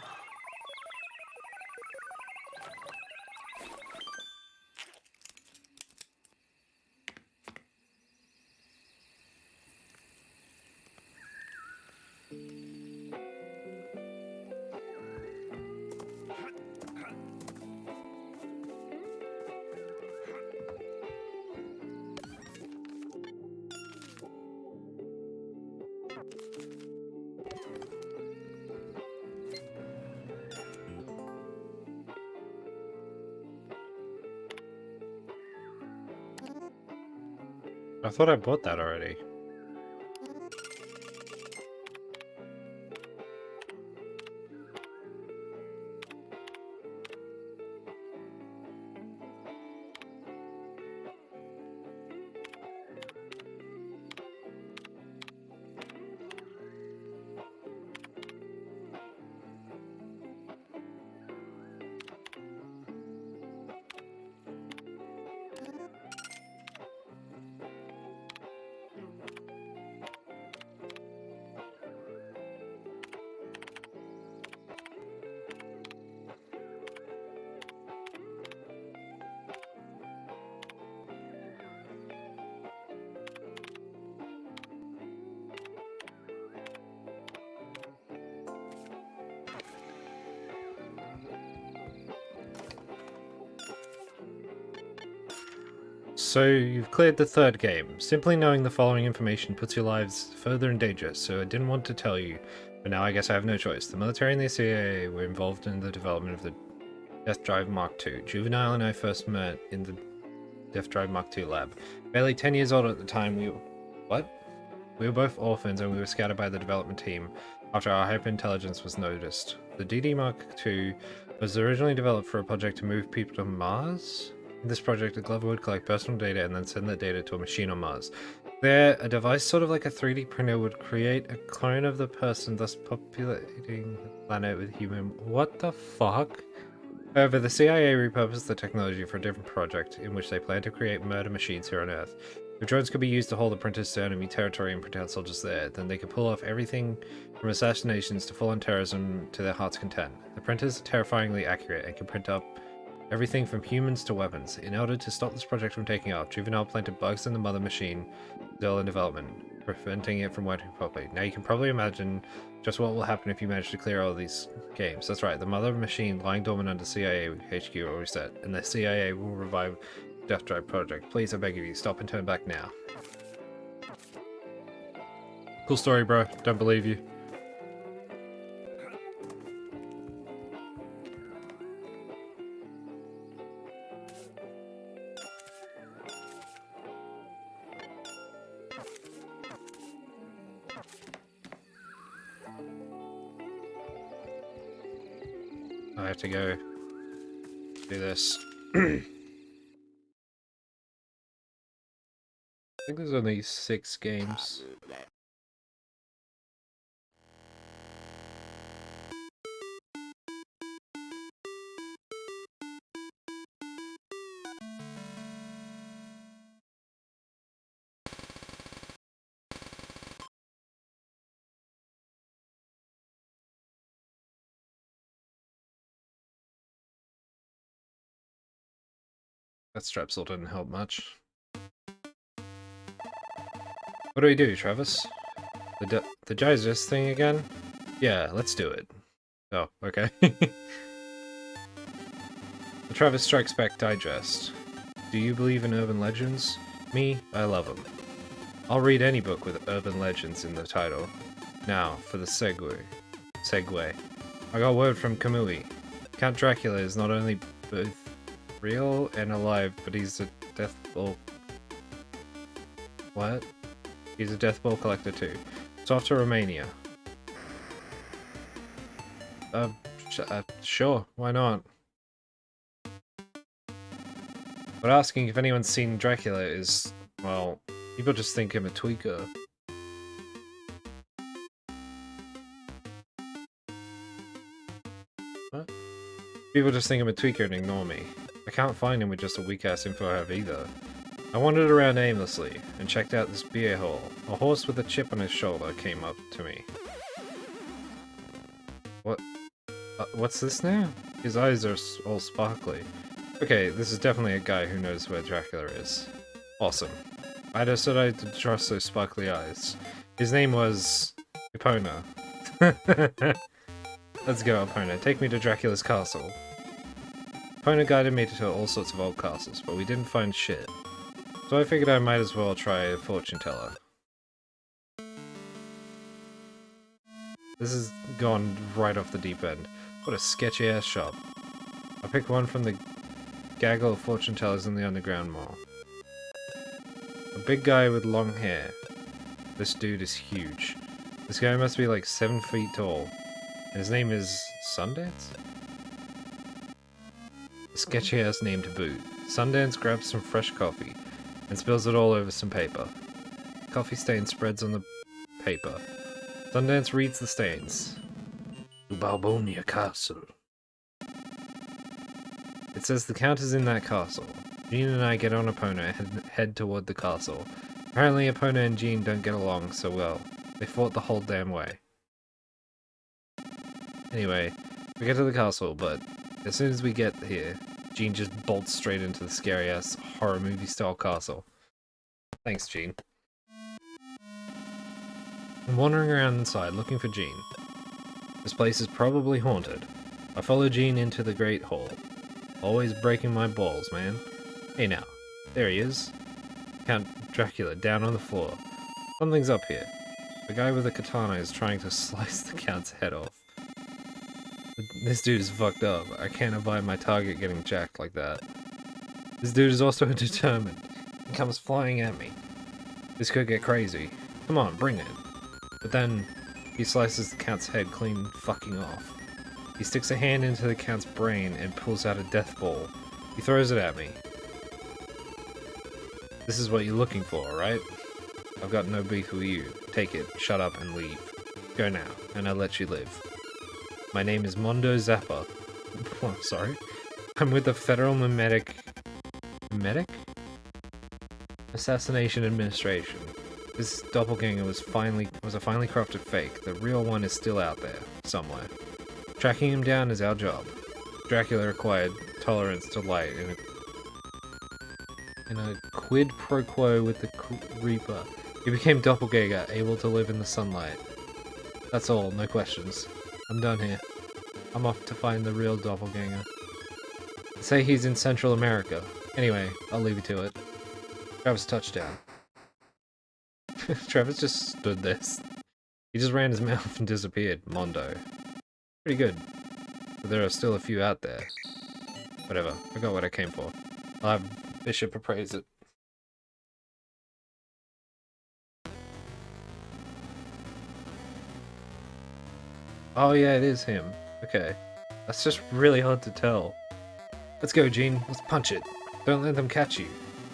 I thought I bought that already. So you've cleared the third game. Simply knowing the following information puts your lives further in danger, so I didn't want to tell you, but now I guess I have no choice. The military and the CIA were involved in the development of the Death Drive Mark II. Juvenile and I first met in the Death Drive Mark II lab. Barely 10 years old at the time, we were both orphans and we were scouted by the development team after our hyperintelligence was noticed. The DD Mark II was originally developed for a project to move people to Mars. In this project, the Glover would collect personal data and then send that data to a machine on Mars. There, a device sort of like a 3D printer would create a clone of the person, thus populating the planet with human... What the fuck? However, the CIA repurposed the technology for a different project, in which they planned to create murder machines here on Earth. The drones could be used to hold the printers to enemy territory and print out soldiers there. Then they could pull off everything from assassinations to full-on terrorism to their heart's content. The printers are terrifyingly accurate and can print up everything from humans to weapons. In order to stop this project from taking off, Juvenile planted bugs in the mother machine still in development, preventing it from working properly. Now you can probably imagine just what will happen if you manage to clear all these games. That's right, the mother machine lying dormant under CIA HQ will reset, and the CIA will revive Death Drive project. Please, I beg of you, stop and turn back now. Cool story, bro. Don't believe you. I have to go do this. I think there's only 6 games. That strepsil didn't help much. What do we do, Travis? The Geysers thing again? Yeah, let's do it. Oh, okay. The Travis Strikes Back Digest. Do you believe in urban legends? Me, I love them. I'll read any book with urban legends in the title. Now, for the segue. I got word from Kamui. Count Dracula is not only both real and alive, but he's a death ball... What? He's a death ball collector too. It's off to Romania. Sure, why not? But asking if anyone's seen Dracula is, well, people just think him a tweaker. What? People just think I'm a tweaker and ignore me. I can't find him with just a weak-ass info I have either. I wandered around aimlessly, and checked out this beer hall. A horse with a chip on his shoulder came up to me. What? What's this now? His eyes are all sparkly. Okay, this is definitely a guy who knows where Dracula is. Awesome. I decided to trust those sparkly eyes. His name was... Epona. Let's go, Epona. Take me to Dracula's castle. Epona guided me to all sorts of old castles, but we didn't find shit. So I figured I might as well try a fortune teller. This has gone right off the deep end. What a sketchy ass shop. I picked one from the gaggle of fortune tellers in the underground mall. A big guy with long hair. This dude is huge. This guy must be like 7 feet tall. And his name is Sundance? A sketchy ass name to boot. Sundance grabs some fresh coffee and spills it all over some paper. Coffee stain spreads on the paper. Sundance reads the stains. To Balbonia Castle. It says the count is in that castle. Jean and I get on Epona and head toward the castle. Apparently Epona and Jean don't get along so well. They fought the whole damn way. Anyway, we get to the castle, but as soon as we get here, Jean just bolts straight into the scary-ass horror movie-style castle. Thanks, Jean. I'm wandering around inside looking for Jean. This place is probably haunted. I follow Jean into the Great Hall. Always breaking my balls, man. Hey now, There he is. Count Dracula down on the floor. Something's up here. The guy with the katana is trying to slice the Count's head off. This dude is fucked up. I can't abide my target getting jacked like that. This dude is also determined. He comes flying at me. This could get crazy. Come on, bring it. But then, he slices the Count's head clean fucking off. He sticks a hand into the Count's brain and pulls out a death ball. He throws it at me. This is what you're looking for, right? I've got no beef with you. Take it, shut up, and leave. Go now, and I'll let you live. My name is Mondo Zappa. Oh, sorry. I'm with the Federal Memetic... Medic? Assassination Administration. This doppelganger was a finely crafted fake. The real one is still out there, somewhere. Tracking him down is our job. Dracula acquired tolerance to light in a quid pro quo with the Reaper. He became doppelganger, able to live in the sunlight. That's all, no questions. I'm done here. I'm off to find the real doppelganger. They say he's in Central America. Anyway, I'll leave you to it. Travis touchdown. Travis just stood there. He just ran his mouth and disappeared. Mondo. Pretty good. But there are still a few out there. Whatever. I got what I came for. I'll have Bishop appraise it. Oh yeah, it is him. Okay. That's just really hard to tell. Let's go, Gene. Let's punch it. Don't let them catch you.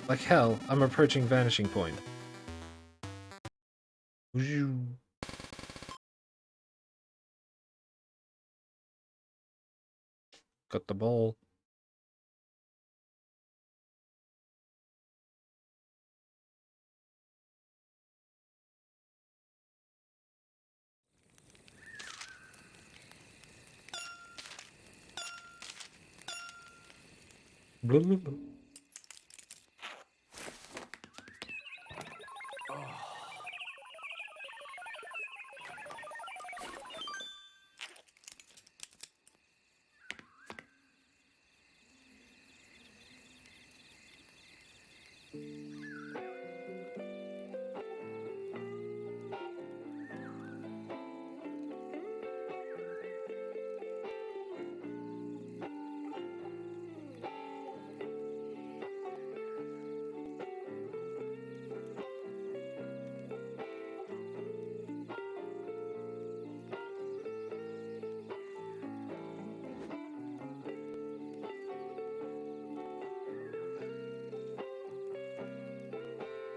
Like hell, I'm approaching vanishing point. Got the ball. Blah, blah, blah.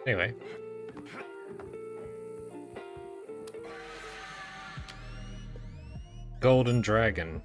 Anyway. Golden Dragon.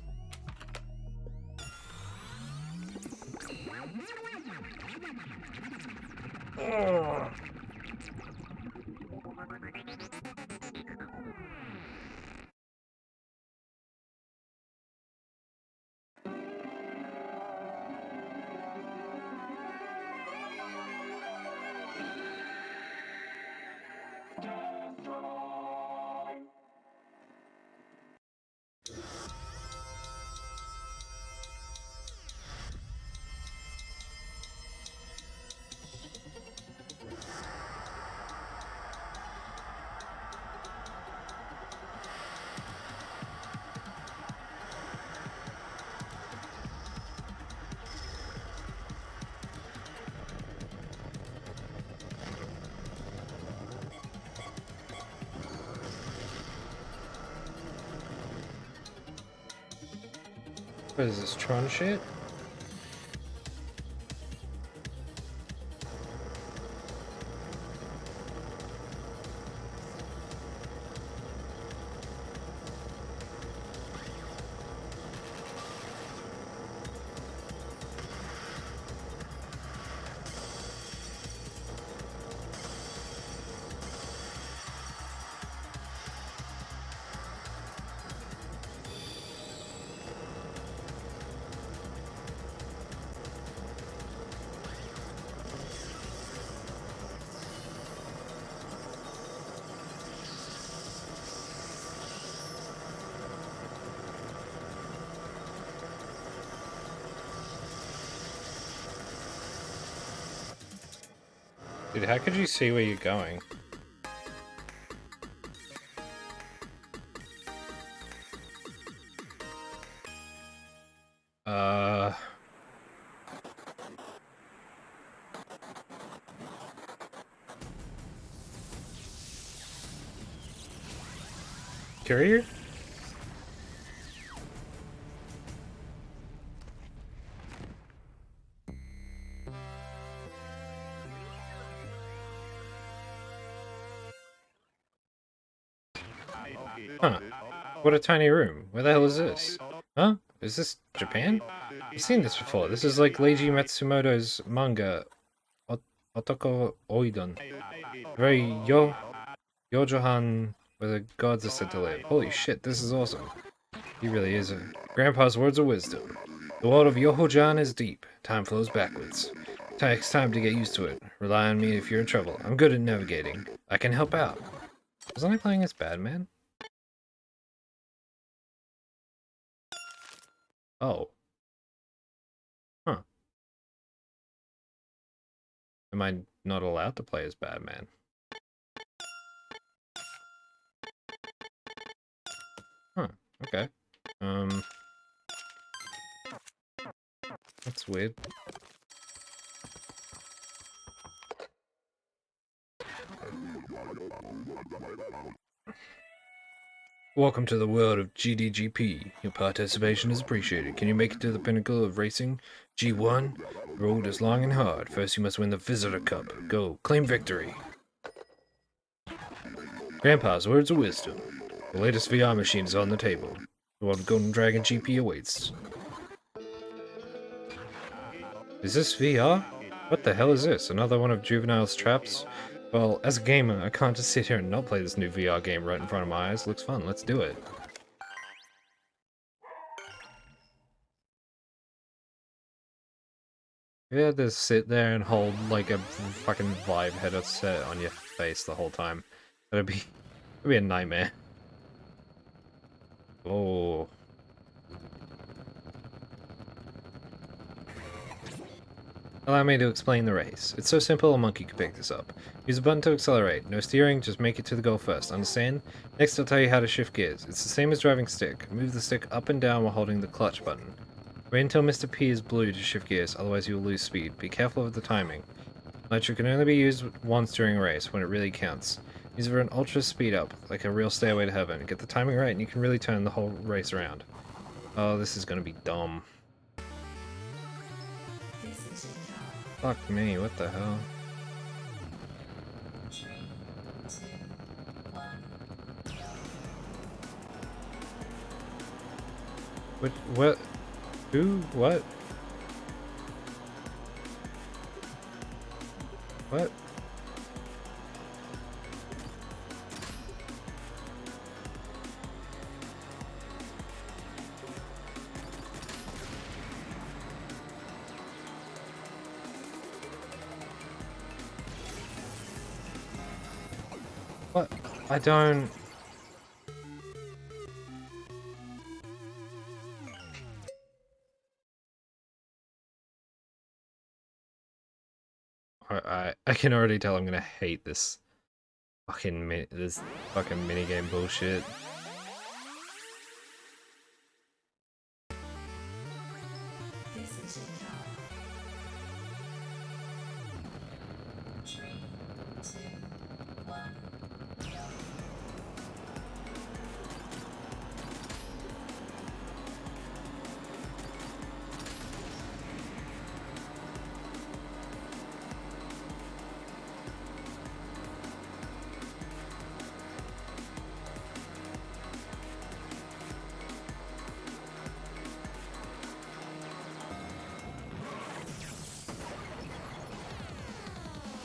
What is this, Tron shit? Dude, how could you see where you're going? Courier? Huh. What a tiny room. Where the hell is this? Huh? Is this Japan? I've seen this before. This is like Leiji Matsumoto's manga, Otoko Oidon. Very Yojohan, where the gods are said to live. Holy shit, this is awesome. He really is a... Grandpa's words of wisdom. The world of Yohojan is deep. Time flows backwards. Takes time to get used to it. Rely on me if you're in trouble. I'm good at navigating. I can help out. Wasn't I playing as Badman? Oh. Huh. Am I not allowed to play as Badman? Huh. Okay. That's weird. Welcome to the world of GDGP. Your participation is appreciated. Can you make it to the pinnacle of racing? G1? The road is long and hard. First you must win the Visitor Cup. Go, claim victory. Grandpa's words of wisdom. The latest VR machine is on the table. The world of Golden Dragon GP awaits. Is this VR? What the hell is this? Another one of Juvenile's traps? Well, as a gamer, I can't just sit here and not play this new VR game right in front of my eyes. Looks fun, let's do it. You had to sit there and hold like a fucking Vive headset on your face the whole time. That'd be a nightmare. Oh. Allow me to explain the race. It's so simple a monkey could pick this up. Use a button to accelerate. No steering, just make it to the goal first. Understand? Next I'll tell you how to shift gears. It's the same as driving stick. Move the stick up and down while holding the clutch button. Wait until Mr. P is blue to shift gears, otherwise you will lose speed. Be careful of the timing. Nitro can only be used once during a race, when it really counts. Use it for an ultra speed up, like a real Stairway to Heaven. Get the timing right and you can really turn the whole race around. Oh, this is gonna be dumb. Fuck me, what the hell? What? Who? What? What? What? I don't... I can already tell I'm gonna hate this fucking minigame bullshit.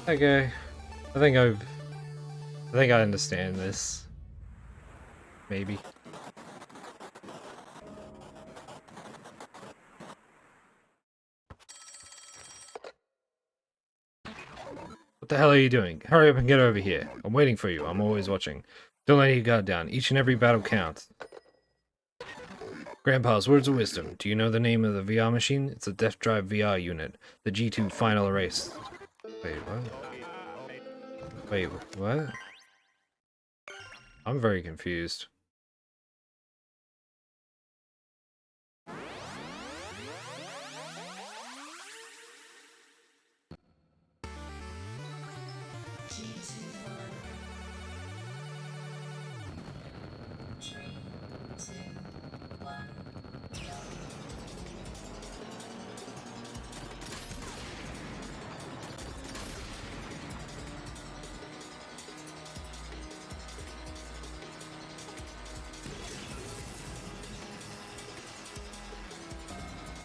Okay, I think I understand this. Maybe. What the hell are you doing? Hurry up and get over here. I'm waiting for you. I'm always watching. Don't let your guard down. Each and every battle counts. Grandpa's words of wisdom. Do you know the name of the VR machine? It's a Death Drive VR unit. The G2 final race. Wait, what? Wait, what? I'm very confused.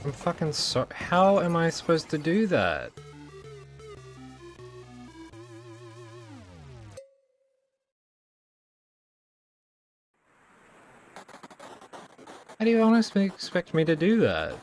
I'm fucking sorry. How am I supposed to do that? How do you honestly expect me to do that?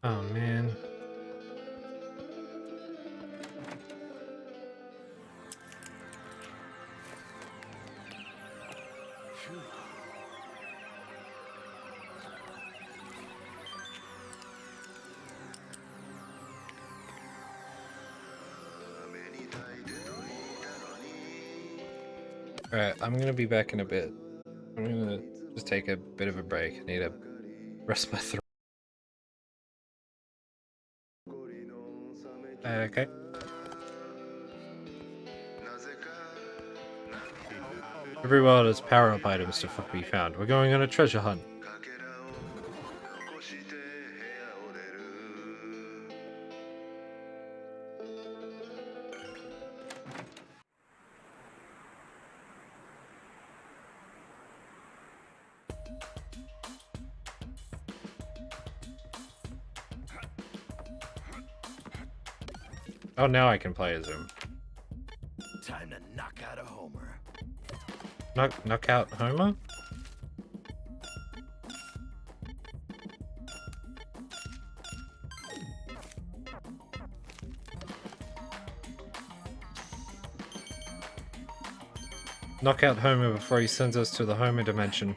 Oh man. Phew. Alright, I'm gonna be back in a bit. I'm gonna just take a bit of a break. I need to rest my throat. Okay. Every world has power-up items to be found. We're going on a treasure hunt. Oh, now I can play as him. Time to knock out a homer. Knock out Homer? Knock out Homer before he sends us to the Homer dimension.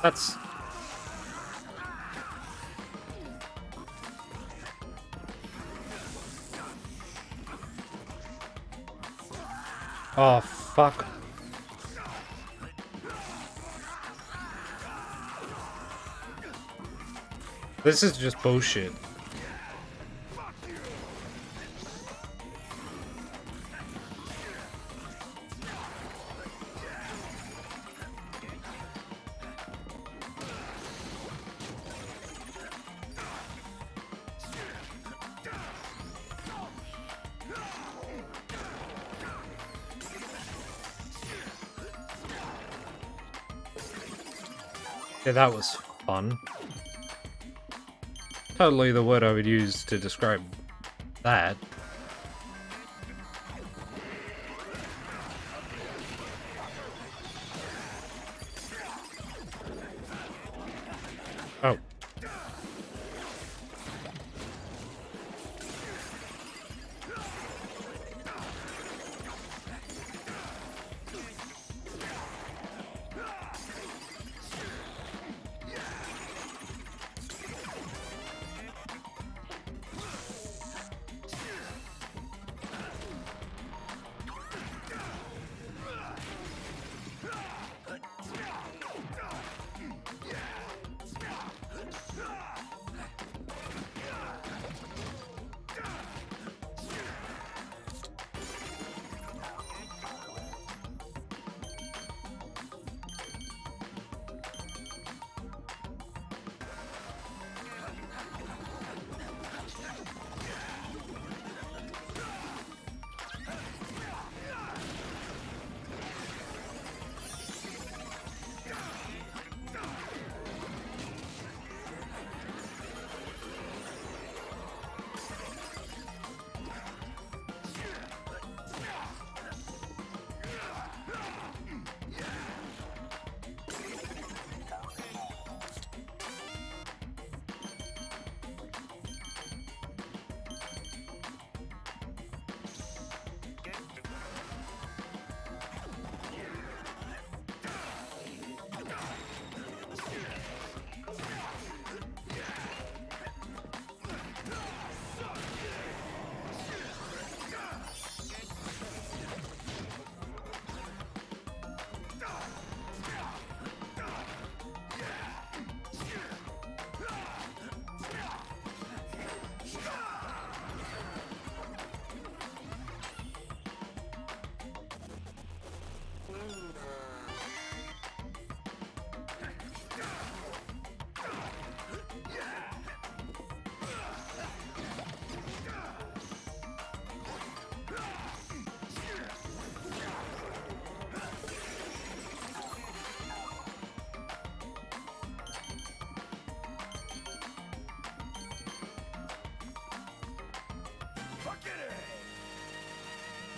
That's... Oh, fuck. This is just bullshit. Yeah, that was fun. Totally the word I would use to describe that. Oh.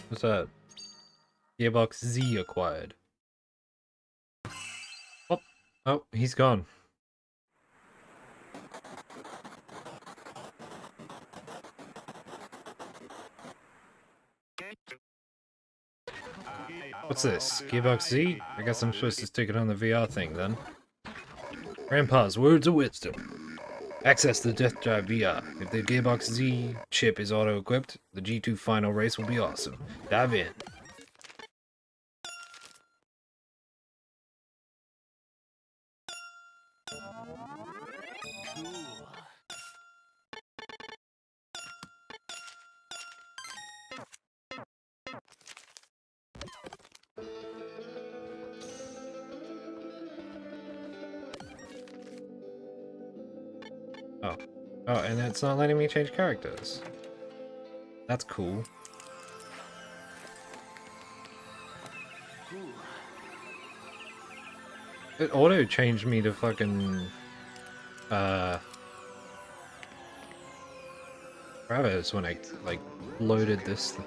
What's that? Gearbox Z acquired. Oh, oh, he's gone. What's this? Gearbox Z? I guess I'm supposed to stick it on the VR thing then. Grandpa's words of wisdom. Access the Death Drive VR. If the Gearbox Z chip is auto-equipped, the G2 final race will be awesome. Dive in. Oh. Oh, and it's not letting me change characters. That's cool. It auto-changed me to fucking... Bravos when I, like, loaded this...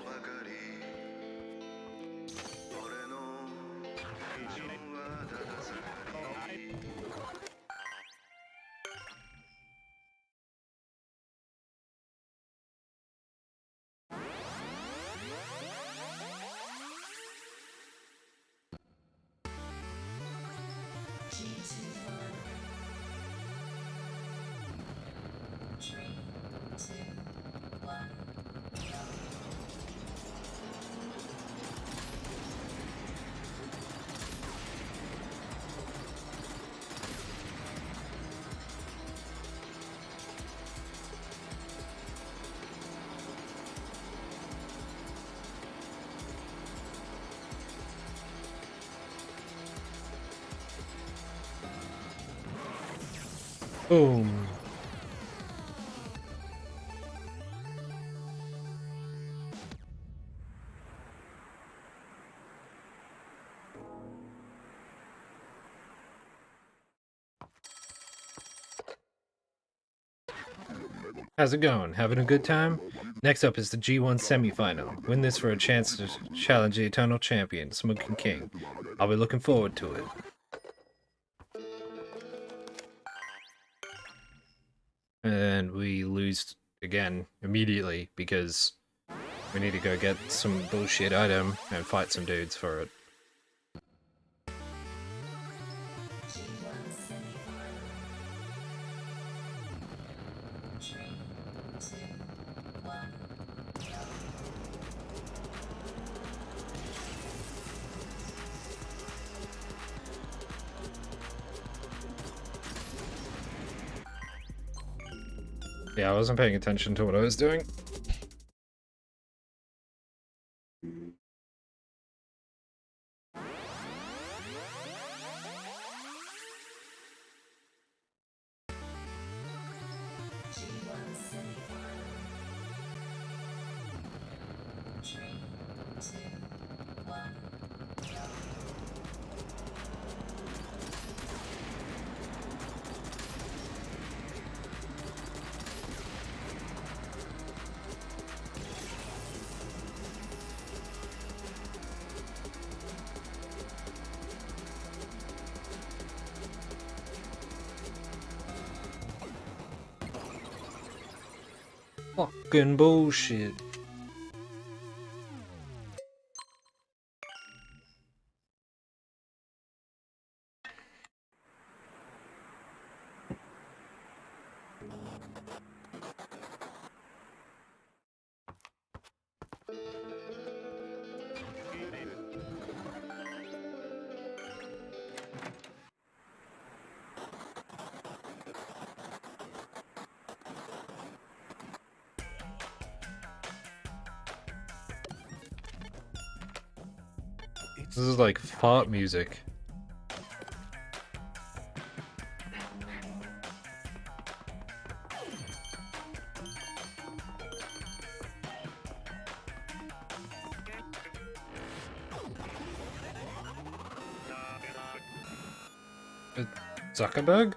Boom. How's it going? Having a good time? Next up is the G1 semifinal. Win this for a chance to challenge the Eternal Champion, Smoking King. I'll be looking forward to it. And we lose again immediately because we need to go get some bullshit item and fight some dudes for it. Yeah, I wasn't paying attention to what I was doing. Fucking bullshit. This is like fart music. Zuckerberg?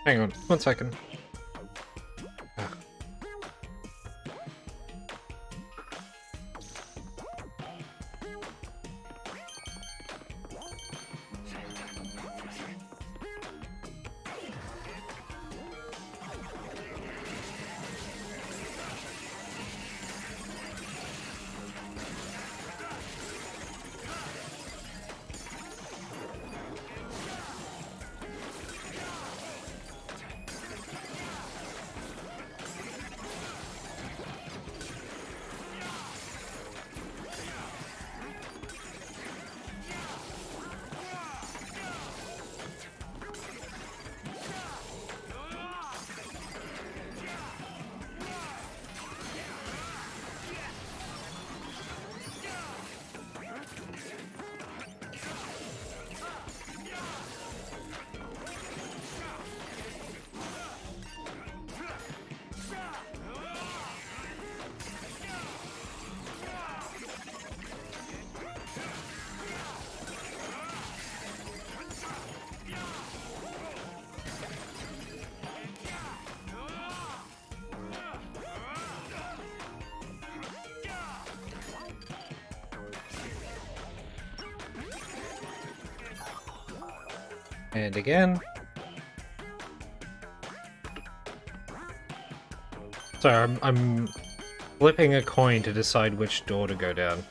Hang on, 1 second. Ah. And again. So I'm flipping a coin to decide which door to go down.